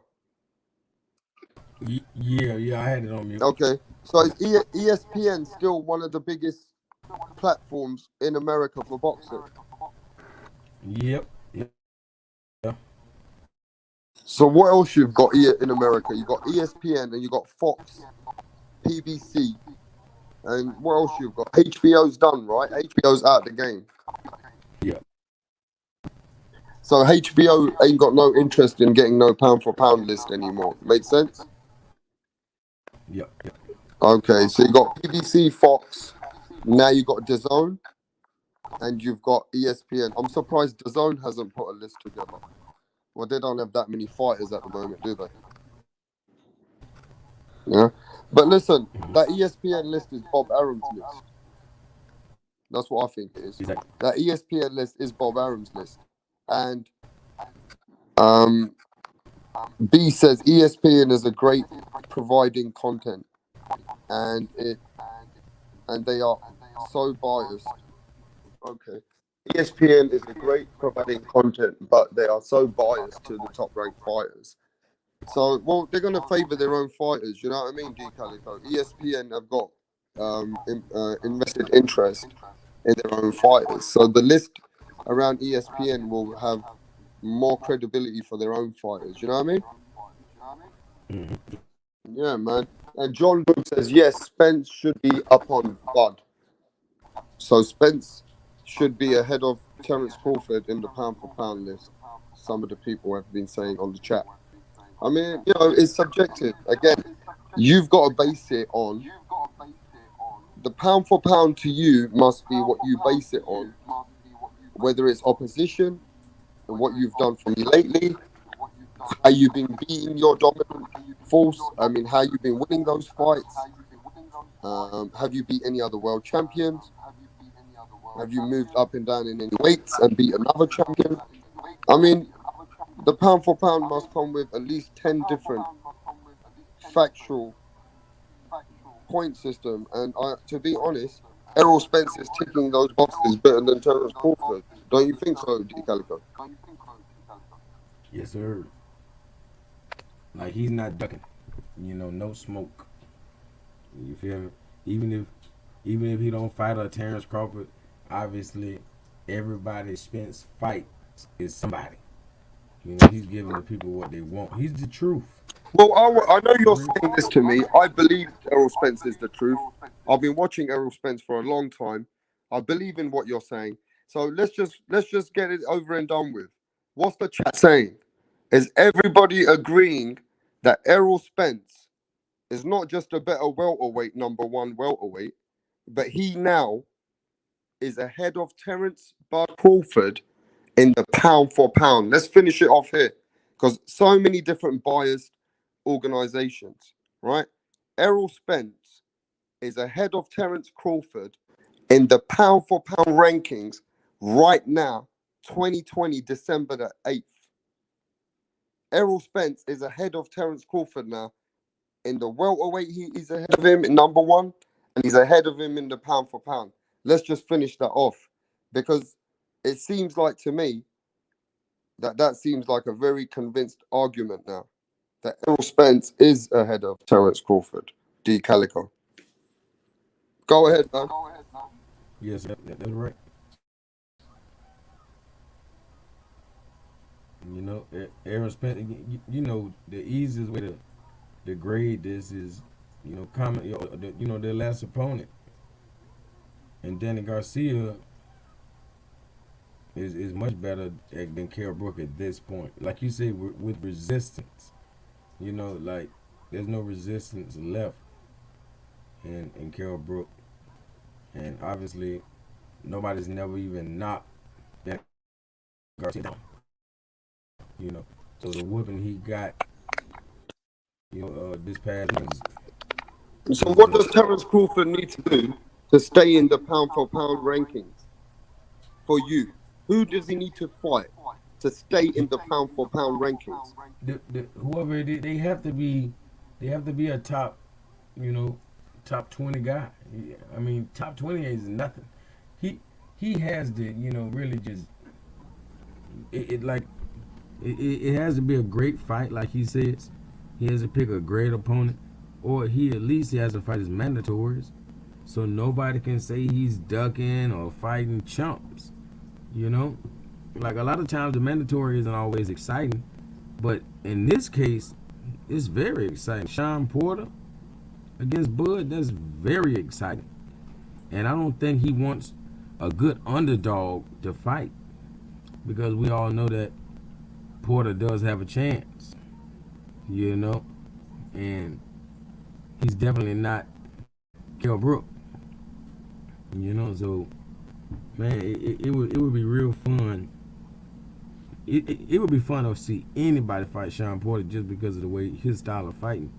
Yeah, I had it on mute. Okay, so is ESPN still one of the biggest platforms in America for boxing? Yep. So what else you've got here in America? You've got ESPN and you've got Fox, PBC, and what else you've got? HBO's done, right? HBO's out the game. Yeah. So HBO ain't got no interest in getting no pound for pound list anymore. Make sense? Yep. Okay, so you got PBC, Fox, now you got DAZN, and you've got ESPN. I'm surprised DAZN hasn't put a list together. Well, they don't have that many fighters at the moment, do they? Yeah. But listen, that ESPN list is Bob Arum's list. That's what I think it is. Exactly. That ESPN list is Bob Arum's list. And B says ESPN is a great providing content. And they are so biased. Okay. ESPN is a great providing content, but they are so biased to the top-ranked fighters. So, well, they're going to favour their own fighters. You know what I mean, D Calico? ESPN have got invested interest in their own fighters. So the list around ESPN will have more credibility for their own fighters. You know what I mean? Mhm. Yeah, man. And John Book says yes, Spence should be upon Bud. So Spence should be ahead of Terence Crawford in the pound for pound list. Some of the people have been saying on the chat. I mean, it's subjective. Again, you've got to base it on the pound for pound to you must be what you base it on, whether it's opposition and what you've done for me lately, how you've been beating your dominant force. I mean, how you've been winning those fights. Have you beat any other world champions? Have you moved up and down in any weights and beat another champion? I mean, the pound for pound must come with at least 10 different factual point system. And to be honest, Errol Spence is ticking those boxes better than Terence Crawford. Don't you think so, D Calico? Yes, sir. Like he's not ducking. No smoke. You feel me? Even if even if he don't fight a Terrence Crawford, obviously everybody Spence fight is somebody. He's giving the people what they want. He's the truth. Well, I know you're Agree? saying this to me. I believe Errol Spence is the truth. I've been watching Errol Spence for a long time. I believe in what you're saying. So let's just get it over and done with. What's the chat saying? Is everybody agreeing that Errol Spence is not just a better welterweight, number one welterweight, but he now is ahead of Terence Bud Crawford in the pound for pound? Let's finish it off here because so many different biased organizations, right? Errol Spence is ahead of Terence Crawford in the pound for pound rankings right now, 2020, December the 8th. Errol Spence is ahead of Terence Crawford now in the welterweight. He's ahead of him in number one, and he's ahead of him in the pound for pound. Let's just finish that off because it seems like to me that seems like a very convinced argument now that Errol Spence is ahead of Terence Crawford. D Calico. Go ahead, man. Yes, that's right. Aaron Spence. The easiest way to grade this is, comment. Their last opponent, and Danny Garcia is much better than Kell Brook at this point. Like you say, with resistance, like there's no resistance left in Kell Brook, and obviously nobody's never even knocked Danny Garcia down. So the whooping he got, this past So, was what does Terence Crawford need to do to stay in the pound for pound rankings for you? Who does he need to fight to stay in the pound for pound rankings? whoever it is, they have to be a you know, top 20 guy. I mean, top 20 is nothing. He he has to, really just it like it has to be a great fight, like he says. He has to pick a great opponent, or he at least has to fight his mandatories, so nobody can say he's ducking or fighting chumps. You know, like a lot of times the mandatory isn't always exciting, but in this case, it's very exciting. Sean Porter against Bud, that's very exciting, and I don't think he wants a good underdog to fight because we all know that Porter does have a chance, you know, and he's definitely not Kell Brook, So man, it would be real fun. It would be fun to see anybody fight Sean Porter just because of the way his style of fighting,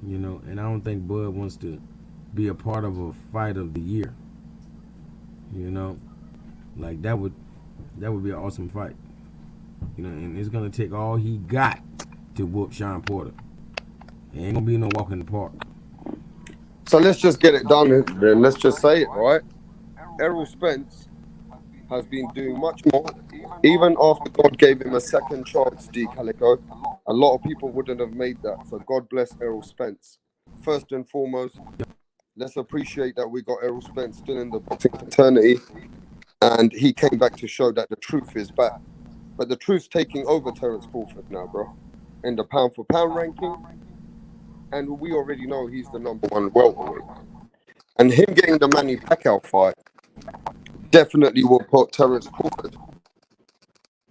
And I don't think Bud wants to be a part of a fight of the year, Like that would be an awesome fight, And it's gonna take all he got to whoop Sean Porter. It ain't gonna be no walk in the park. So let's just get it done then. Let's just say it, right? Errol Spence has been doing much more. Even after God gave him a second chance, D Calico, a lot of people wouldn't have made that. So God bless Errol Spence. First and foremost, let's appreciate that we got Errol Spence still in the boxing fraternity. and he came back to show that the truth is back. But the truth's taking over Terence Crawford now, bro, in the pound for pound ranking, and we already know he's the number one welterweight. And him getting the Manny Pacquiao fight definitely will put Terence Crawford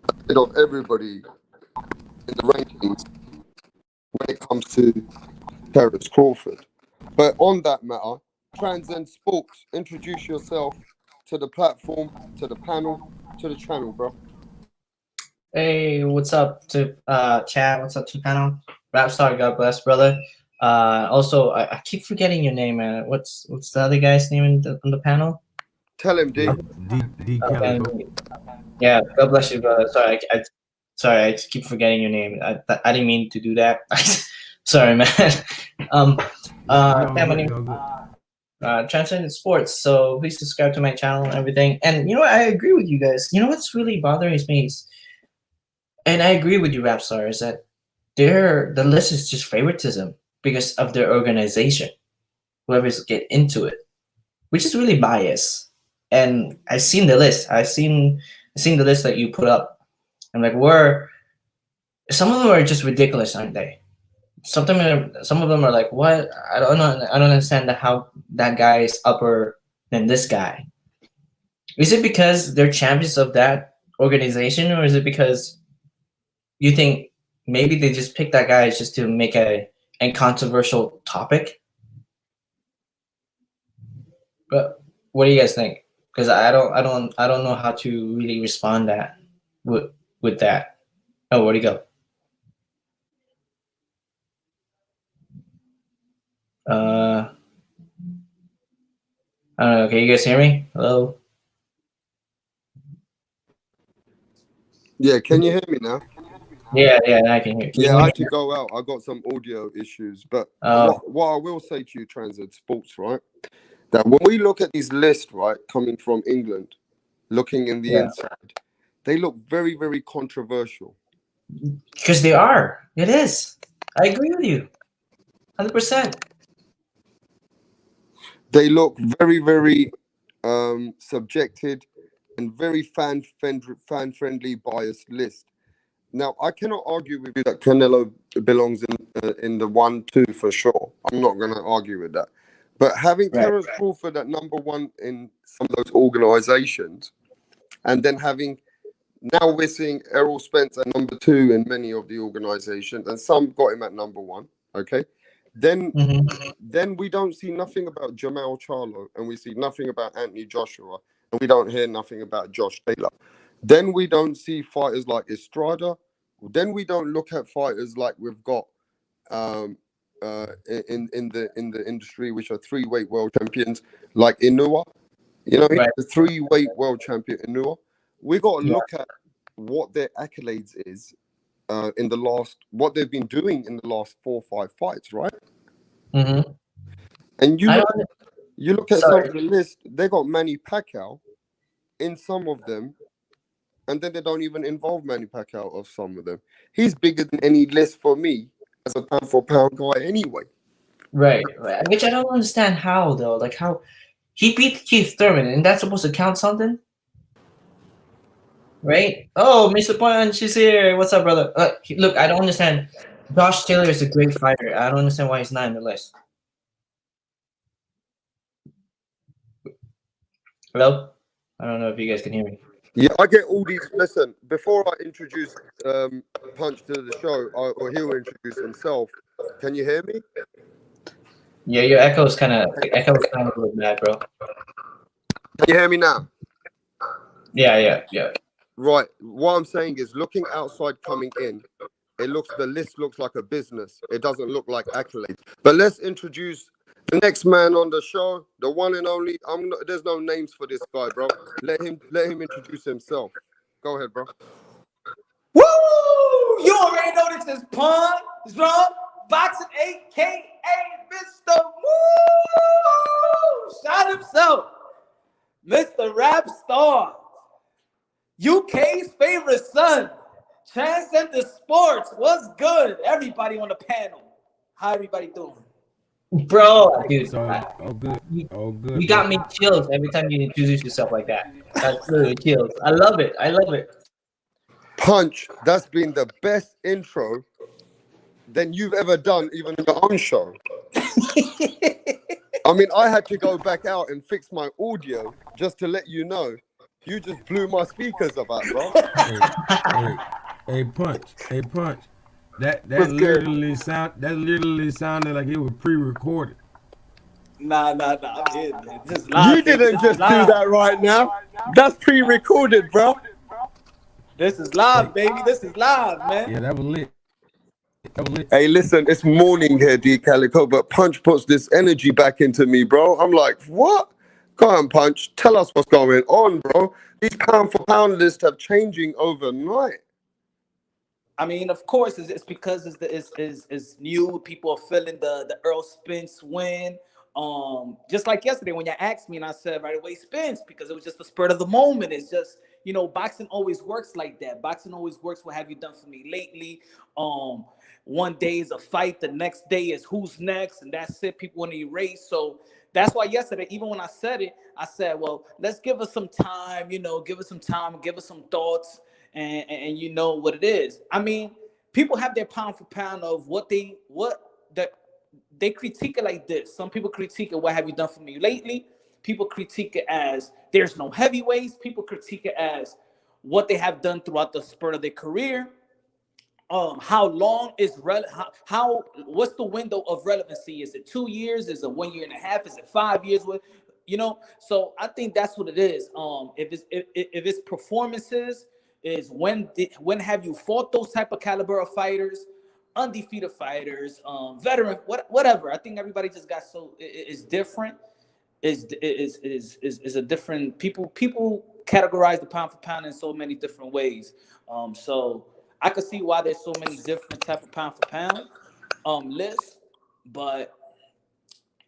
ahead of everybody in the rankings when it comes to Terence Crawford. But on that matter, Transcend Sports, introduce yourself to the platform, to the panel, to the channel, bro. Hey, what's up to chat? What's up to panel? Rapstar, God bless, brother. Also, I keep forgetting your name, man. What's the other guy's name on the panel? Tell him, D. D Calico. Yeah, God bless you, brother. Sorry, I just keep forgetting your name. I didn't mean to do that. Sorry, man. Yeah, my name Transcendent Sports. So please subscribe to my channel and everything. And you know what? I agree with you guys. You know what's really bothering me is, and I agree with you, Rapstar, is that the list is just favoritism because of their organization. Whoever's get into it, which is really biased. And I've seen the list. I've seen the list that you put up. I'm like, some of them are just ridiculous, aren't they? Some of them are like, what? I don't know. I don't understand how that guy is upper than this guy. Is it because they're champions of that organization, or is it because you think maybe they just picked that guy just to make a controversial topic? But what do you guys think? Because I don't know how to really respond that with that. Oh, where'd he go? I don't know. Can you guys hear me? Hello? Yeah, can you hear me now? Yeah, I can hear you. Yeah, I had to go out. I got some audio issues. But what I will say to you, Transcend Sports, right? That when we look at these lists, right, coming from England, looking in the inside, they look very, very controversial. Because they are. It is. I agree with you. 100%. They look very, very subjected and very fan-friendly, biased list. Now, I cannot argue with you that Canelo belongs in the 1-2 for sure. I'm not going to argue with that. But having Terence Crawford at number one in some of those organizations, and then now we're seeing Errol Spence at number 2 in many of the organizations, and some got him at number 1, okay? Then we don't see nothing about Jamal Charlo, and we see nothing about Anthony Joshua, and we don't hear nothing about Josh Taylor. Then we don't see fighters like Estrada. Then we don't look at fighters like we've got in the industry, which are 3-weight world champions, like Inua. You know, he's the 3-weight world champion Inua. We got to look at what their accolades is in the last, what they've been doing in the last 4 or 5 fights, right? Mm-hmm. And you look at some of the list, they got Manny Pacquiao in some of them, and then they don't even involve Manny Pacquiao of some of them. He's bigger than any list for me as a pound for pound guy anyway. Right. Which I don't understand how, though. Like, how he beat Keith Thurman, and that's supposed to count something? Right? Oh, Mr. Punch, she's here. What's up, brother? Look, I don't understand. Josh Taylor is a great fighter. I don't understand why he's not in the list. Hello? I don't know if you guys can hear me. Yeah, I get all these. Listen, before I introduce Punch to the show, or he'll introduce himself. Can you hear me? Yeah, your echo is kind of a little bad, bro. Can you hear me now? Yeah. Right. What I'm saying is, looking outside, coming in, the list looks like a business. It doesn't look like accolades. But let's introduce the next man on the show, the one and only. There's no names for this guy, bro. Let him introduce himself. Go ahead, bro. Woo! You already know this is Punch Drunk Boxing, aka Mr. Woo! Shout himself, Mr. Rap Star, UK's favorite son, Transcendent Sports. What's good, everybody on the panel? How everybody doing? Bro, dude, So, oh good, you, oh good, you bro. got me chills every time you introduce yourself like that. That's literally chills. I love it. I love it. Punch, that's been the best intro than you've ever done, even in your own show. I mean, I had to go back out and fix my audio just to let you know. You just blew my speakers about, bro. Hey, hey, hey, punch. What's good? That literally sounded like it was pre-recorded. Nah. I'm here, man. This is You live, baby. didn't This is just do live. that right now. That's pre-recorded, bro. This is Hey, live, baby. This is live, man. yeah, that was lit. That was lit. Hey, listen, it's morning here, D Calico, but Punch puts this energy back into me, bro. I'm like, what? Go on, Punch. Tell us what's going on, bro. These pound for pound lists have changing overnight. I mean, of course, it's because it's new. People are feeling the Earl Spence win. Just like yesterday when you asked me, and I said right away Spence because it was just the spurt of the moment. It's just boxing always works like that. Boxing always works. What have you done for me lately? One day is a fight, the next day is who's next, and that's it. People want to erase. So that's why yesterday, even when I said it, I said, well, let's give us some time. Give us some time, give us some thoughts and you know what it is. I mean, people have their pound for pound of what they critique it like this. Some people critique it, what have you done for me lately? People critique it as there's no heavyweights. People critique it as what they have done throughout the spurt of their career. How long is how what's the window of relevancy? Is it 2 years? Is it 1.5 years? Is it 5 years? So I think that's what it is. If it's performances, is when have you fought those type of caliber of fighters, undefeated fighters, veteran, whatever. I think everybody just got so is different. Is a different people categorize the pound for pound in so many different ways. So I could see why there's so many different type of pound for pound lists, but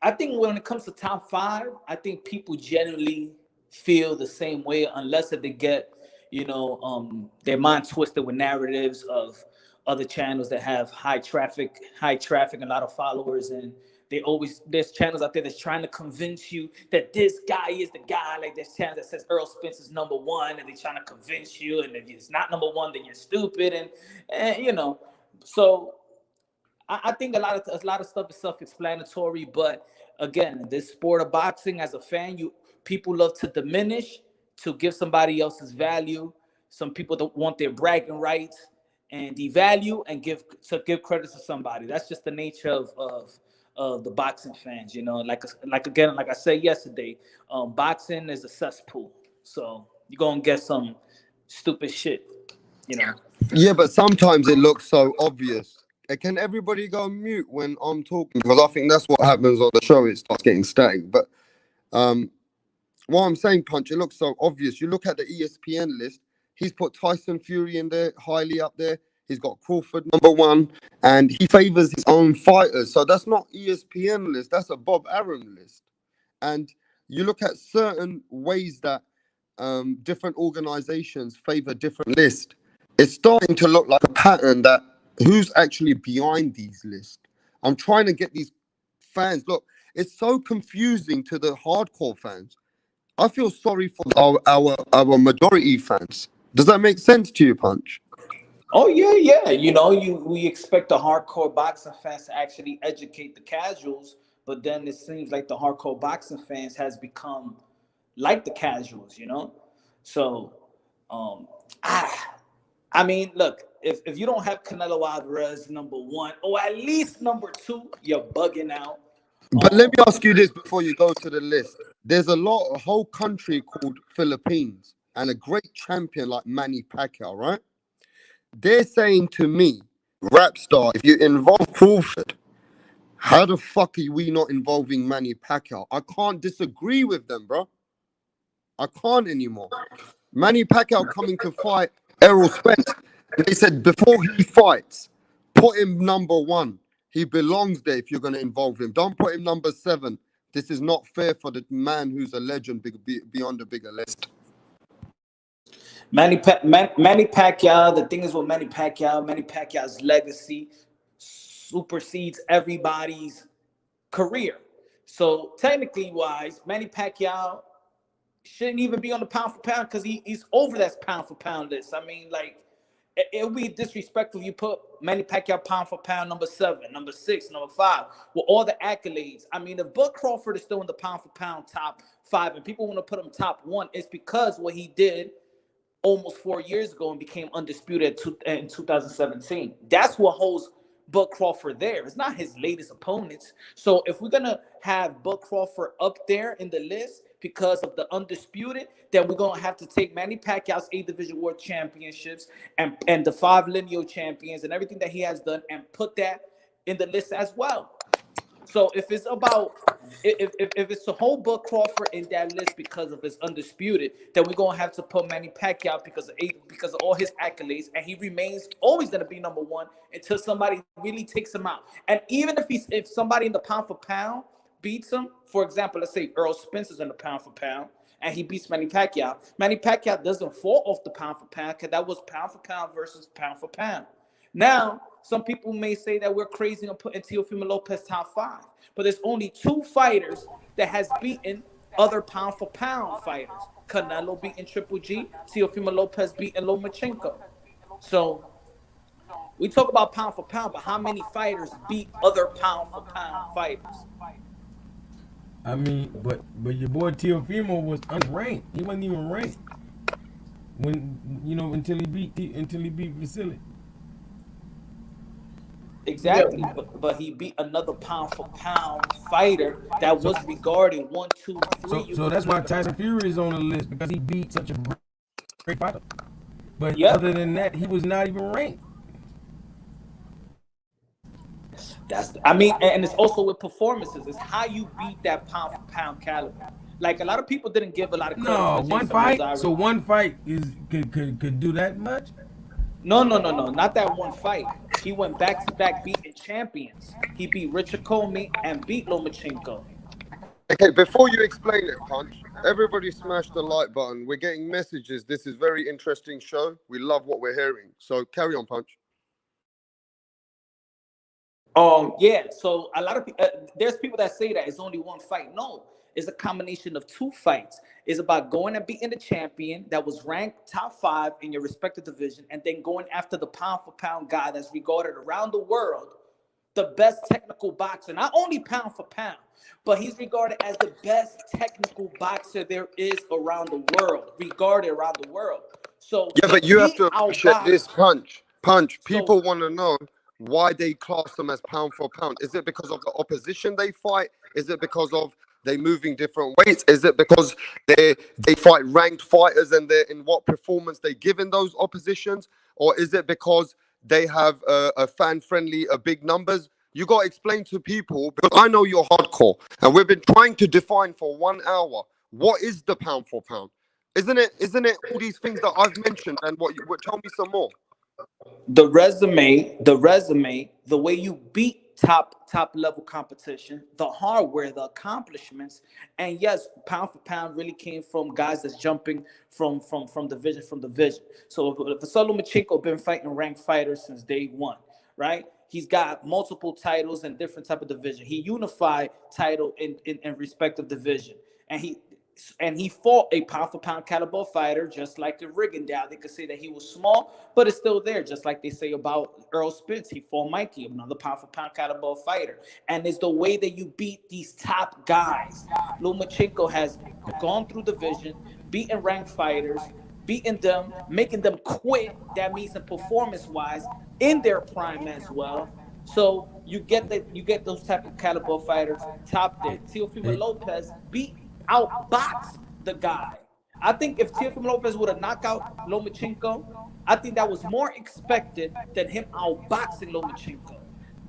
I think when it comes to top five, I think people generally feel the same way unless if they get, their mind twisted with narratives of other channels that have high traffic, and a lot of followers, and there's channels out there that's trying to convince you that this guy is the guy. Like there's channels that says Earl Spence is number one, and they're trying to convince you, and if it's not number one, then you're stupid, and. So I think a lot of stuff is self-explanatory, but again, this sport of boxing, as a fan, people love to diminish to give somebody else's value. Some people don't want their bragging rights and devalue and give credit to somebody. That's just the nature of the boxing fans. Like I said yesterday, boxing is a cesspool, so you're gonna get some stupid shit. You know. Yeah, but sometimes it looks so obvious. Can everybody go on mute when I'm talking? Because I think that's what happens on the show. It starts getting static. But um, what I'm saying, Punch, it looks so obvious. You look at the ESPN list. He's put Tyson Fury in there, highly up there. He's got Crawford number one, and he favors his own fighters. So that's not ESPN list. That's a Bob Arum list. And you look at certain ways that different organizations favor different lists. It's starting to look like a pattern that who's actually behind these lists. I'm trying to get these fans. Look, it's so confusing to the hardcore fans. I feel sorry for our majority fans. Does that make sense to you, Punch? Oh yeah. We expect the hardcore boxing fans to actually educate the casuals, but then it seems like the hardcore boxing fans has become like the casuals. So, um, I mean, look, if you don't have Canelo Alvarez number one or at least number two, you're bugging out. But let me ask you this before you go to the list. There's a whole country called Philippines and a great champion like Manny Pacquiao, right? They're saying to me, Rapstar, if you involve Crawford, how the fuck are we not involving Manny Pacquiao? I can't disagree with them, bro. I can't anymore. Manny Pacquiao coming to fight Errol Spence. And they said before he fights, put him number one. He belongs there if you're going to involve him. Don't put him number 7. This is not fair for the man who's a legend beyond the bigger list. Manny Pacquiao. The thing is with Manny Pacquiao's legacy supersedes everybody's career. So technically wise, Manny Pacquiao shouldn't even be on the pound for pound because he's over that pound for pound list. I mean, like, it would be disrespectful if you put Manny Pacquiao pound for pound number 7, number 6, number 5 with all the accolades. I mean, if Bud Crawford is still in the pound for pound top 5 and people want to put him top 1, it's because what he did almost 4 years ago and became undisputed in 2017. That's what holds Bud Crawford there. It's not his latest opponents. So if we're gonna have Bud Crawford up there in the list because of the undisputed, then we're gonna have to take Manny Pacquiao's 8 Division World Championships and the 5 lineal champions and everything that he has done and put that in the list as well. So if it's about if it's to hold Bud Crawford in that list because of his undisputed, then we're gonna have to put Manny Pacquiao because of all his accolades, and he remains always gonna be number 1 until somebody really takes him out. And even if somebody in the pound for pound beats him, for example, let's say Errol Spencer's in the pound for pound and he beats Manny Pacquiao. Manny Pacquiao doesn't fall off the pound for pound because that was pound for pound versus pound for pound. Now, some people may say that we're crazy on putting Teofimo Lopez top 5, but there's only 2 fighters that has beaten other pound for pound fighters. Canelo beating Triple G, Teofimo Lopez beating Lomachenko. So we talk about pound for pound, but how many fighters beat other pound for pound fighters? I mean, but your boy Teofimo was unranked. He wasn't even ranked until he beat Vasily. Exactly, but he beat another pound for pound fighter that was regarded 1, 2, 3. So that's why Tyson Fury is on the list, because he beat such a great fighter. But other than that, he was not even ranked. And it's also with performances. It's how you beat that pound for pound caliber. Like, a lot of people didn't give a lot of credit. No, one fight. So one fight could do that much? No, not that one fight. He went back to back beating champions. He beat Richard Comey and beat Lomachenko. Okay, before you explain it, Punch, everybody smash the like button. We're getting messages. This is very interesting show. We love what we're hearing. So carry on, Punch. Yeah. So a lot of there's people that say that it's only one fight. No, it's a combination of 2 fights. It's about going and beating the champion that was ranked top 5 in your respective division, and then going after the pound for pound guy that's regarded around the world the best technical boxer, not only pound for pound, but he's regarded as the best technical boxer there is around the world, regarded around the world. So yeah, but you have to appreciate this, Punch. People want to know why they class them as pound for pound. Is it because of the opposition they fight? Is it because of they moving different weights? Is it because they fight ranked fighters and they're in what performance they give in those oppositions? Or is it because they have a fan-friendly, big numbers? You got to explain to people, because I know you're hardcore, and we've been trying to define for 1 hour what is the pound for pound. Isn't it all these things that I've mentioned? And tell me some more. The resume, the way you beat top level competition, the hardware, the accomplishments, and yes, pound for pound really came from guys that's jumping from division. So Vasily Lomachenko been fighting ranked fighters since day 1, right? He's got multiple titles in different type of division. He unified title in respective division, and he fought a pound for pound caliber fighter, just like the Rigondeaux. They could say that he was small, but it's still there, just like they say about Errol Spence. He fought Mikey, another pound for pound caliber fighter. And it's the way that you beat these top guys. Lomachenko has gone through division, beaten ranked fighters, beating them, making them quit. That means in performance-wise, in their prime as well. So you get those type of caliber fighters top there. Teofimo Lopez outboxed the guy. I think if Teofimo Lopez would have knocked out Lomachenko, I think that was more expected than him outboxing Lomachenko.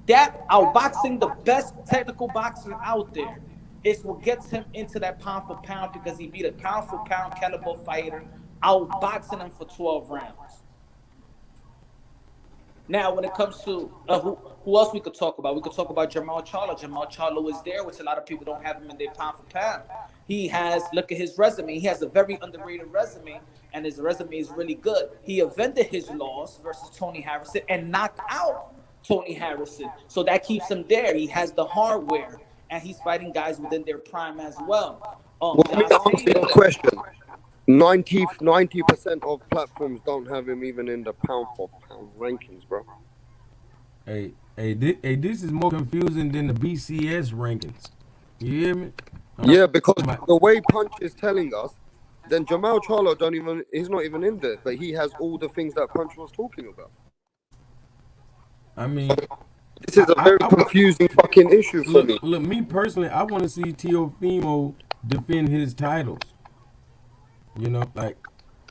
That outboxing the best technical boxer out there is what gets him into that pound for pound, because he beat a pound for pound caliber fighter, outboxing him for 12 rounds. Now, when it comes to who else we could talk about, we could talk about Jermall Charlo. Jermall Charlo is there, which a lot of people don't have him in their pound for pound. He has, look at his resume. He has a very underrated resume, and his resume is really good. He avenged his loss versus Tony Harrison and knocked out Tony Harrison. So that keeps him there. He has the hardware. and he's fighting guys within their prime as well. Well, me Not to answer saying your that. question, 90% of platforms don't have him even in the pound for pound rankings, bro. This is more confusing than the BCS rankings. You hear me? I'm Yeah, because talking about, the way Punch is telling us, then Jamal Charlo don't even he's not even in there, but he has all the things that Punch was talking about. I mean, This is a very I confusing fucking issue for me. look. Me personally, I want to see Teofimo defend his titles. You know, like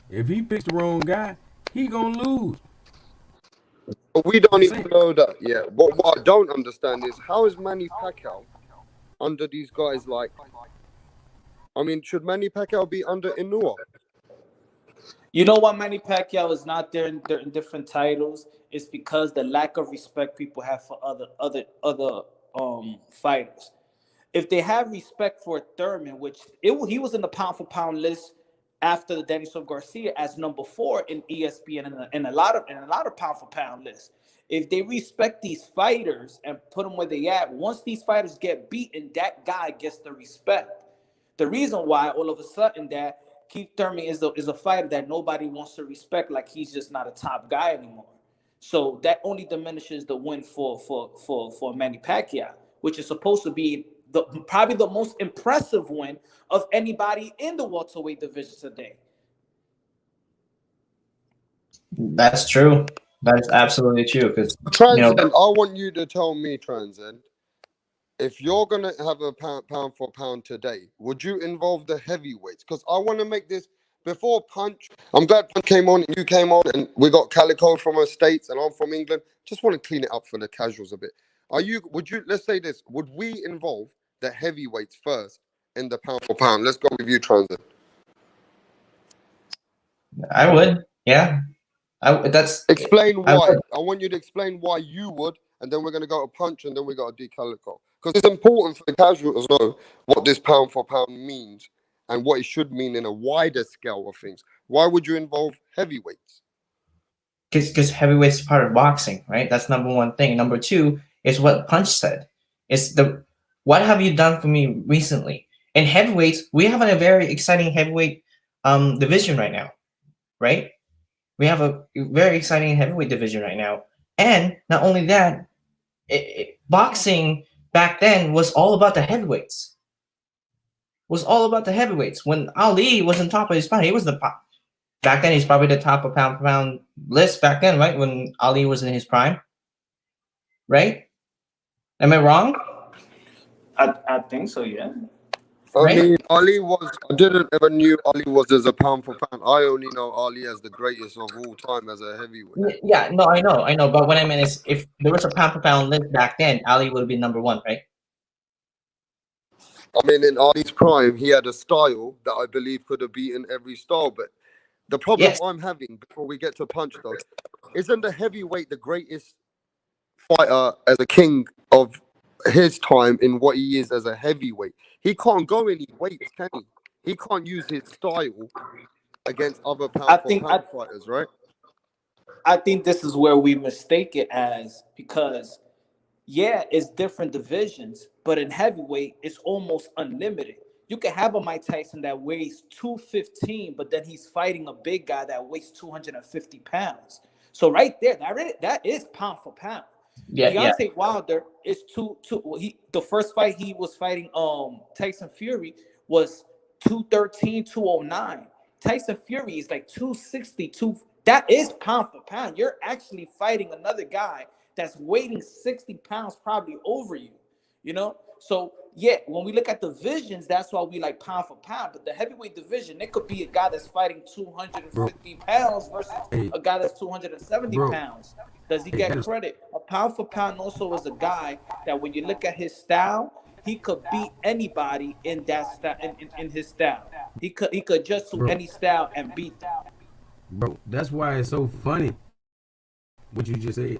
if he picks the wrong guy, he gonna lose. But we don't I'm even saying, know that yet. What I don't understand is how is Manny Pacquiao under these guys like I mean, should Manny Pacquiao be under Inua? You know why Manny Pacquiao is not there in different titles? It's because the lack of respect people have for other fighters. If they have respect for Thurman, which he was in the pound for pound list after the Denison Garcia as number 4 in ESPN and in a lot of pound for pound lists. If they respect these fighters and put them where they at, once these fighters get beaten, that guy gets the respect. The reason why all of a sudden that Keith Thurman is a fighter that nobody wants to respect, like he's just not a top guy anymore. So that only diminishes the win for Manny Pacquiao, which is supposed to be probably the most impressive win of anybody in the welterweight division today. That's true. That's absolutely true. Because Transcend, I want you to tell me, Transcend, if you're gonna have a pound for pound today, would you involve the heavyweights? Because I want to make this before Punch. I'm glad Punch came on and you came on, and we got Calico from the States, and I'm from England. Just want to clean it up for the casuals a bit. Would you? Let's say this. Would we involve the heavyweights first in the pound for pound? Let's go with you, Transcend. I would, yeah. Explain I why. would. I want you to explain why you would, and then we're going to go to Punch, and then we got to Calico. Because it's important for the casuals to know what this pound for pound means and what it should mean in a wider scale of things. Why would you involve heavyweights? Because heavyweight's part of boxing, right? That's number one thing. Number two is what Punch said. It's what have you done for me recently? In heavyweights, we have a very exciting heavyweight division right now, right? We have a very exciting heavyweight division right now. And not only that, boxing back then was all about the heavyweights. Was all about the heavyweights. When Ali was on top of his prime, he was back then he's probably the top of pound for pound list back then, right? When Ali was in his prime, right? Am I wrong? I think so, yeah. I Right? mean, I didn't ever knew Ali was as a pound for pound. I only know Ali as the greatest of all time as a heavyweight. Yeah, no, I know. But what I meant is, if there was a pound for pound list back then, Ali would have been number one, right? I mean, in Ali's prime, he had a style that I believe could have beaten every style. But the problem Yes. I'm having before we get to Punch, though, isn't the heavyweight the greatest fighter as a king of his time in what he is as a heavyweight? He can't go any weights, can he? He can't use his style against other I pound for think pound fighters, right? I think this is where we mistake it as, because yeah, it's different divisions, but in heavyweight, it's almost unlimited. You can have a Mike Tyson that weighs 215, but then he's fighting a big guy that weighs 250 pounds. So right there, that is pound for pound. Yeah. Deontay Wilder is the first fight he was fighting Tyson Fury was 213, 209. Tyson Fury is like 262. That is pound for pound. You're actually fighting another guy that's weighing 60 pounds probably over you, you know? So yeah, when we look at divisions, that's why we like pound for pound. But the heavyweight division, it could be a guy that's fighting 250 pounds versus a guy that's 270 pounds. Does he get credit? A pound for pound also is a guy that when you look at his style, he could beat anybody in that style, in his style. He could adjust to any style and beat them. bro, that's why it's so funny what you just said.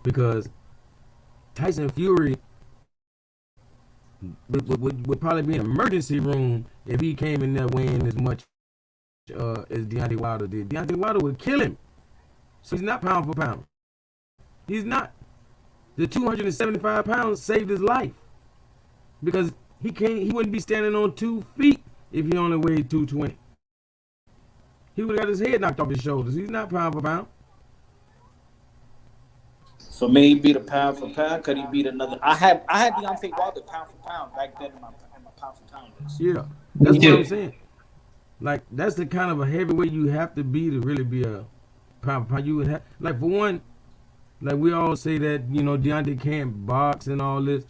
Because Tyson Fury would probably be in an emergency room if he came in there weighing as much as Deontay Wilder did. Deontay Wilder would kill him. So he's not pound for pound. He's not. The 275 pounds saved his life. because he wouldn't be standing on 2 feet if he only weighed 220. He would have got his head knocked off his shoulders. He's not pound for pound. So may he beat a pound for pound? Could he beat another? I had Deontay Wilder pound for pound back then in my pound for pound list. Yeah, Me that's what I'm too. saying. Like that's the kind of a heavyweight you have to be to really be a pound for pound. You would have, like, for one, like we all say that Deontay can't box and all this,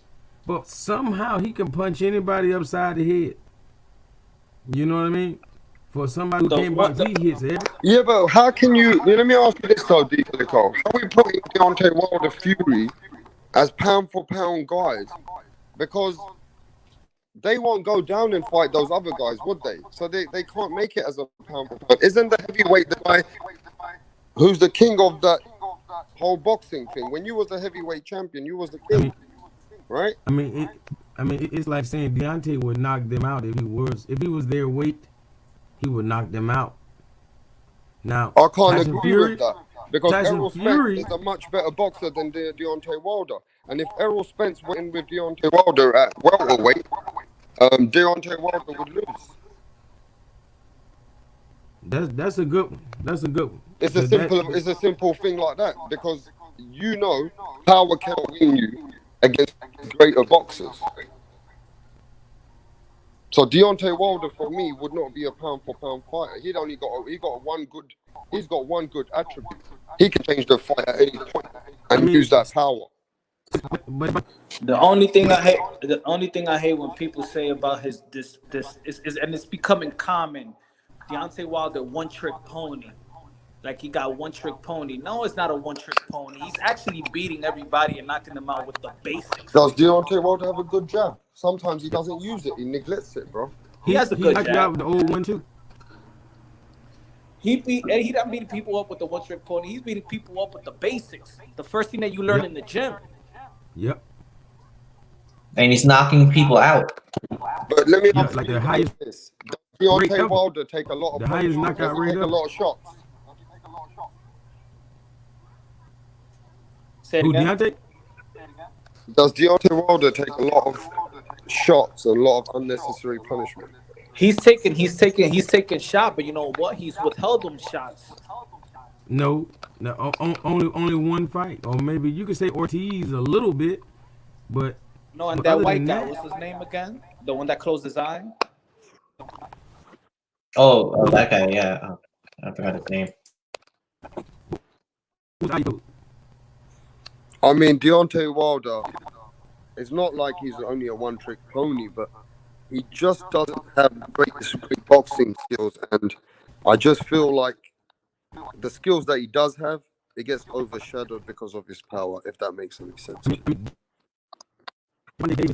but somehow he can punch anybody upside the head. You know what I mean? For somebody who The can't what box, the he hits every. Yeah, but how can you? Let me ask you this though, Deco. How are we putting Deontay Wilder Fury as pound for pound guys? Because they won't go down and fight those other guys, would they? So they can't make it as a pound for pound. Isn't the heavyweight the guy who's the king of that whole boxing thing? When you was the heavyweight champion, you was the I king, mean, right? it's like saying Deontay would knock them out if he was their weight, he would knock them out. Now I can't Tyson agree with Fury, that because Tyson Errol Spence Fury, is a much better boxer than Deontay Wilder. And if Errol Spence went in with Deontay Wilder at welterweight, Deontay Wilder would lose. that's a good one. That's a good one. It's a So simple thing like that because power cannot win you against greater boxers. So Deontay Wilder for me would not be a pound for pound fighter. He's got one good attribute. He can change the fight at any point and use that power. but The only thing I hate when people say about his this is and it's becoming common. Deontay Wilder one trick pony. Like he got one trick pony. No, it's not a one trick pony. He's actually beating everybody and knocking them out with the basics. Does Deontay Wilder have a good jab? Sometimes he doesn't use it. He neglects it, bro. He has a good knocked you out jab. with the old one too. He not beating people up with the one trick pony. He's beating people up with the basics. The first thing that you learn Yep. in the gym. Yep. And he's knocking people out. But let me Yeah, ask like you the highest this: Does rate Deontay ever. Wilder take a lot of The highest punches? knockout Does he rate take a ever. lot of shots? Say it Who, again. Deontay? Does Deontay Wilder take a lot of shots, a lot of unnecessary punishment? He's taking shot, but you know what? He's withheld them shots. No, only one fight, or maybe you could say Ortiz a little bit, but No, and but that other white than guy, that, what's his name again? The one that closed his eye? Oh, that guy. Yeah, I forgot his name. I mean, Deontay Wilder, it's not like he's only a one-trick pony, but he just doesn't have great boxing skills. And I just feel like the skills that he does have, it gets overshadowed because of his power, if that makes any sense.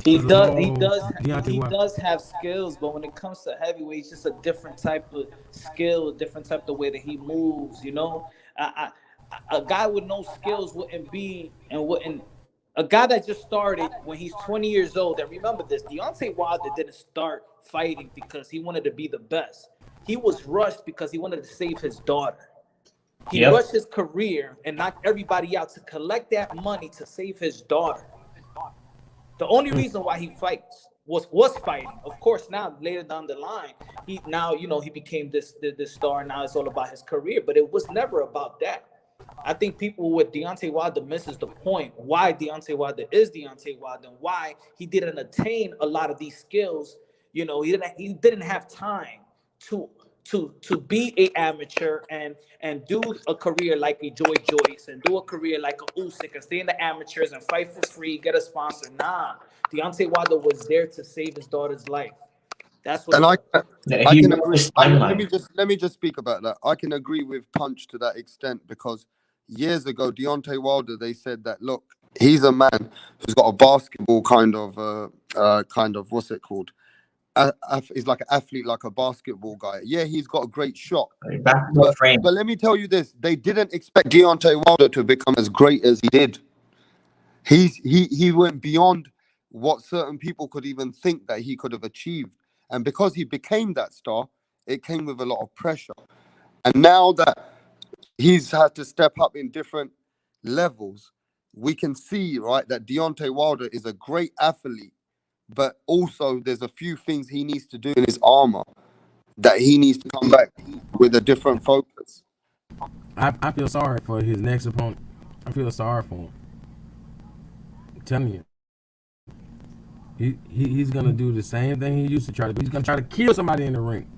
He does have skills, but when it comes to heavyweight, it's just a different type of skill, a different type of way that he moves. You know, a guy with no skills wouldn't be and wouldn't. A guy that just started when he's 20 years old. And remember this: Deontay Wilder didn't start fighting because he wanted to be the best. He was rushed because he wanted to save his daughter. He rushed his career and knocked everybody out to collect that money to save his daughter. The only reason why he fights was fighting. Of course, now later down the line, he became this star. Now it's all about his career, but it was never about that. I think people with Deontay Wilder misses the point why Deontay Wilder is Deontay Wilder and why he didn't attain a lot of these skills. You know, he didn't have time to be a amateur and do a career like a Joy Joyce and do a career like a Usyk and stay in the amateurs and fight for free, get a sponsor. Nah, Deontay Wilder was there to save his daughter's life. That's what. And I He can knows agree. his Let timeline. me just speak about that. I can agree with Punch to that extent because years ago, Deontay Wilder, they said that look, he's a man who's got a basketball kind of what's it called? He's like an athlete, like a basketball guy. Yeah, he's got a great shot. Basketball frame. But let me tell you this: they didn't expect Deontay Wilder to become as great as he did. He went beyond what certain people could even think that he could have achieved, and because he became that star, it came with a lot of pressure. And now that he's had to step up in different levels, we can see, right, that Deontay Wilder is a great athlete, but also there's a few things he needs to do in his armor that he needs to come back with a different focus. I feel sorry for his next opponent. I feel sorry for him. I'm telling you. He's gonna do the same thing he used to try to do. He's gonna try to kill somebody in the ring.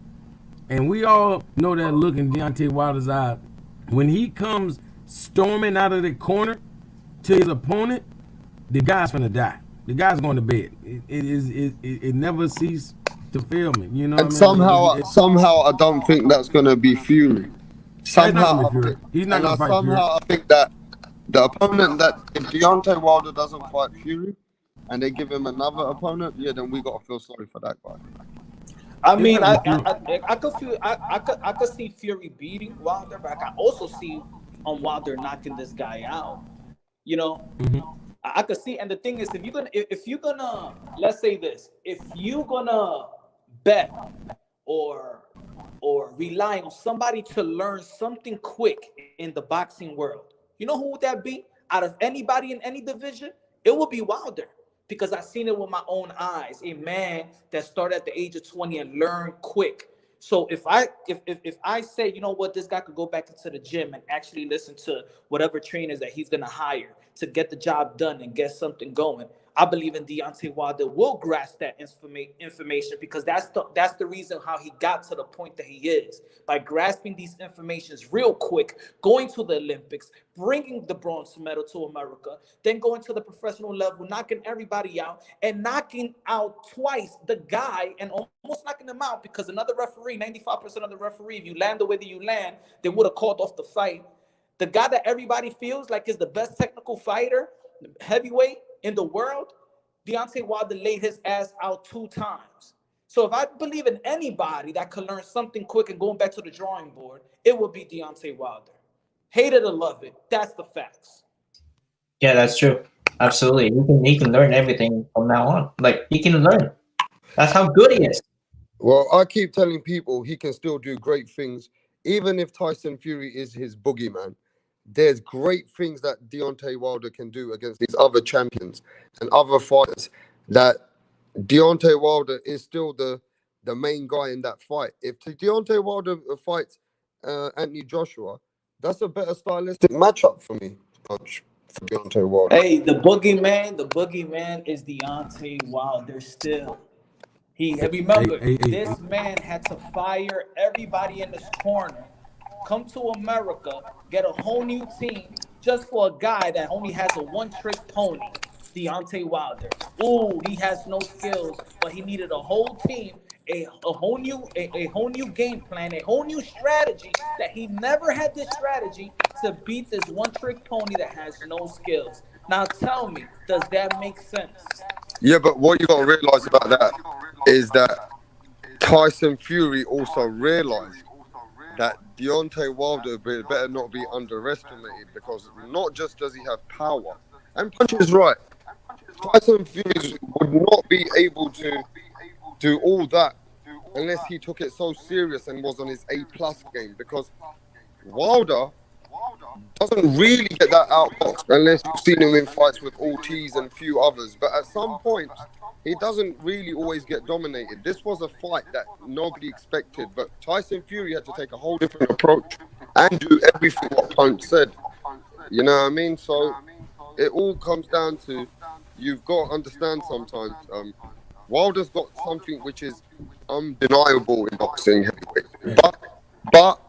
And we all know that look in Deontay Wilder's eye. When he comes storming out of the corner to his opponent, the guy's gonna die. The guy's going to bed. It never ceases to fail me. You know what And I mean? somehow, I don't think that's gonna be Fury. It's not Somehow, gonna be Fury. He's not gonna fight Fury. I think that the opponent that if Deontay Wilder doesn't fight Fury, and they give him another opponent, yeah, then we gotta feel sorry for that guy. I mean, I could see Fury beating Wilder, but I can also see Wilder knocking this guy out. You know, I could see. And the thing is, if you're gonna, let's say this, if you're gonna bet or rely on somebody to learn something quick in the boxing world, you know who would that be? Out of anybody in any division, it would be Wilder. Because I've seen it with my own eyes. A man that started at the age of 20 and learned quick. So if I say, you know what, this guy could go back into the gym and actually listen to whatever trainers that he's gonna hire to get the job done and get something going, I believe in Deontay Wilder will grasp that information, because that's the reason how he got to the point that he is, by grasping these informations real quick, going to the Olympics, bringing the bronze medal to America, then going to the professional level, knocking everybody out, and knocking out twice the guy, and almost knocking him out because another referee, 95% of the referee, if you land the way that you land, they would have called off the fight. The guy that everybody feels like is the best technical fighter, heavyweight in the world, Deontay Wilder laid his ass out 2 times. So if I believe in anybody that could learn something quick and going back to the drawing board, it would be Deontay Wilder. Hate it or love it, that's the facts. Yeah, that's true. Absolutely. He can learn everything from now on. Like, he can learn. That's how good he is. Well, I keep telling people he can still do great things, even if Tyson Fury is his boogeyman. There's great things that Deontay Wilder can do against these other champions and other fighters, that Deontay Wilder is still the main guy in that fight. If Deontay Wilder fights Anthony Joshua, that's a better stylistic matchup for me, Punch, for Deontay Wilder. Hey, the boogeyman is Deontay Wilder still. Remember, this man had to fire everybody in his corner, come to America, get a whole new team just for a guy that only has a one-trick pony, Deontay Wilder. Ooh, he has no skills, but he needed a whole team, a whole new game plan, a whole new strategy that he never had this strategy to beat this one-trick pony that has no skills. Now tell me, does that make sense? Yeah, but what you got to realize about that is that Tyson Fury also realized that Deontay Wilder better not be underestimated, because not just does he have power, and Punch is right, Tyson Fury would not be able to do all that unless he took it so serious and was on his A+ game, because Wilder doesn't really get that outboxed unless you've seen him in fights with Ortiz and a few others. But at some point, he doesn't really always get dominated. This was a fight that nobody expected, but Tyson Fury had to take a whole different approach and do everything what Punch said. You know what I mean? So it all comes down to, you've got to understand sometimes, Wilder's got something which is undeniable in boxing heavyweight. But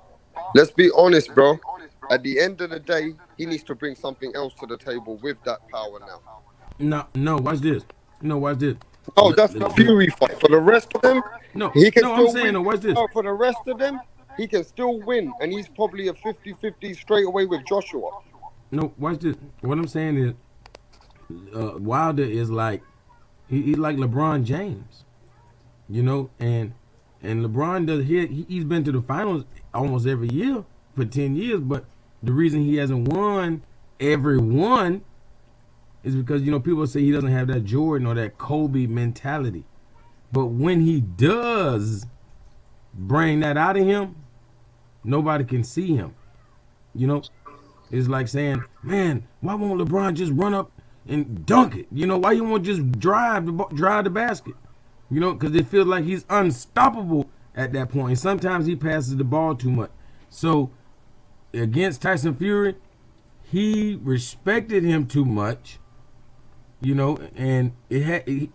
let's be honest, bro. At the end of the day, he needs to bring something else to the table with that power now. No, watch this. No, that's the Fury fight. For the rest of them, he can still I'm saying, win. no, watch this. No, for the rest of them, he can still win. And he's probably a 50-50 straight away with Joshua. No, watch this. What I'm saying is, Wilder is like, he's like LeBron James. You know, and LeBron he's been to the finals almost every year for 10 years, but the reason he hasn't won every one is because, you know, people say he doesn't have that Jordan or that Kobe mentality. But when he does bring that out of him, nobody can see him. You know, it's like saying, man, why won't LeBron just run up and dunk it? You know, why you won't just drive the basket? You know, because it feels like he's unstoppable at that point. And sometimes he passes the ball too much. So against Tyson Fury, he respected him too much, you know, and he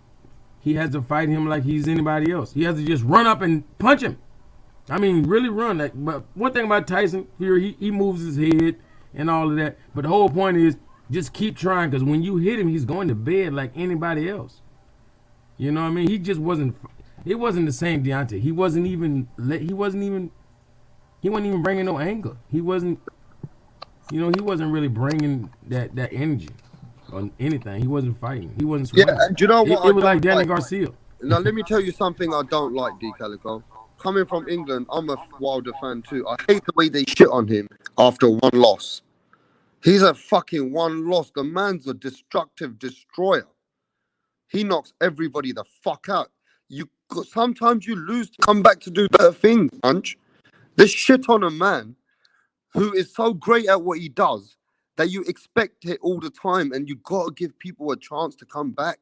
has to fight him like he's anybody else. He has to just run up and punch him. I mean, really run. Like, but one thing about Tyson Fury, he moves his head and all of that. But the whole point is just keep trying, because when you hit him, he's going to bed like anybody else. You know what I mean? He just wasn't. It wasn't the same Deontay. He wasn't even bringing no anger. He wasn't. You know, he wasn't really bringing that energy or anything. He wasn't fighting. He wasn't Yeah, sweating. and do you know what? It was like Danny Garcia. Now, let me tell you something I don't like, D. Calico. Coming from England, I'm a Wilder fan too. I hate the way they shit on him after one loss. He's a fucking one loss. The man's a destructive destroyer. He knocks everybody the fuck out. Sometimes you lose to come back to do better things, Punch. This shit on a man who is so great at what he does that you expect it all the time, and you gotta give people a chance to come back.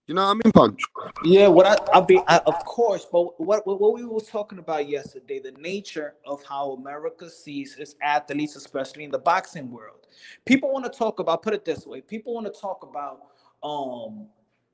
You know what I mean, Punch? Yeah, of course, but what we was talking about yesterday, the nature of how America sees its athletes, especially in the boxing world. People want to talk about, put it this way, people want to talk about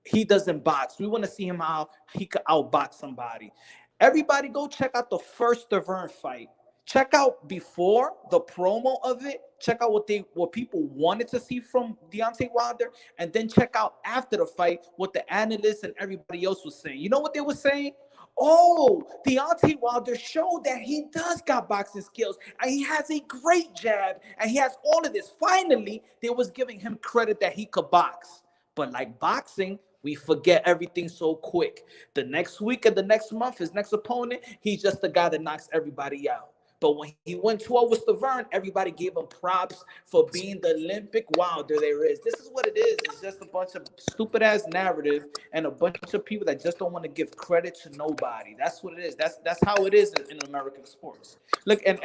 he doesn't box. We want to see him how he could outbox somebody. Everybody go check out the first Deverne fight. Check out before the promo of it. Check out what people wanted to see from Deontay Wilder, and then check out after the fight what the analysts and everybody else was saying. You know what they were saying? Oh, Deontay Wilder showed that he does got boxing skills, and he has a great jab, and he has all of this. Finally, they was giving him credit that he could box. But like boxing, we forget everything so quick. The next week and the next month, his next opponent, he's just the guy that knocks everybody out. But when he went 12 with Stavern, everybody gave him props for being the Olympic Wilder there is. This is what it is. It's just a bunch of stupid-ass narrative and a bunch of people that just don't want to give credit to nobody. That's what it is. That's how it is in American sports. Look, and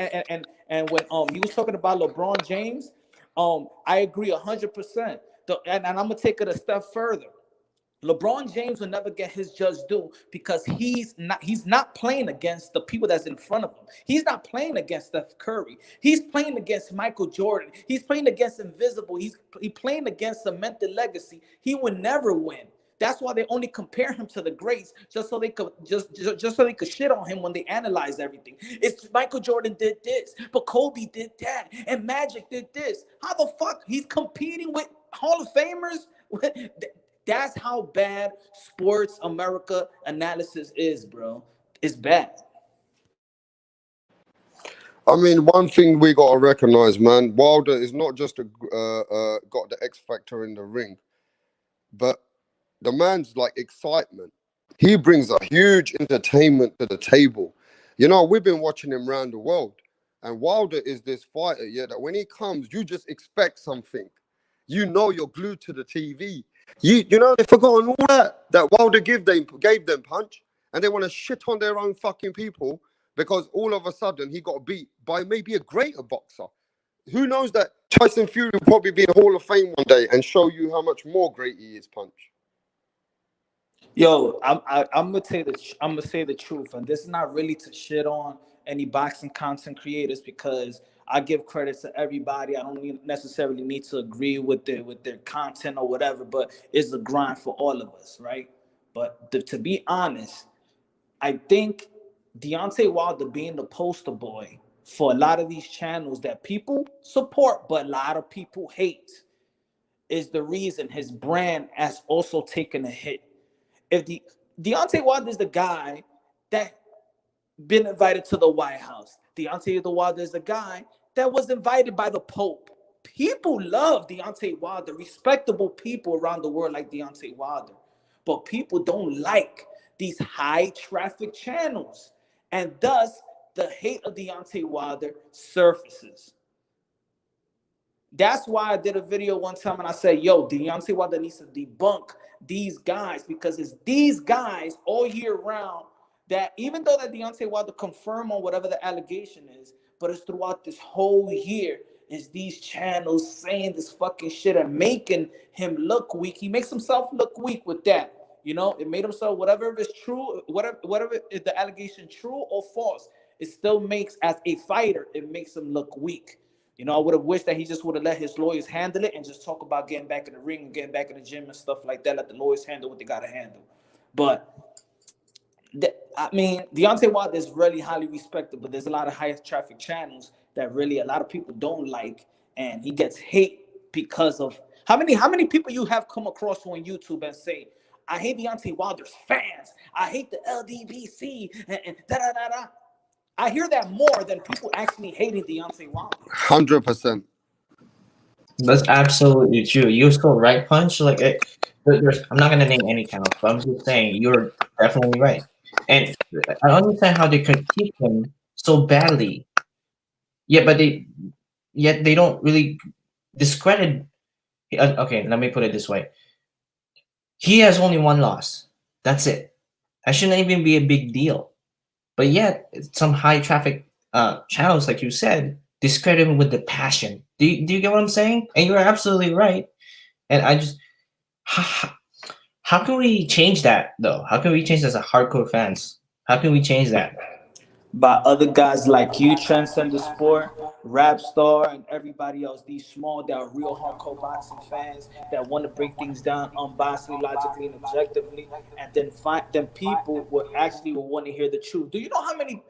when he was talking about LeBron James, I agree 100%. And I'm going to take it a step further. LeBron James will never get his just due because he's not playing against the people that's in front of him. He's not playing against Steph Curry. He's playing against Michael Jordan. He's playing against Invisible. He's playing against cemented legacy. He would never win. That's why they only compare him to the greats, just so they could shit on him when they analyze everything. It's Michael Jordan did this, but Kobe did that, and Magic did this. How the fuck he's competing with Hall of Famers? That's how bad sports America analysis is, bro. It's bad. I mean, one thing we got to recognize, man, Wilder is not just got the X factor in the ring, but the man's like excitement. He brings a huge entertainment to the table. You know, we've been watching him around the world, and Wilder is this fighter, yeah, that when he comes, you just expect something. You know you're glued to the TV. You know, they've forgotten all that Wilder gave them, Punch, and they want to shit on their own fucking people because all of a sudden he got beat by maybe a greater boxer. Who knows that Tyson Fury will probably be in the Hall of Fame one day and show you how much more great he is, Punch. Yo, I'm gonna say the truth, and this is not really to shit on any boxing content creators because I give credit to everybody. I don't necessarily need to agree with their content or whatever, but it's a grind for all of us, right? But to be honest, I think Deontay Wilder being the poster boy for a lot of these channels that people support, but a lot of people hate, is the reason his brand has also taken a hit. If Deontay Wilder is the guy that been invited to the White House, Deontay Wilder is the guy that was invited by the Pope. People love Deontay Wilder, respectable people around the world like Deontay Wilder, but people don't like these high traffic channels, and thus the hate of Deontay Wilder surfaces. That's why I did a video one time and I said, yo, Deontay Wilder needs to debunk these guys because it's these guys all year round that even though that Deontay Wilder confirmed on whatever the allegation is, but it's throughout this whole year, is these channels saying this fucking shit and making him look weak. He makes himself look weak with that. You know, it made himself, whatever is true, whatever is the allegation, true or false, it still makes, as a fighter, it makes him look weak. You know, I would have wished that he just would have let his lawyers handle it and just talk about getting back in the ring and getting back in the gym and stuff like that. Let the lawyers handle what they gotta handle. But I mean, Deontay Wilder is really highly respected, but there's a lot of high traffic channels that really a lot of people don't like, and he gets hate because of how many people you have come across on YouTube and say, I hate Deontay Wilder's fans, I hate the LDBC, and da da da da. I hear that more than people actually hating Deontay Wilder. 100%. That's absolutely true. You're so right, Punch. Like, I'm not gonna name any channels, but I'm just saying you're definitely right. And I don't understand how they critique him so badly. Yeah, but yet they don't really discredit. Okay, let me put it this way: he has only one loss. That's it. That shouldn't even be a big deal. But yet, some high traffic channels, like you said, discredit him with the passion. Do you get what I'm saying? And you're absolutely right. And I just, how can we change that though? How can we change as a hardcore fans? How can we change that? By other guys like you, Transcend the Sport, Rap Star, and everybody else, these small, that are real hardcore boxing fans that want to break things down unbiasedly, logically, and objectively, and then people will want to hear the truth. Do you know how many,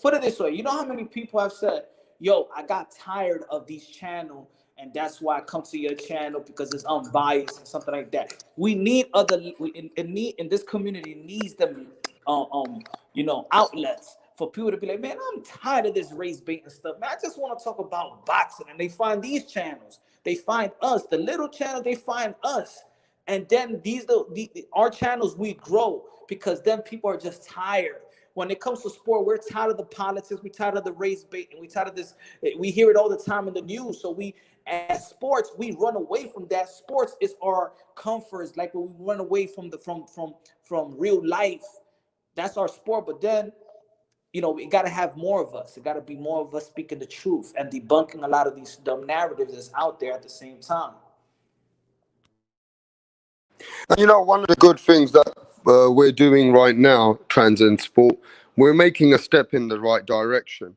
put it this way, you know how many people have said, yo, I got tired of these channels, and that's why I come to your channel because it's unbiased and something like that. We need in this community needs them outlets for people to be like, man, I'm tired of this race baiting stuff. Man, I just want to talk about boxing. And they find these channels. They find us. The little channel, they find us. And then our channels, we grow because then people are just tired. When it comes to sport, we're tired of the politics. We're tired of the race baiting. We're tired of this. We hear it all the time in the news. So as sports, we run away from that. Sports is our comforts, like when we run away from from real life. That's our sport. But then, we got to have more of us. It got to be more of us speaking the truth and debunking a lot of these dumb narratives that's out there at the same time. And one of the good things that we're doing right now, Transcend Sport, we're making a step in the right direction.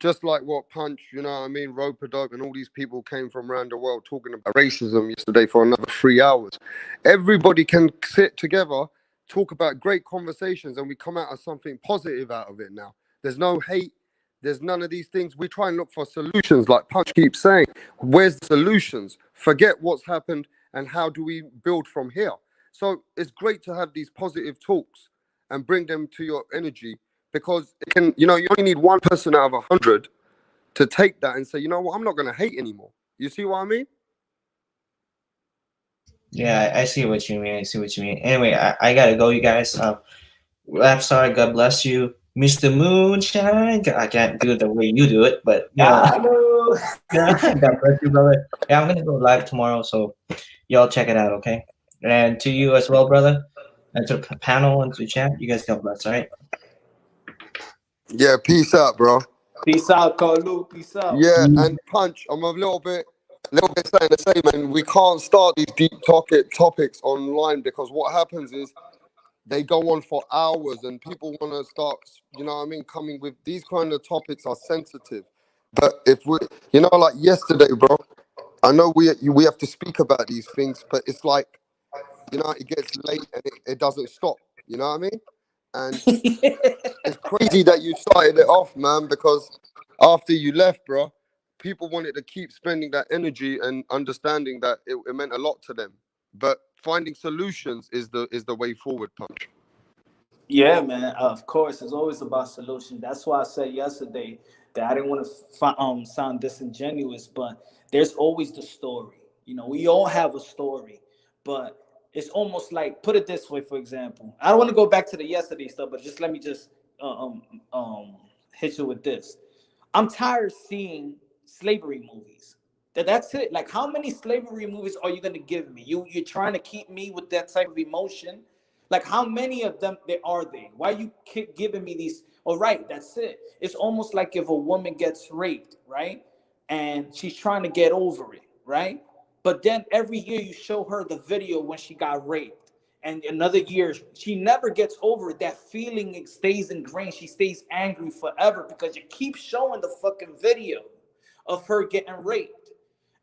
Just like what Punch, Roper Dog and all these people came from around the world talking about racism yesterday for another 3 hours. Everybody can sit together, talk about great conversations, and we come out of something positive out of it now. There's no hate. There's none of these things. We try and look for solutions, like Punch keeps saying. Where's the solutions? Forget what's happened and how do we build from here? So it's great to have these positive talks and bring them to your energy, because it can, you only need one person out of 100 to take that and say, you know what, I'm not going to hate anymore. You see what I mean? Yeah, I see what you mean. I see what you mean. Anyway, I gotta go, you guys. I'm sorry. God bless you, Mr. Moonshine. I can't do it the way you do it, but Hello. God bless you, brother. Yeah, I'm gonna go live tomorrow, so y'all check it out, okay? And to you as well, brother, and to the panel and to the chat, you guys God bless. All right. Yeah, peace out, bro. Peace out, Carlu. Peace out. Yeah, and Punch, I'm a little bit saying the same, and we can't start these deep topics online, because what happens is they go on for hours and people want to start, coming with these kind of topics are sensitive. But if we, like yesterday, bro, I know we have to speak about these things, but it's like, it gets late and it doesn't stop. You know what I mean? And it's crazy that you started it off, man, because after you left, bro, people wanted to keep spending that energy and understanding that it meant a lot to them. But finding solutions is the way forward, Punch. Yeah, man. Of course, it's always about solutions. That's why I said yesterday that I didn't want to sound disingenuous, but there's always the story. We all have a story, but it's almost like, put it this way. For example, I don't want to go back to the yesterday stuff, but let me hit you with this. I'm tired of seeing slavery movies. That's it. Like, how many slavery movies are you gonna give me? You're trying to keep me with that type of emotion. Like, how many of them are they? Why you keep giving me these? All right, that's it. It's almost like if a woman gets raped, right? and she's trying to get over it, right? But then every year you show her the video when she got raped, and another year she never gets over it. That feeling, it stays ingrained. She stays angry forever because you keep showing the fucking video of her getting raped.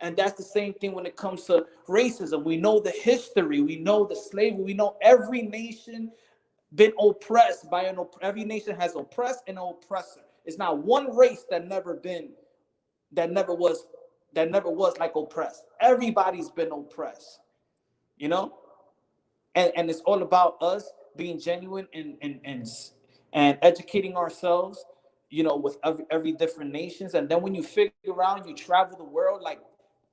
And that's the same thing when it comes to racism. We know the history, we know the slavery, we know every nation been oppressed by every nation has oppressed and an oppressor. It's not one race that never was like oppressed. Everybody's been oppressed, you know? And it's all about us being genuine and educating ourselves, you know, with every different nations. And then when you figure out, you travel the world, like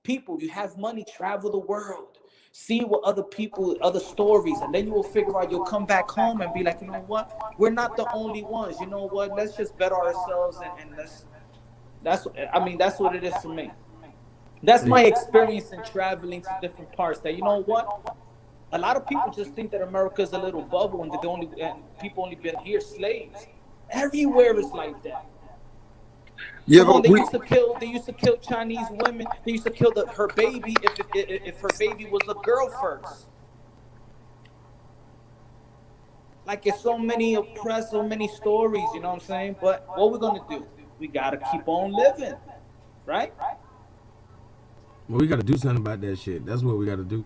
people, you have money, travel the world, see what other people, other stories, and then you will figure out, you'll come back home and be like, you know what, we're not the only ones. You know what, let's just better ourselves, and that's what it is for me. That's my experience in traveling to different parts. That, you know what, a lot of people just think that America is a little bubble and people only been here slaves. Everywhere is like that. Yeah, Come on, but they used to kill Chinese women. They used to kill her baby if her baby was a girl first. Like, it's so many oppressed, so many stories, you know what I'm saying? But what we're gonna do? We gotta keep on living, right? Well, we got to do something about that shit. That's what we got to do.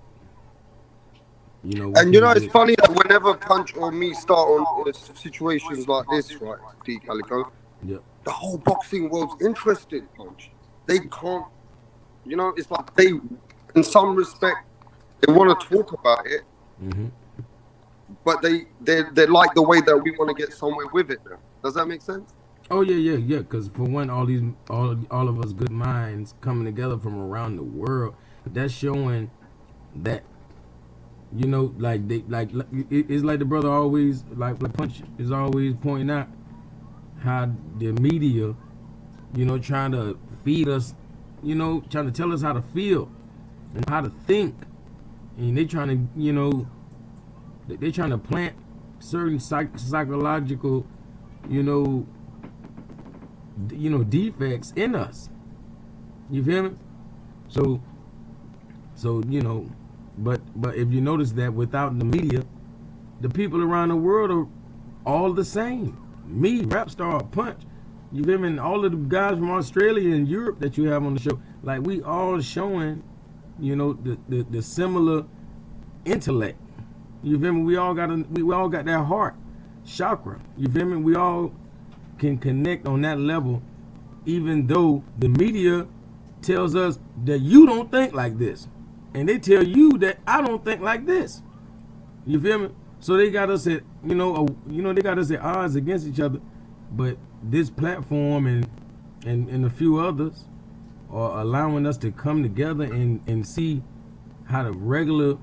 You know, and you know, it's funny that whenever Punch or me start on situations like this, right, D Calico, Yep. the whole boxing world's interested, Punch. They can't, you know, it's like they, in some respect, they want to talk about it, but they like the way that we want to get somewhere with it now. Does that make sense? Oh yeah. Because for one, all of us good minds coming together from around the world, that's showing that, you know, it's like the brother always like Punch is always pointing out how the media, you know, trying to feed us, you know, trying to tell us how to feel and how to think, and they trying to, you know, they trying to plant certain psychological, you know, defects in us. You feel me? So you know, but if you notice that without the media, the people around the world are all the same. Me, Rapstar, Punch, you feel me? And all of the guys from Australia and Europe that you have on the show, like, we all showing, you know, the similar intellect. You feel me? We all got that heart chakra. You feel me? We all can connect on that level, even though the media tells us that you don't think like this, and they tell you that I don't think like this. You feel me? So they got us at, they got us at odds against each other. But this platform and a few others are allowing us to come together and see how the regular,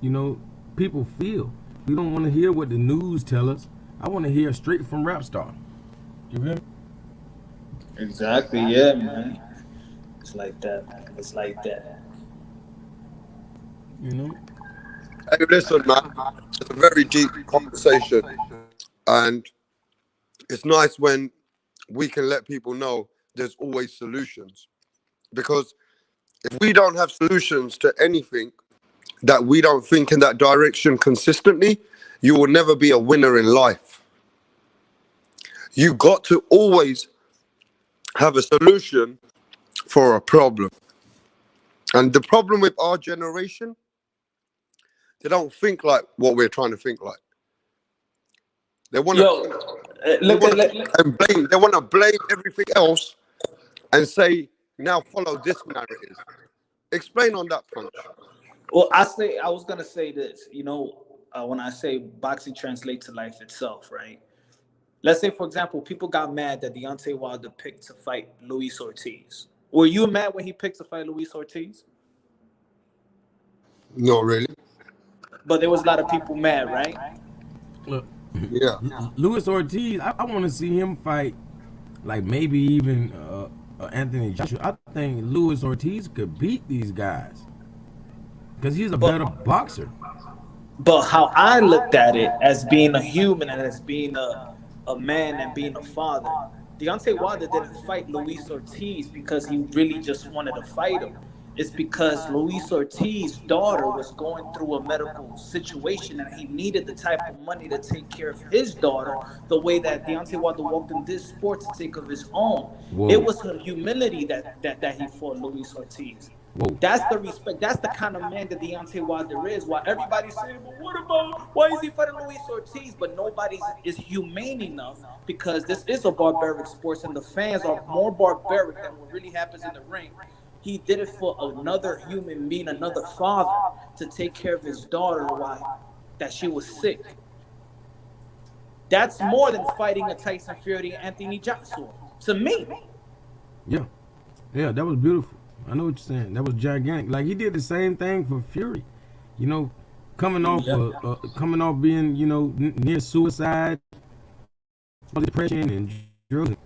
you know, people feel. We don't want to hear what the news tell us. I want to hear straight from Rapstar. You feel me? Exactly, yeah, man. It's like that, man. It's like that. You know? Hey, listen, man. It's a very deep conversation, and it's nice when we can let people know there's always solutions. Because if we don't have solutions to anything that we don't think in that direction consistently, you will never be a winner in life. You got to always have a solution for a problem. And the problem with our generation, they don't think like what we're trying to think like. They want to blame everything else and say, now follow this narrative. Explain on that, Punch. Well, I was gonna say this. You know, when I say boxing translates to life itself, right? Let's say, for example, people got mad that Deontay Wilder picked to fight Luis Ortiz. Were you mad when he picked to fight Luis Ortiz? No, really. But there was a lot of people mad, right? Look, Yeah. Luis Ortiz, I want to see him fight, like, maybe even Anthony Joshua. I think Luis Ortiz could beat these guys because he's a better boxer. But how I looked at it as being a human and as being a man and being a father, Deontay Wilder didn't fight Luis Ortiz because he really just wanted to fight him. It's because Luis Ortiz's daughter was going through a medical situation and he needed the type of money to take care of his daughter the way that Deontay Wilder walked in this sport to take of his own. It Whoa, was her humility that he fought Luis Ortiz. whoa. That's the respect. That's the kind of man that Deontay Wilder is. While everybody's saying, "But what about why is he fighting Luis Ortiz?" But nobody is humane enough because this is a barbaric sport, and the fans are more barbaric than what really happens in the ring. He did it for another human being, another father, to take care of his daughter while that she was sick. That's more than fighting a Tyson Fury and Anthony Joshua to me. Yeah, yeah, that was beautiful. I know what you're saying. That was gigantic. Like he did the same thing for Fury. You know, Yep. coming off being near suicide, depression and drugs,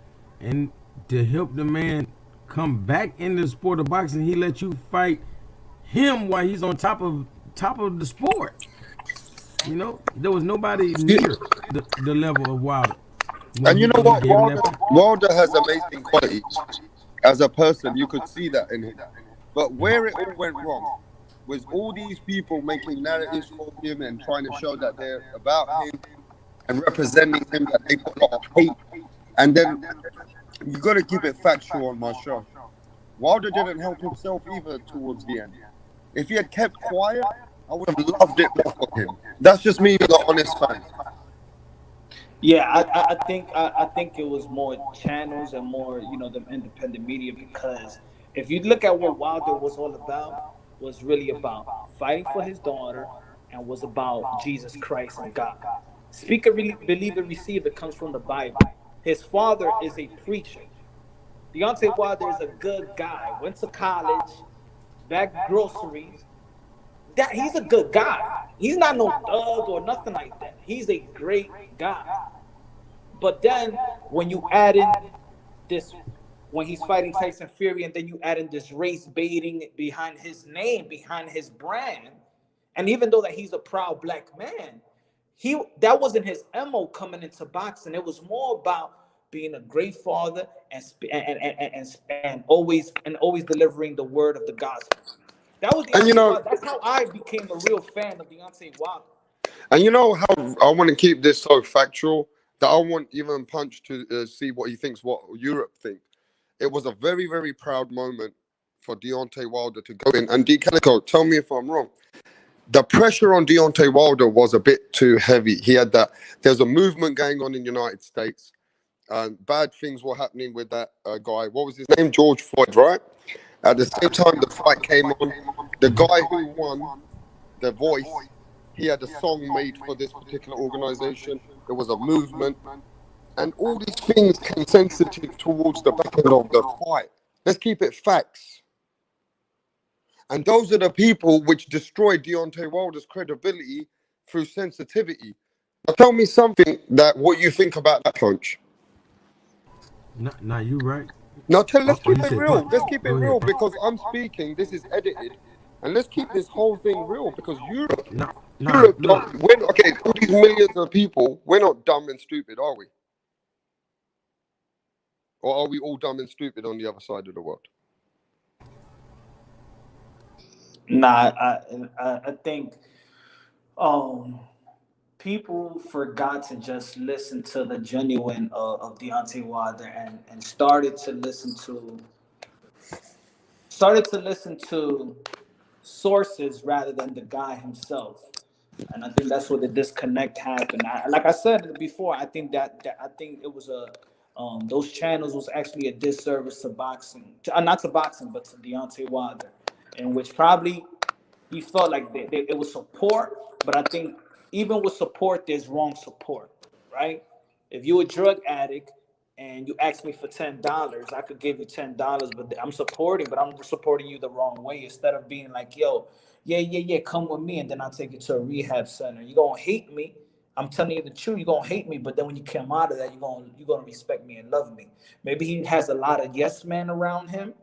and to help the man come back into the sport of boxing, he let you fight him while he's on top of the sport. You know, there was nobody near the level of Wilder when And you know he what? gave him that fight. Wilder has amazing qualities as a person. You could see that in him. But where it all went wrong was all these people making narratives for him and trying to show that they're about him and representing him, that they put a lot of hate. And then you got to keep it factual on my show. Wilder didn't help himself either towards the end. If he had kept quiet, I would have loved it more for him. That's just me being an honest fan. Yeah, I think it was more channels and more the independent media because if you look at what Wilder was all about, was really about fighting for his daughter and was about Jesus Christ and God. Speak it, really believe it, receive it comes from the Bible. His father is a preacher. Deontay Wilder is a good guy. Went to college, bagged groceries. That he's a good guy. He's not no thug or nothing like that. He's a great guy. But then when you add in this, when he's fighting Tyson Fury, and then you add in this race baiting behind his name, behind his brand, and even though that he's a proud black man, that wasn't his MO coming into boxing. It was more about being a great father and always delivering the word of the gospel. That was And you Deontay know, Wilder. That's how I became a real fan of Deontay Wilder. and you know how I want to keep this so factual that I want even Punch to see what he thinks, what Europe think. It was a very, very proud moment for Deontay Wilder to go in. And D. Calico, tell me if I'm wrong. The pressure on Deontay Wilder was a bit too heavy. He had that. There's a movement going on in the United States. Bad things were happening with that guy. What was his name? George Floyd, right? At the same time, the fight came on. The guy who won, The Voice, he had a song made for this particular organization. There was a movement. And all these things came sensitive towards the back end of the fight. Let's keep it facts. And those are the people which destroyed Deontay Wilder's credibility through sensitivity. Now tell me something that what you think about that, Punch. Now you right. Now Oh, let's oh, keep you it said real. punch. Let's keep it Go ahead. real because I'm speaking. This is edited, and let's keep this whole thing real because Nah, Europe look. don't. We're not, okay. All these millions of people, we're not dumb and stupid, are we? Or are we all dumb and stupid on the other side of the world? Nah, I think um people forgot to just listen to the genuine of Deontay Wilder and started to listen to sources rather than the guy himself. And I think that's where the disconnect happened. Like I said before, I think that I think it was those channels was actually a disservice to boxing, not to boxing, but to Deontay Wilder, in which probably he felt like it was support, but I think even with support, there's wrong support, right? If you're a drug addict and you ask me for $10, I could give you $10, but I'm supporting you the wrong way. Instead of being like, yo, yeah, come with me, and then I'll take you to a rehab center. You're gonna hate me. I'm telling you the truth. You're gonna hate me, but then when you come out of that, you're gonna respect me and love me. Maybe he has a lot of yes men around him,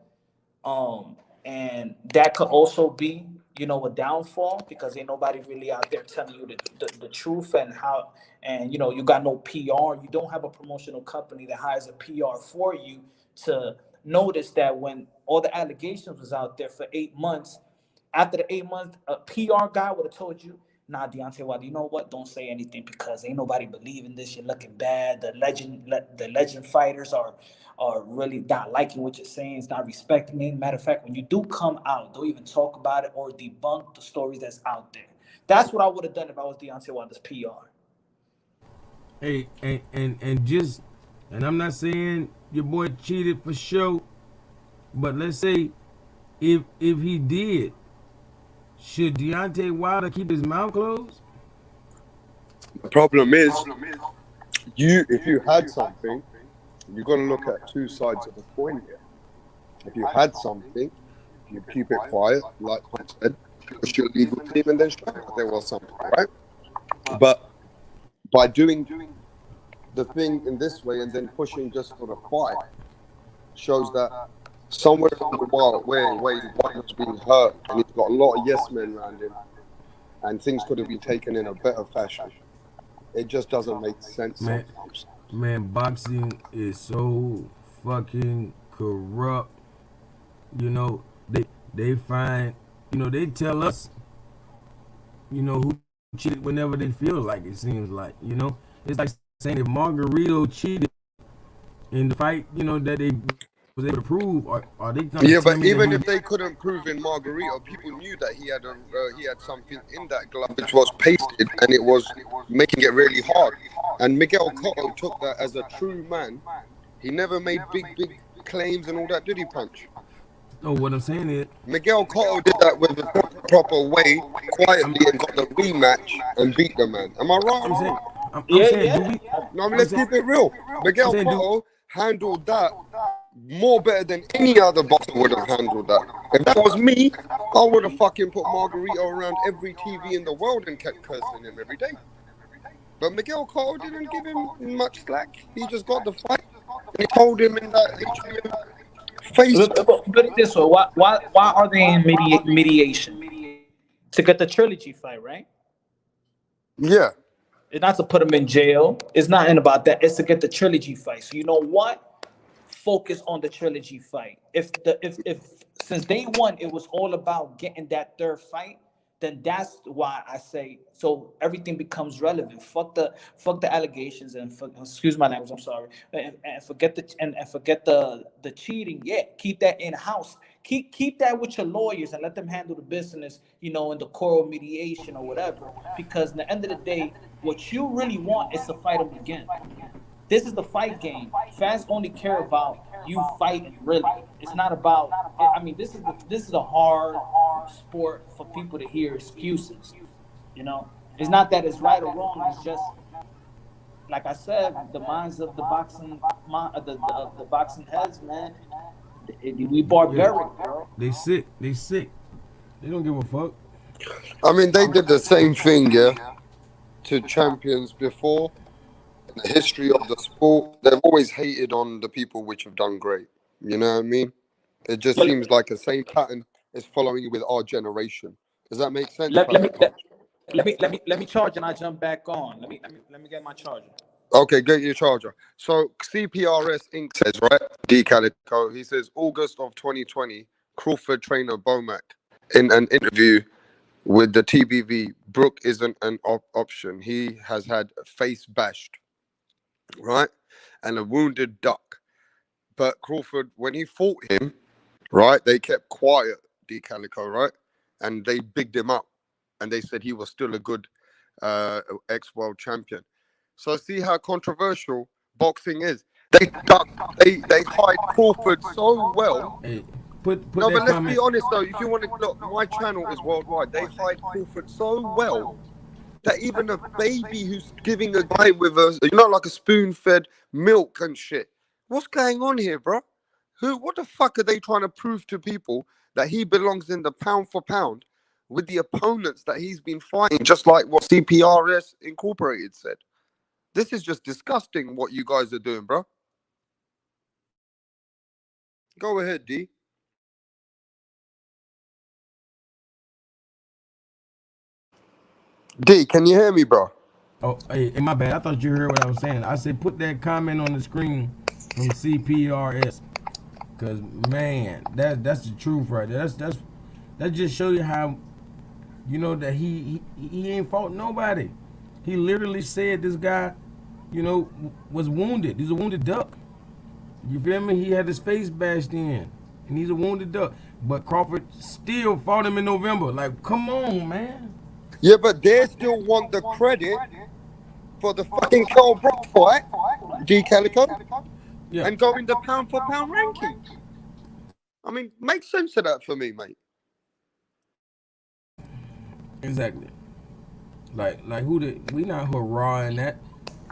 and that could also be a downfall because ain't nobody really out there telling you the truth and how, and you got no PR. You don't have a promotional company that hires a PR for you to notice that when all the allegations was out there for 8 months, after the 8 months, a PR guy would have told you, nah, Deontay Wilder, you know what? Don't say anything because ain't nobody believing this. You're looking bad. The legend fighters are really not liking what you're saying. It's not respecting it. Matter of fact, when you do come out, don't even talk about it or debunk the stories that's out there. That's what I would have done if I was Deontay Wilder's PR. Hey, and I'm not saying your boy cheated for show, but let's say if he did, should Deontay Wilder keep his mouth closed? The problem is, if you had something, you got to look at two sides of the coin here. If you had something, you keep it quiet, like I said, push your legal team and then show that there was something, right? But by doing the thing in this way and then pushing just for the fight shows that somewhere along the way his wife was being hurt and he's got a lot of yes men around him and things could have been taken in a better fashion. It just doesn't make sense Man, sometimes. man, boxing is so fucking corrupt. You know, they find, they tell us, who cheated whenever they feel like it seems like, It's like saying if Margarito cheated in the fight, that they was able to prove, are they gonna Yeah, tell but me even that if they couldn't prove in Margarito, people knew that he had something in that glove which was pasted, and it was making it really hard. And Miguel Cotto took that as a true man. He never made big claims and all that, did he, Punch? Oh, what I'm saying is, Miguel Cotto did that with a proper way, quietly, and got the rematch and beat the man. Am I right or I'm saying, wrong? I'm Yeah, saying, do yeah. we? No, I mean, I'm let's saying, keep it real. I'm Miguel saying, do Cotto handled that more better than any other boxer would have handled that. If that was me, I would have fucking put Margarito around every TV in the world and kept cursing him every day. But Miguel Cotto didn't give him much slack. He just got the fight. And he told him in that HBO face. Put it this way: why are they in mediation? To get the trilogy fight, right? Yeah. It's not to put him in jail. It's not about that. It's to get the trilogy fight. So you know what? Focus on the trilogy fight. If since day one it was all about getting that third fight, then that's why I say so everything becomes relevant. Fuck the allegations and excuse my language. I'm sorry. And forget and forget the cheating. Yeah, keep that in house. Keep that with your lawyers and let them handle the business. In the court mediation or whatever. Because in the end of the day, what you really want is to fight them again. This is the fight game. Fans only care about you fighting. Really, it's not about. I mean, this is a hard sport for people to hear excuses. It's not that it's right or wrong. It's just like I said, the minds of the boxing, the boxing heads, man. We yeah, barbaric, bro. they sick, they don't give a fuck. I mean, they did the same thing, yeah, to champions before. In the history of the sport, they've always hated on the people which have done great. You know what I mean? It just But seems like the same pattern is following with our generation. Does that make sense, let me Punch? let me charge and I jump back on. Let me get my charger. Okay, get your charger. So CPRS Inc. says, right, D Calico, he says August of 2020, Crawford trainer Bomac in an interview with the TBV, Brook isn't an option. He has had face bashed, right, and a wounded duck. But Crawford, when he fought him, right, they kept quiet, D Calico, right, and they bigged him up, and they said he was still a good ex-world champion. So see how controversial boxing is. They hide Crawford so well. Hey, put No, that but let's be comment. honest though. If you want to look, my channel is worldwide. They hide Crawford so well that even a baby who's giving a guy with like a spoon-fed milk and shit. What's going on here, bro? What the fuck are they trying to prove to people that he belongs in the pound for pound with the opponents that he's been fighting, just like what CPRS Incorporated said? This is just disgusting what you guys are doing, bro. Go ahead, D. D, can you hear me, bro? Oh, hey, my bad. I thought you heard what I was saying. I said put that comment on the screen from CPRS, cause man, that's the truth right there. That just show you how that he ain't fought nobody. He literally said this guy, was wounded. He's a wounded duck. You feel me? He had his face bashed in, and he's a wounded duck. But Crawford still fought him in November. Like, come on, man. Yeah, but they still want the credit for the fucking Kell Brook fight, D Calico, Yeah, and go in the pound for pound rankings. I mean, make sense of that for me, mate. exactly. Like who did we not hurrah in that?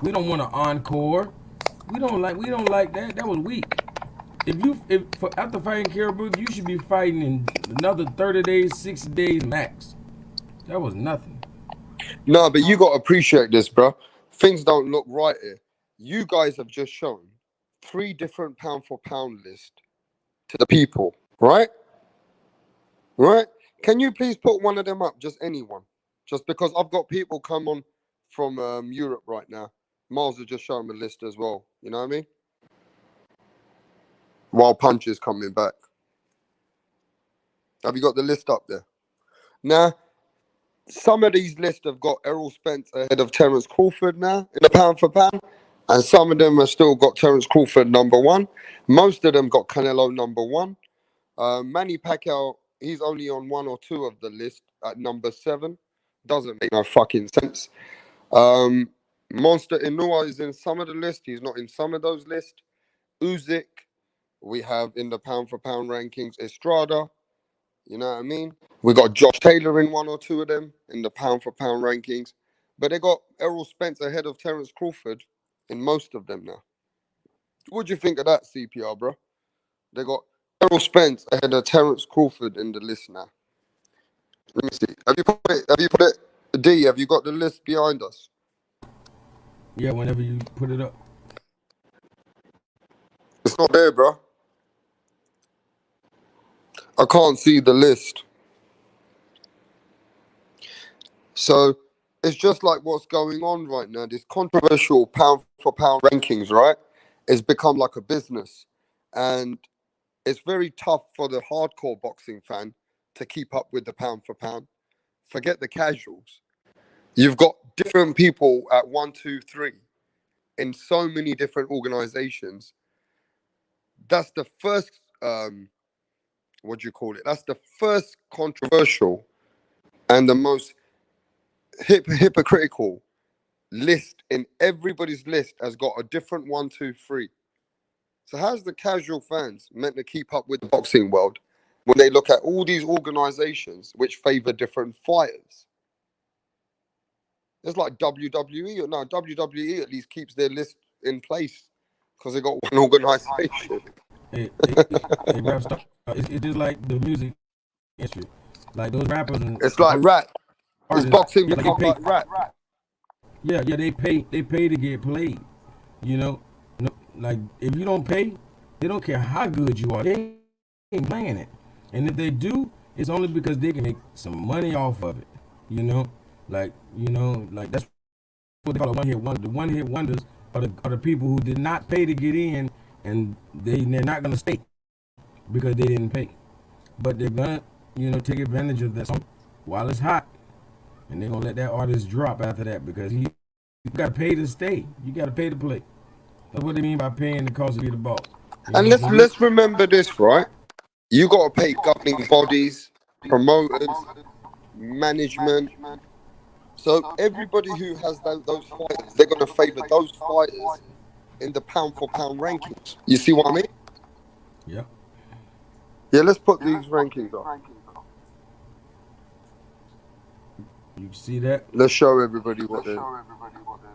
We don't want an encore. We don't like that. That was weak. If for after fighting Caribou, you should be fighting in another 30 days, 60 days max. That was nothing. No, but you got to appreciate this, bro. Things don't look right here. You guys have just shown 3 different pound for pound lists to the people, right? Right? Can you please put one of them up? Just anyone. Just because I've got people come on from Europe right now. Miles has just shown me a list as well. You know what I mean? While Punch is coming back. Have you got the list up there? Now, some of these lists have got Errol Spence ahead of Terence Crawford now in the pound for pound. And some of them have still got Terence Crawford number 1. Most of them got Canelo number 1. Manny Pacquiao, he's only on 1 or 2 of the list at number 7. Doesn't make no fucking sense. Monster Inoue is in some of the list. He's not in some of those lists. Usyk, we have in the pound for pound rankings Estrada. You know what I mean? We got Josh Taylor in 1 or 2 of them in the pound for pound rankings. But they got Errol Spence ahead of Terence Crawford in most of them now. What do you think of that, CPR, bro? They got Errol Spence ahead of Terence Crawford in the list now. Let me see. Have you put it? D, have you got the list behind us? Yeah, whenever you put it up. It's not there, bro. I can't see the list. So it's just like what's going on right now. This controversial pound for pound rankings, right? It's become like a business. And it's very tough for the hardcore boxing fan to keep up with the pound for pound. Forget the casuals. You've got different people at 1, 2, 3 in so many different organizations. That's the first, what do you call it? That's the first controversial and the most hypocritical list in everybody's list has got a different 1, 2, 3. So how's the casual fans meant to keep up with the boxing world when they look at all these organizations which favor different fighters? It's like WWE, or no, WWE at least keeps their list in place because they got one organization. Hey, rap star. It's just like the music industry. Like those rappers and It's like rap. It's artists. boxing Yeah, become like rap. Yeah, they pay to get played. You know, like if you don't pay, they don't care how good you are. They ain't playing it. And if they do, it's only because they can make some money off of it. You know, like that's what they call a one hit wonder. The one hit wonders are the people who did not pay to get in, and they're not gonna stay because they didn't pay. But they're gonna take advantage of that song while it's hot, and they're gonna let that artist drop after that because you gotta pay to stay. You gotta pay to play. That's what they mean by paying the cost to be the boss. And let's remember this, right? You got to pay governing bodies, promoters, management. So everybody who has those fighters, they're going to favor those fighters in the pound for pound rankings. You see what I mean? Yeah. Yeah, let's put these rankings up. You see that? Let's show everybody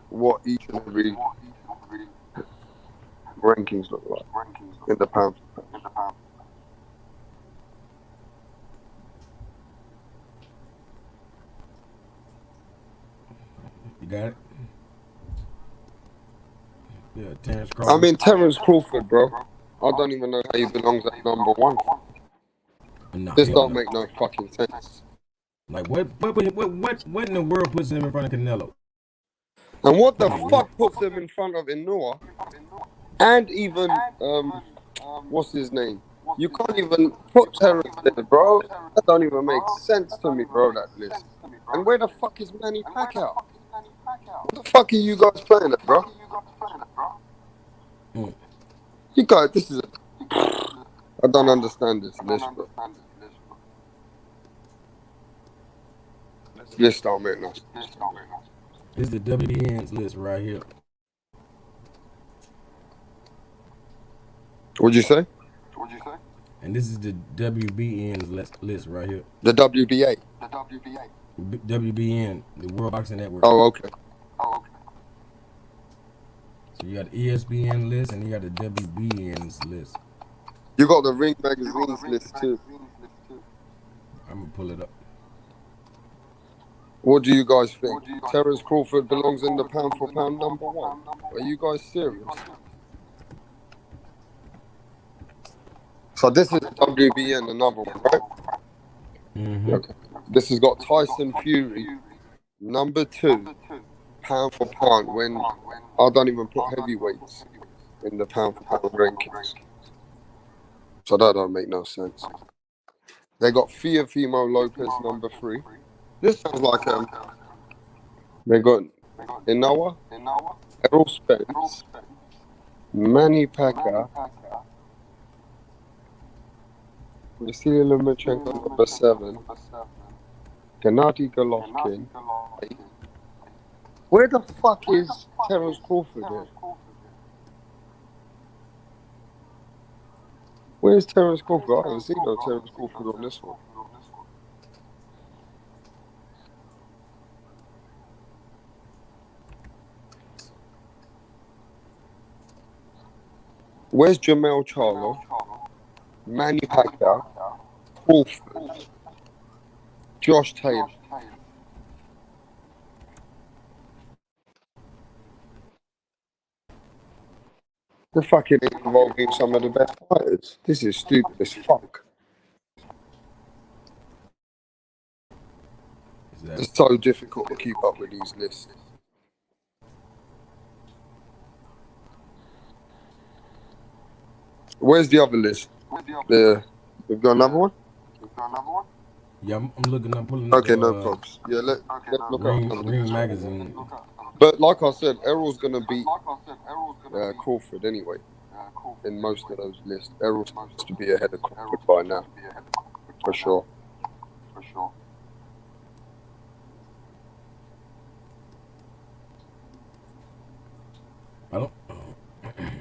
what each and every rankings look like in the pound for pound. You got it? Yeah, Terence Crawford. I mean, Terence Crawford, bro. I don't even know how he belongs at number 1. No, This don't make no fucking sense. Like what in the world puts him in front of Canelo? And what the Come on, man. fuck puts him in front of Inoue? And even what's his name? You can't even put Terrence there, bro. That don't even make sense to me, bro. That list. And where the fuck is Manny Pacquiao? What the fuck are you guys playing at, bro? Mm. You guys, this is. I don't understand this list, bro. This list don't make no sense. This is the WBN's list right here. What'd you say? And this is the WBN's list right here. The WBA. WBN, the World Boxing Network. Oh, okay. So you got the ESPN list and you got the WBN's list. You got the Ring Magazine's list too. I'm gonna pull it up. What do you guys think? Terrence Crawford belongs in the pound for pound number one. Are you guys serious? So this is WBN, another one, right? Mm-hmm. Okay. This has got Tyson Fury, number 2, pound for pound, when I don't even put heavyweights in the pound for pound rankings. So that don't make no sense. They got Teofimo Lopez, number 3. This sounds like they got Inoue, Errol Spence, Manny Pacquiao, Vasily Lomachenko, number 7, Gennady Golovkin. Where the fuck is Terrence Crawford here? Where's Terrence Crawford? I haven't seen no Terrence Crawford on this one. Where's Jamel Charlo, Manny Pacquiao, Crawford, Josh Taylor? They're fucking involving some of the best fighters. This is stupid as fuck. It's so difficult to keep up with these lists. Where's the other list? We've got another one? Yeah, I'm looking. I'm pulling up. Okay, no problems. Yeah, let's look Ring, up Ring Magazine. But like I said, Errol's going to beat Crawford anyway in most of those lists. Errol's supposed to be ahead of Crawford by now, for sure. I don't. Okay.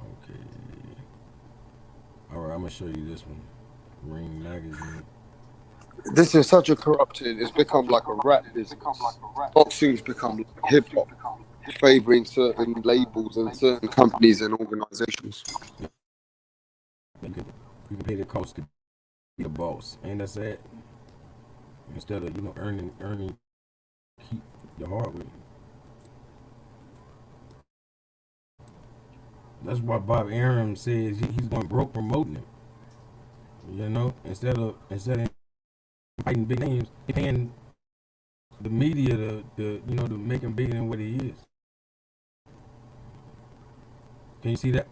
Okay. All right, I'm gonna show you this one. Ring Magazine. This is such a corrupted. It's become like a rap business. Boxing's become like hip hop, favoring certain labels and certain companies and organizations. You can pay the cost to be the boss, ain't that sad? Instead of earning, keep the hard way. That's why Bob Arum says he's going broke promoting it. Instead of fighting big names, he's paying the media to make him bigger than what he is. Can you see that?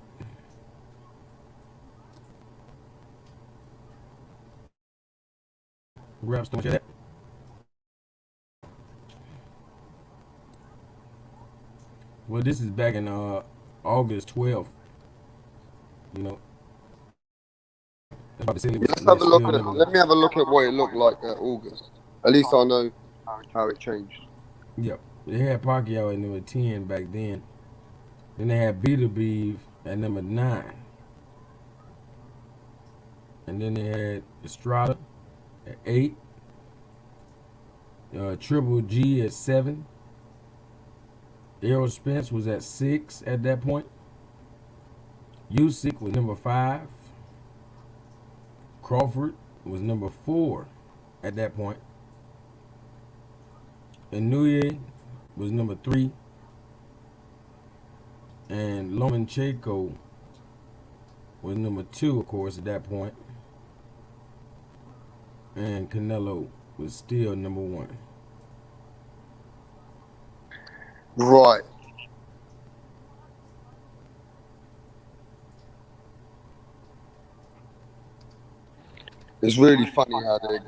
Raps, don't you that? Well, this is back in August 12th. Let's have a look at. Let me have a look at what it looked like at August. At least I know how it changed. Yep, they had Pacquiao at number 10 back then. Then they had Beterbiev at number 9, and then they had Estrada at 8, Triple G at 7. Errol Spence was at 6 at that point. Usyk was number 5. Crawford was number 4 at that point. Inouye was number 3, and Lomachenko was number 2, of course, at that point, and Canelo was still number 1. Right. It's really funny how they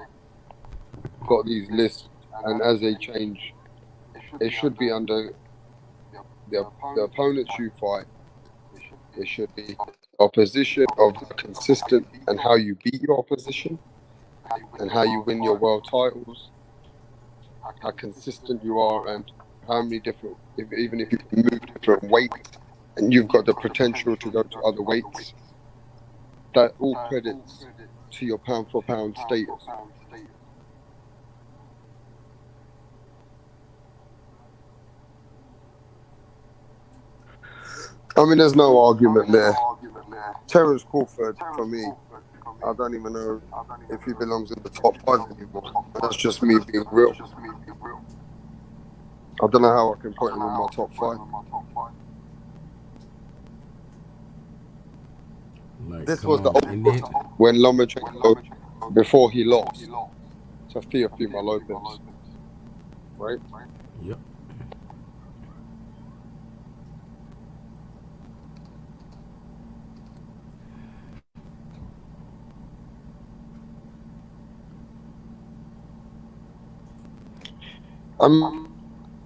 got these lists, and as they change, it should be under the opponents you fight. It should be opposition of how consistent and how you beat your opposition, and how you win your world titles, how consistent you are, and how many different, even if you can move different weights, and you've got the potential to go to other weights. That all credits to your pound for pound status. I mean, there's no argument there. Terence Crawford, for me, I don't even know if he belongs in the top 5 anymore. That's just me being real. I don't know how I can put him in my top 5. Like, This was the on. And then, when Lomachenko, before he lost to Teofimo Lopez, right? yep.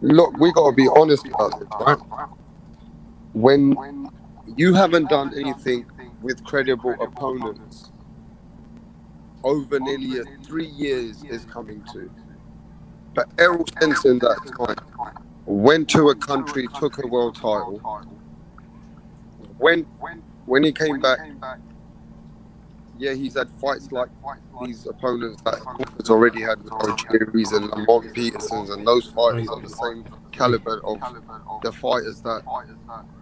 Look, we got to be honest about this, right? When you haven't done anything with credible opponents over nearly 3 years is coming to. But Errol Spence in that time went to a country, took a world title. When he came back, yeah, he's had fights like these opponents that he's already had with O'Jerry's and Lamont Petersons, and those fighters are the same caliber of the fighters that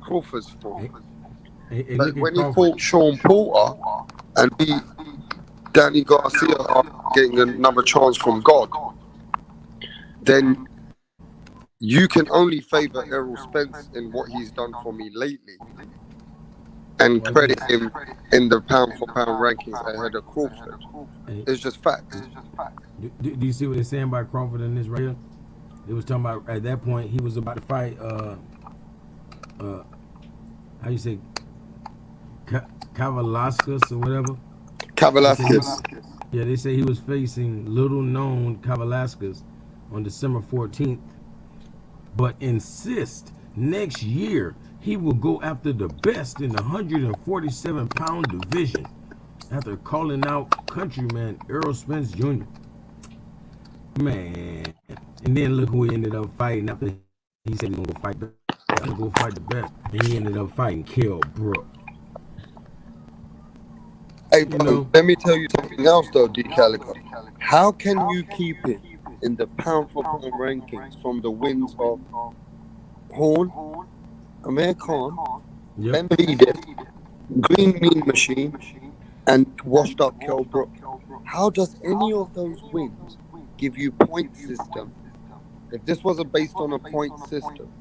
Crawford's fought. But when he fought Sean Porter and beat Danny Garcia after getting another chance from God, then you can only favour Errol Spence in what he's done for me lately, and credit him in the pound for pound rankings ahead of Crawford. It's just facts. Do you see what they're saying about Crawford in this right here? They was talking about at that point he was about to fight how you say Kavaliauskas or whatever. Kavaliauskas. Yeah, they say he was facing little known Kavaliauskas on December 14th, but insist next year he will go after the best in the 147-pound division after calling out countryman Errol Spence Jr. Man, and then look who he ended up fighting after he said he was going to go fight the best, and he ended up fighting Kell Brook. Hey, bro, let me tell you something else though, D. Calico. How can you keep it in the pound for pound rankings from the wins of Horn, Amir Khan, Ben Beedith, Green Mean Machine, and washed up Kell Brook? How does any of those wins give you point system? If this wasn't based on a point system,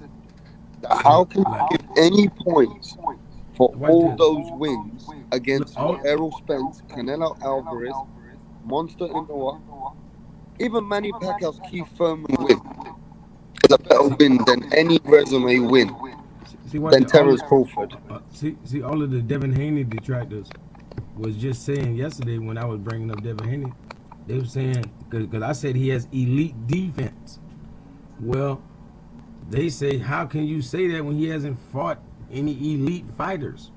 how can you give any points for all those wins against Errol Spence, Canelo Alvarez, Monster Inoue, even Manny Pacquiao's Keith Thurman win is a better win than any resume win than Terence Crawford. See, all of the Devin Haney detractors was just saying yesterday when I was bringing up Devin Haney, they were saying, because I said he has elite defense. Well, they say, how can you say that when he hasn't fought any elite fighters?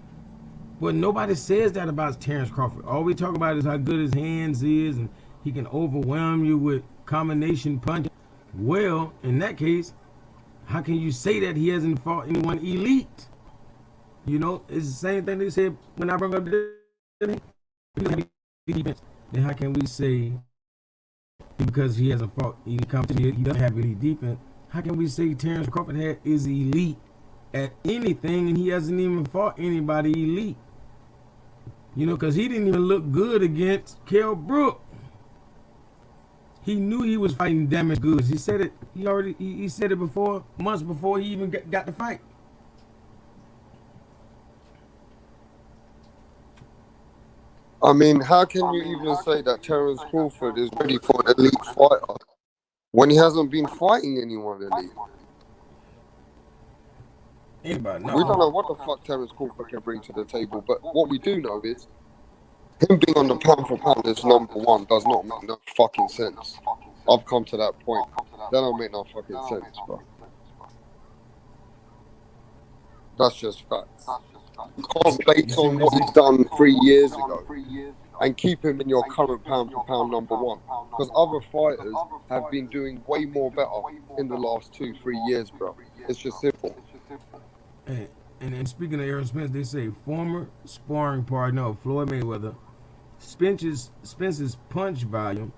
Well, nobody says that about Terence Crawford. All we talk about is how good his hands is and he can overwhelm you with combination punching. Well, in that case, how can you say that he hasn't fought anyone elite? You know, it's the same thing they said when I brought up the defense. Then how can we say because he hasn't fought any competition, he doesn't have elite defense? How can we say Terence Crawford is elite at anything and he hasn't even fought anybody elite? You know, because he didn't even look good against Kell Brook. He knew he was fighting damaged goods. He said it. He said it before, months before he even got the fight. I mean, how can you even say that Terence Crawford is ready for an elite fighter when he hasn't been fighting anyone elite? Anybody? We don't know what the fuck Terence Crawford can bring to the table, but what we do know is him being on the pound for pound as number one does not make no fucking sense. I've come to that point. That don't make no fucking sense, bro. That's just facts. You can't base on what he's done 3 years ago and keep him in your current pound for pound number one. Because other fighters have been doing way more better in the last 2-3 years, bro. It's just simple. And speaking of Errol Spence, they say former sparring partner of Floyd Mayweather, Spence's punch volume,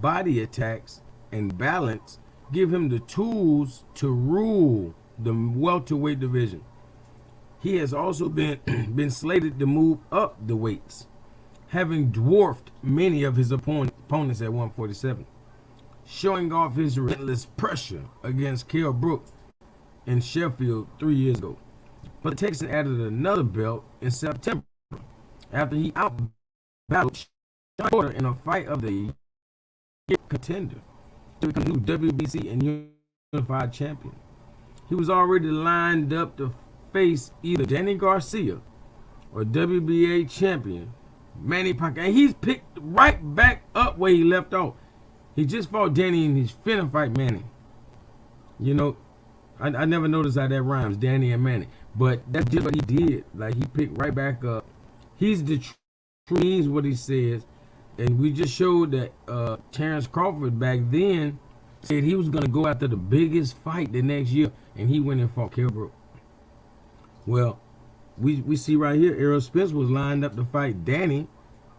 body attacks, and balance give him the tools to rule the welterweight division. He has also been slated to move up the weights, having dwarfed many of his opponents at 147, showing off his relentless pressure against Kell Brook in Sheffield 3 years ago. But the Texan added another belt in September after he out-battled Sean Porter in a fight of the year contender to become new WBC and Unified Champion. He was already lined up to face either Danny Garcia or WBA champion Manny Pacquiao. And he's picked right back up where he left off. He just fought Danny and he's finna fight Manny. You know, I never noticed how that rhymes, Danny and Manny. But that's just what he did. Like, he picked right back up. He's the truth, means what he says. And we just showed that Terence Crawford back then said he was going to go after the biggest fight the next year. And he went and fought Kell Brook. Well, we see right here, Errol Spence was lined up to fight Danny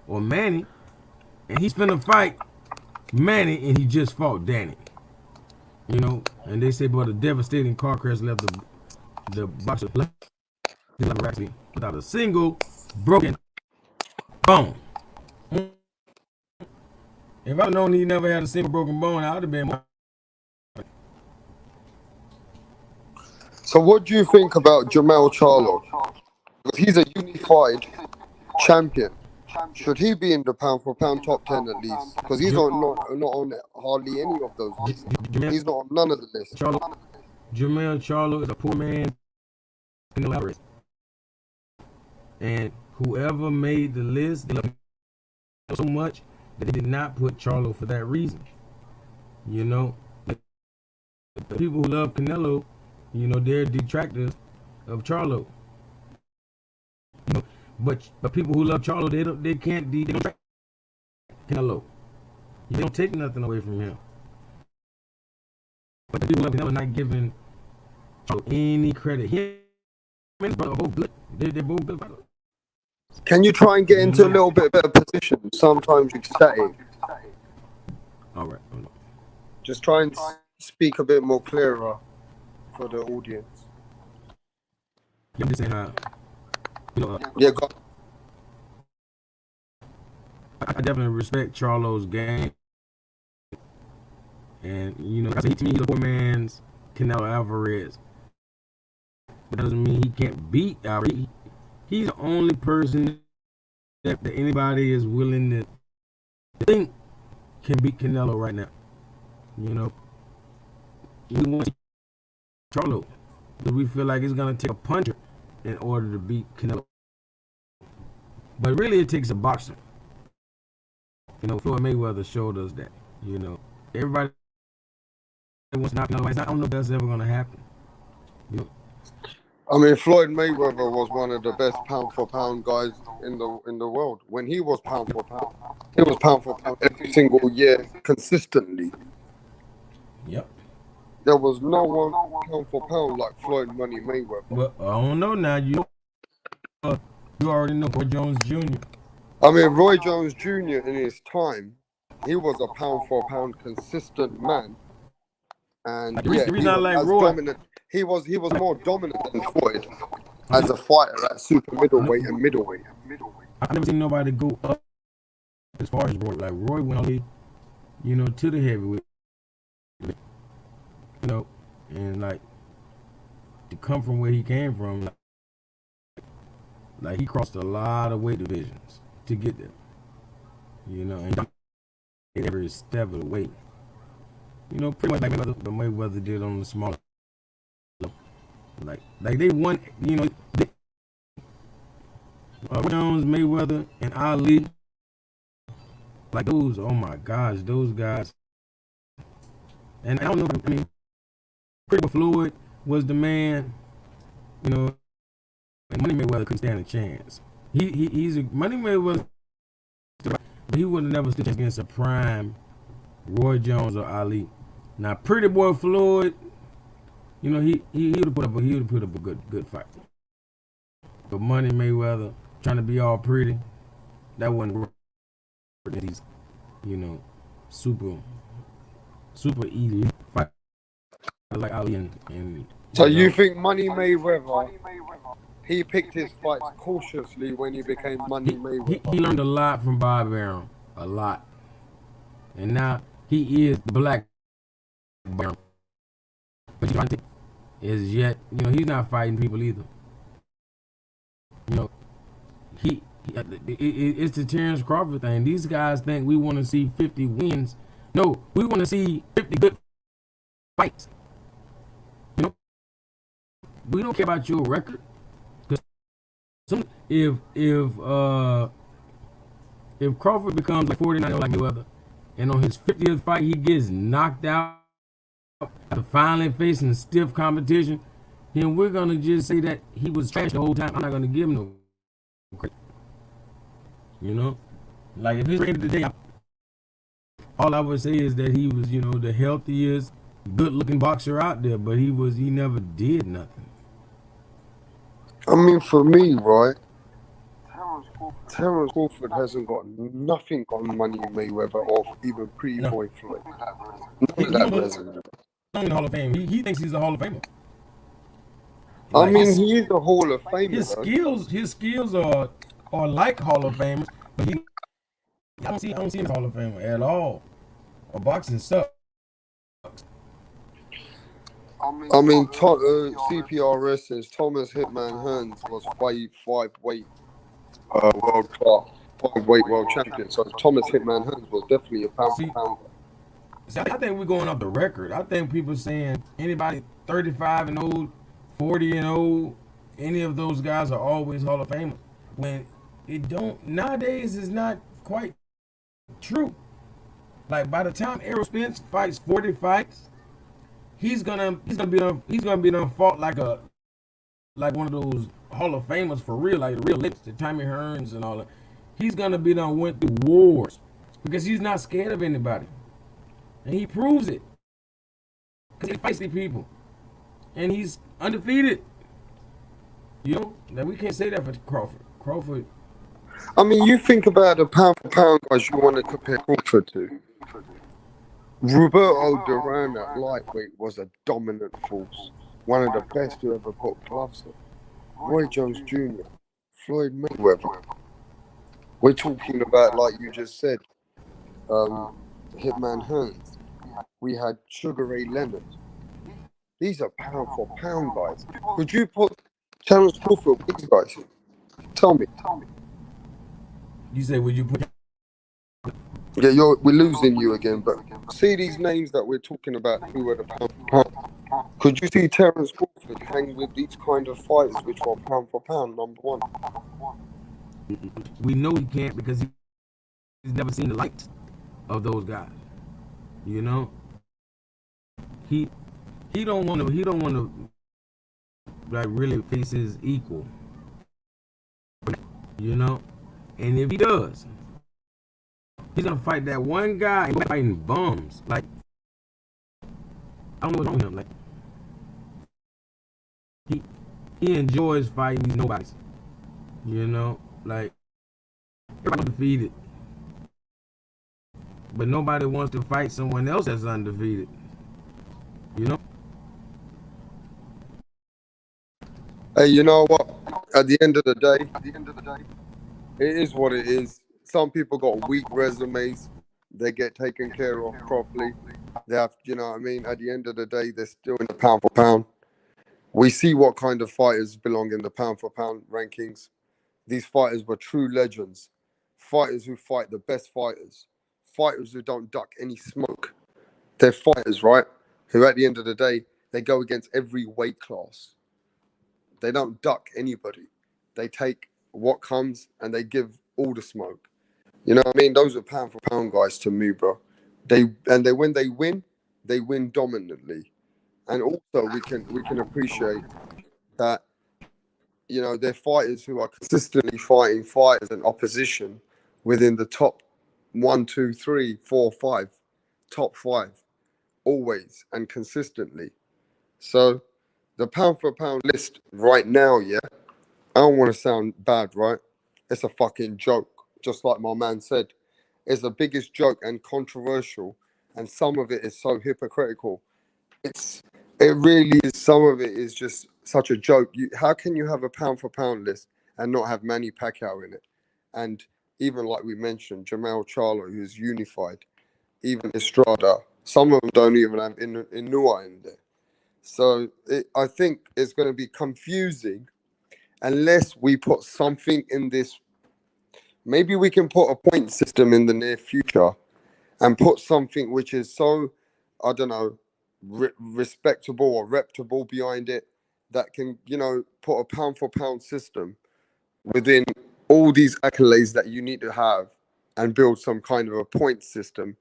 or Manny. And he's finna fight Manny, and he just fought Danny. You know, and they say, but a devastating car crash left the boxer without a single broken bone. If I'd known he never had a single broken bone, I would have been. So what do you think about Jermell Charlo? Because he's a unified champion. Should he be in the pound for pound top 10 at least? Because he's not on hardly any of those lists. He's not on none of the lists. Jermell Charlo is a poor man in the library. And whoever made the list, they love him so much that they did not put Charlo for that reason. You know, the people who love Canelo, you know, they're detractors of Charlo. You know, but people who love Charlo, they don't track Canelo. You don't take nothing away from him. But the people who love Canelo are not giving Charlo any credit. Him and his brother are both good. They're both good fighters. Can you try and get into a little bit better position? Sometimes you're static. All right. Just try and speak a bit more clearer for the audience. Yeah, I'm just saying how, you know, Yeah, go. I definitely respect Charlo's game. And, you know, to me, he's a poor man's Canelo Alvarez. That doesn't mean he can't beat Alvarez. He's the only person that anybody is willing to think can beat Canelo right now. You know, we want to see Charlo because we feel like it's going to take a puncher in order to beat Canelo. But really, it takes a boxer. You know, Floyd Mayweather showed us that. You know, everybody wants to knock Canelo out. I don't know if that's ever going to happen. You know, I mean, Floyd Mayweather was one of the best pound for pound guys in the world. When he was pound for pound every single year consistently. Yep. There was no one pound for pound like Floyd Money Mayweather. Well, I don't know now. You already know Roy Jones Jr. I mean, Roy Jones Jr. in his time, he was a pound for pound consistent man. And the reason I like Roy, dominant. He was more dominant than Floyd as a fighter at super middleweight and middleweight. I've never seen nobody go up as far as Roy. Like Roy went all the way to the heavyweight, and like to come from where he came from, like he crossed a lot of weight divisions to get there, and every step of the way, pretty much like Mayweather did on the smaller level. Like they won, Jones, Mayweather, and Ali. Like those, oh my gosh, those guys. And I don't know, I mean, Pretty Floyd was the man, and Money Mayweather couldn't stand a chance. He's a Money Mayweather, but he would have never stood against a prime Roy Jones or Ali. Now, Pretty Boy Floyd, he would have put up a good fight. But Money Mayweather trying to be all pretty, that wasn't worth these, super elite fight like Ali and So you think Money Mayweather, he picked his fights cautiously when he became Money Mayweather? He learned a lot from Bob Arum, a lot, and now he is the Black Arum. But is yet, he's not fighting people either. It's the Terrence Crawford thing. These guys think we want to see 50 wins. No, we want to see 50 good fights. We don't care about your record. If Crawford becomes like 49 like Mayweather, and on his 50th fight he gets knocked out after finally facing stiff competition, then we're gonna just say that he was trash the whole time. I'm not gonna give him no credit. Like if his record today, all I would say is that he was, the healthiest, good-looking boxer out there, but he never did nothing. I mean, for me, right, Terrence Crawford hasn't got nothing on Money Mayweather or even Pretty Boy Floyd. None of that resume. In the Hall of Fame. He thinks he's a Hall of Famer. I mean, he is a Hall of Famer. His skills are like Hall of Famers, but I don't see him as Hall of Famer at all. Or boxing sucks. I mean, CPRS says Thomas Hitman Hearns was 5 weight world class, 5 weight world champion. So Thomas Hitman Hearns was definitely a pound for pound. See, I think we're going off the record. I think people saying anybody 35 and old, 40 and old, any of those guys are always Hall of Famers. When it don't nowadays is not quite true. Like by the time Errol Spence fights 40 fights, he's gonna be done fought like one of those Hall of Famers for real, like the real lips, the Tommy Hearns and all that. He's gonna be done went through wars because he's not scared of anybody, and he proves it because he fights these people, and he's undefeated. That we can't say that for Crawford. Crawford. I mean, you think about the pound for pound guys you want to compare Crawford to. Roberto Duran at lightweight was a dominant force, one of the best to ever put gloves on. Roy Jones Jr., Floyd Mayweather. We're talking about, like you just said, Hitman Hearns. We had Sugar Ray Leonard. These are pound for pound guys. Could you put Terrence Crawford with these guys? Tell me. You say, would you put? Yeah, we're losing you again, but see these names that we're talking about who are the pound for pound. Could you see Terrence Crawford hang with these kind of fighters which were pound for pound number one? We know he can't because he's never seen the likes of those guys. He don't want to like really face his equal. And if he does, he's gonna fight that one guy and fighting bums. Like, I don't know what's wrong with him. Like, he enjoys fighting these nobodies. Like, everybody's undefeated, but nobody wants to fight someone else that's undefeated. Hey, you know what? At the end of the day, it is what it is. Some people got weak resumes. They get taken care of properly. They have, you know what I mean? At the end of the day, they're still in the pound for pound. We see what kind of fighters belong in the pound for pound rankings. These fighters were true legends. Fighters who fight the best fighters. Fighters who don't duck any smoke. They're fighters, right? Who at the end of the day, they go against every weight class. They don't duck anybody. They take what comes and they give all the smoke. You know what I mean? Those are pound for pound guys to me, bro. They when they win dominantly. And also we can appreciate that, you know, they're fighters who are consistently fighting fighters and opposition within the top one, two, three, four, five, top five, always and consistently. So the pound for pound list right now, yeah, I don't want to sound bad, right? It's a fucking joke, just like my man said. It's the biggest joke and controversial, and some of it is so hypocritical. It's it really is. Some of it is just such a joke. How can you have a pound for pound list and not have Manny Pacquiao in it? And even like we mentioned, Jamal Charlo, who's unified, even Estrada. Some of them don't even have Inua in there. So I think it's going to be confusing unless we put something in this. Maybe we can put a point system in the near future and put something which is so, I don't know, respectable or reputable behind it, that can, you know, put a pound for pound system within all these accolades that you need to have, and build some kind of a point system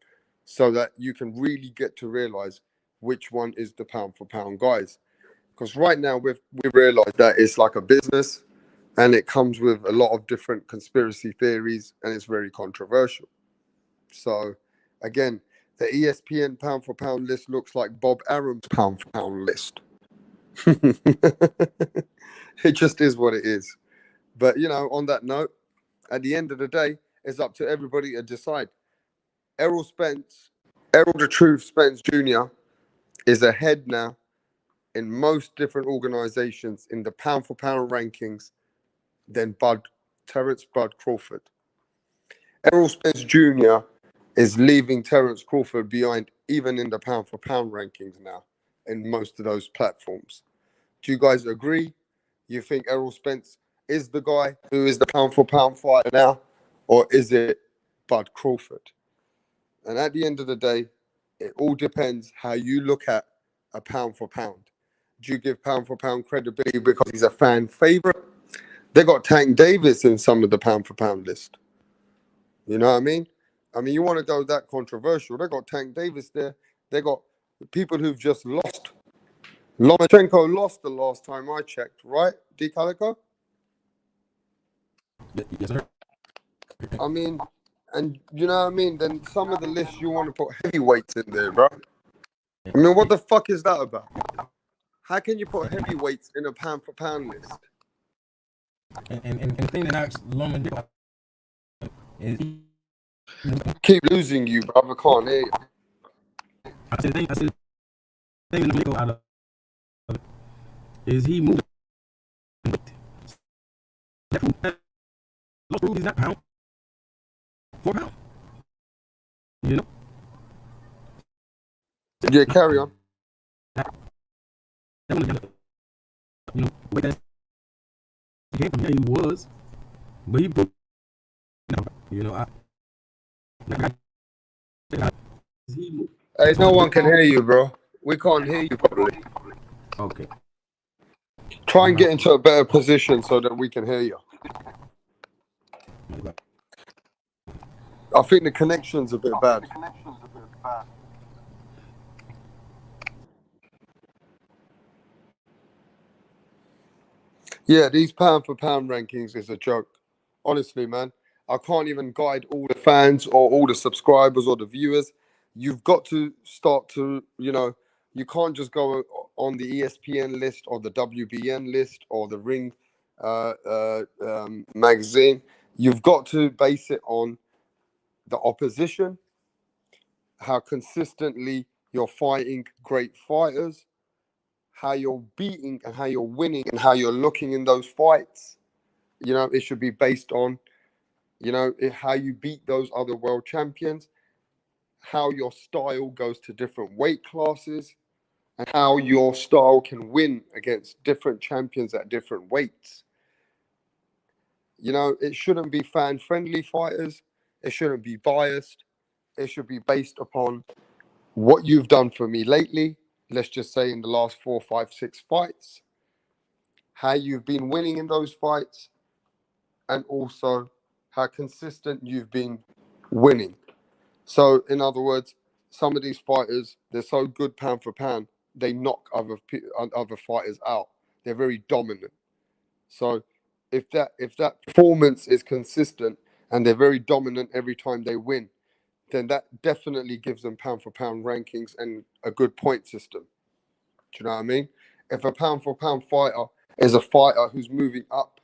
so that you can really get to realize which one is the pound for pound guys. Because right now we've realized that it's like a business, and it comes with a lot of different conspiracy theories, and it's very controversial. So again, the ESPN pound for pound list looks like Bob Arum's pound for pound list. It just is what it is. But you know, on that note, at the end of the day, it's up to everybody to decide. Errol Spence, Errol the Truth Spence Jr. is ahead now in most different organizations in the pound for pound rankings than Terence Bud Crawford. Errol Spence Jr. is leaving Terence Crawford behind, even in the pound for pound rankings now, in most of those platforms. Do you guys agree? You think Errol Spence is the guy who is the pound for pound fighter now, or is it Bud Crawford? And at the end of the day, it all depends how you look at a pound for pound. Do you give pound for pound credibility because he's a fan favorite? They got Tank Davis in some of the pound for pound list. You know what I mean? I mean, you want to go that controversial? They got Tank Davis there. They got people who've just lost. Lomachenko lost the last time I checked, right? D Calico? Yes, sir. I mean, and you know what I mean? Then some of the lists you want to put heavyweights in there, bro. I mean, what the fuck is that about? How can you put heavyweights in a pound for pound list? And the thing that knocks Lomachenko is Keep losing you, brother. Can't hear you. I said the thing that Lomachenko out of it is he moved. That proves he's not pound for pound. You know? Yeah, carry on. That one together. You know, the way that he came from, yeah, he was, but he proved, you know, he moved. Hey, no one can hear you, bro. We can't hear you properly. Okay. Try and get into a better position so that we can hear you. I think the connection's a bit bad. Yeah, these pound for pound rankings is a joke. Honestly, man. I can't even guide all the fans or all the subscribers or the viewers. You've got to start to, you know, you can't just go on the ESPN list or the WBN list or the Ring magazine. You've got to base it on the opposition, how consistently you're fighting great fighters, how you're beating and how you're winning and how you're looking in those fights. You know, it should be based on, you know, how you beat those other world champions. how your style goes to different weight classes, and how your style can win against different champions at different weights. You know, it shouldn't be fan friendly fighters, it shouldn't be biased, it should be based upon what you've done for me lately. Let's just say in the last 4, 5, 6 fights, how you've been winning in those fights, and also how consistent you've been winning. So, in other words, some of these fighters, they're so good pound for pound, they knock other fighters out. They're very dominant. So, if that performance is consistent and they're very dominant every time they win, then that definitely gives them pound for pound rankings and a good point system. Do you know what I mean? If a pound for pound fighter is a fighter who's moving up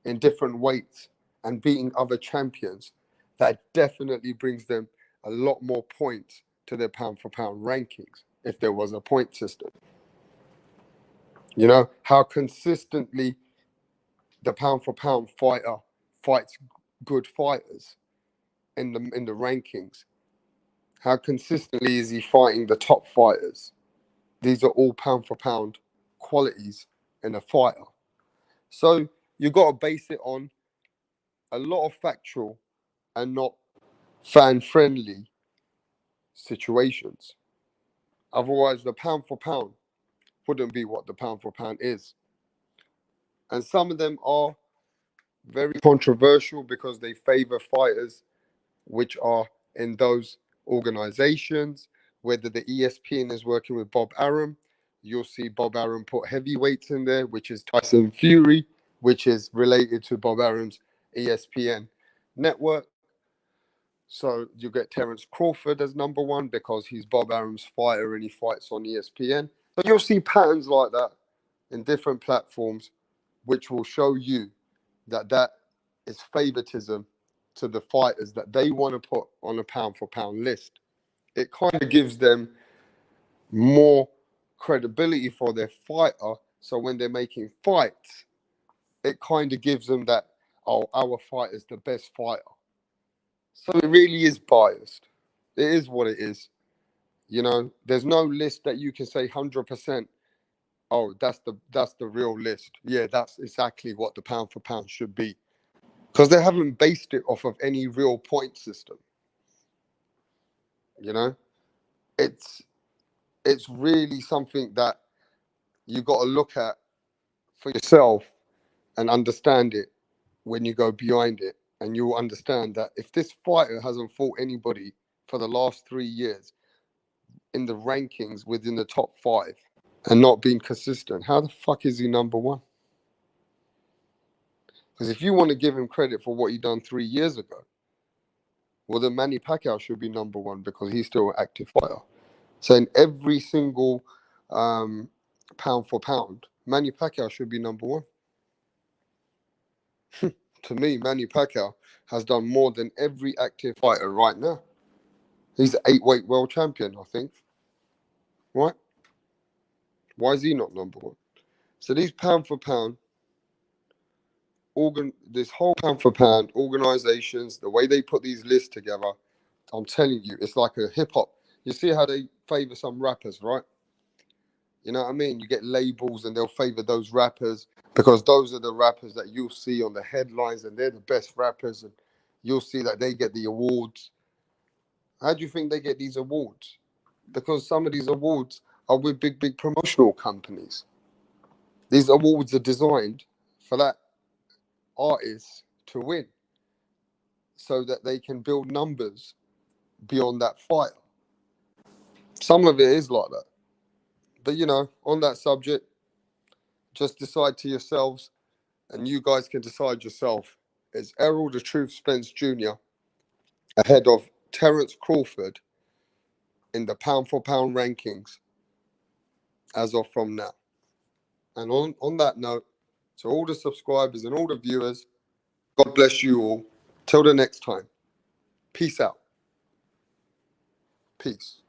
in different weights and beating other champions, that definitely brings them a lot more points to their pound for pound rankings if there was a point system. You know, how consistently the pound for pound fighter fights good fighters in the rankings. How consistently is he fighting the top fighters? These are all pound for pound qualities in a fighter. So you got to base it on a lot of factual and not fan friendly situations. Otherwise, the pound for pound wouldn't be what the pound for pound is. And some of them are very controversial because they favor fighters which are in those organizations. Whether the ESPN is working with Bob Arum, you'll see Bob Arum put heavyweights in there, which is Tyson Fury, which is related to Bob Arum's ESPN network. So you get Terence Crawford as number one because he's Bob Arum's fighter and he fights on ESPN. So you'll see patterns like that in different platforms, which will show you that that is favoritism to the fighters that they want to put on a pound for pound list. It kind of gives them more credibility for their fighter. So when they're making fights, it kind of gives them that, oh, our fighter's the best fighter. So it really is biased. It is what it is. You know, there's no list that you can say 100%, oh, that's the real list. Yeah, that's exactly what the pound for pound should be. Because they haven't based it off of any real point system. You know, it's really something that you got to look at for yourself and understand it when you go behind it. And you'll understand that if this fighter hasn't fought anybody for the last 3 years in the rankings within the top 5 and not being consistent, how the fuck is he number one? Because if you want to give him credit for what he done 3 years ago, well, then Manny Pacquiao should be number one because he's still an active fighter. So in every single pound for pound, Manny Pacquiao should be number one. To me, Manny Pacquiao has done more than every active fighter right now. He's an 8-weight world champion, I think. Right? Why is he not number one? So these pound for pound, this whole pound for pound organizations, the way they put these lists together, I'm telling you, it's like a hip hop. You see how they favor some rappers, right? You know what I mean? You get labels and they'll favor those rappers because those are the rappers that you'll see on the headlines and they're the best rappers and you'll see that they get the awards. How do you think they get these awards? Because some of these awards are with big promotional companies. These awards are designed for that artist to win so that they can build numbers beyond that fighter. Some of it is like that. But, you know, on that subject, just decide to yourselves, and you guys can decide yourself. Is Errol the Truth Spence Jr. ahead of Terence Crawford in the pound for pound rankings as of from now? And on that note, to all the subscribers and all the viewers, God bless you all. Till the next time. Peace out. Peace.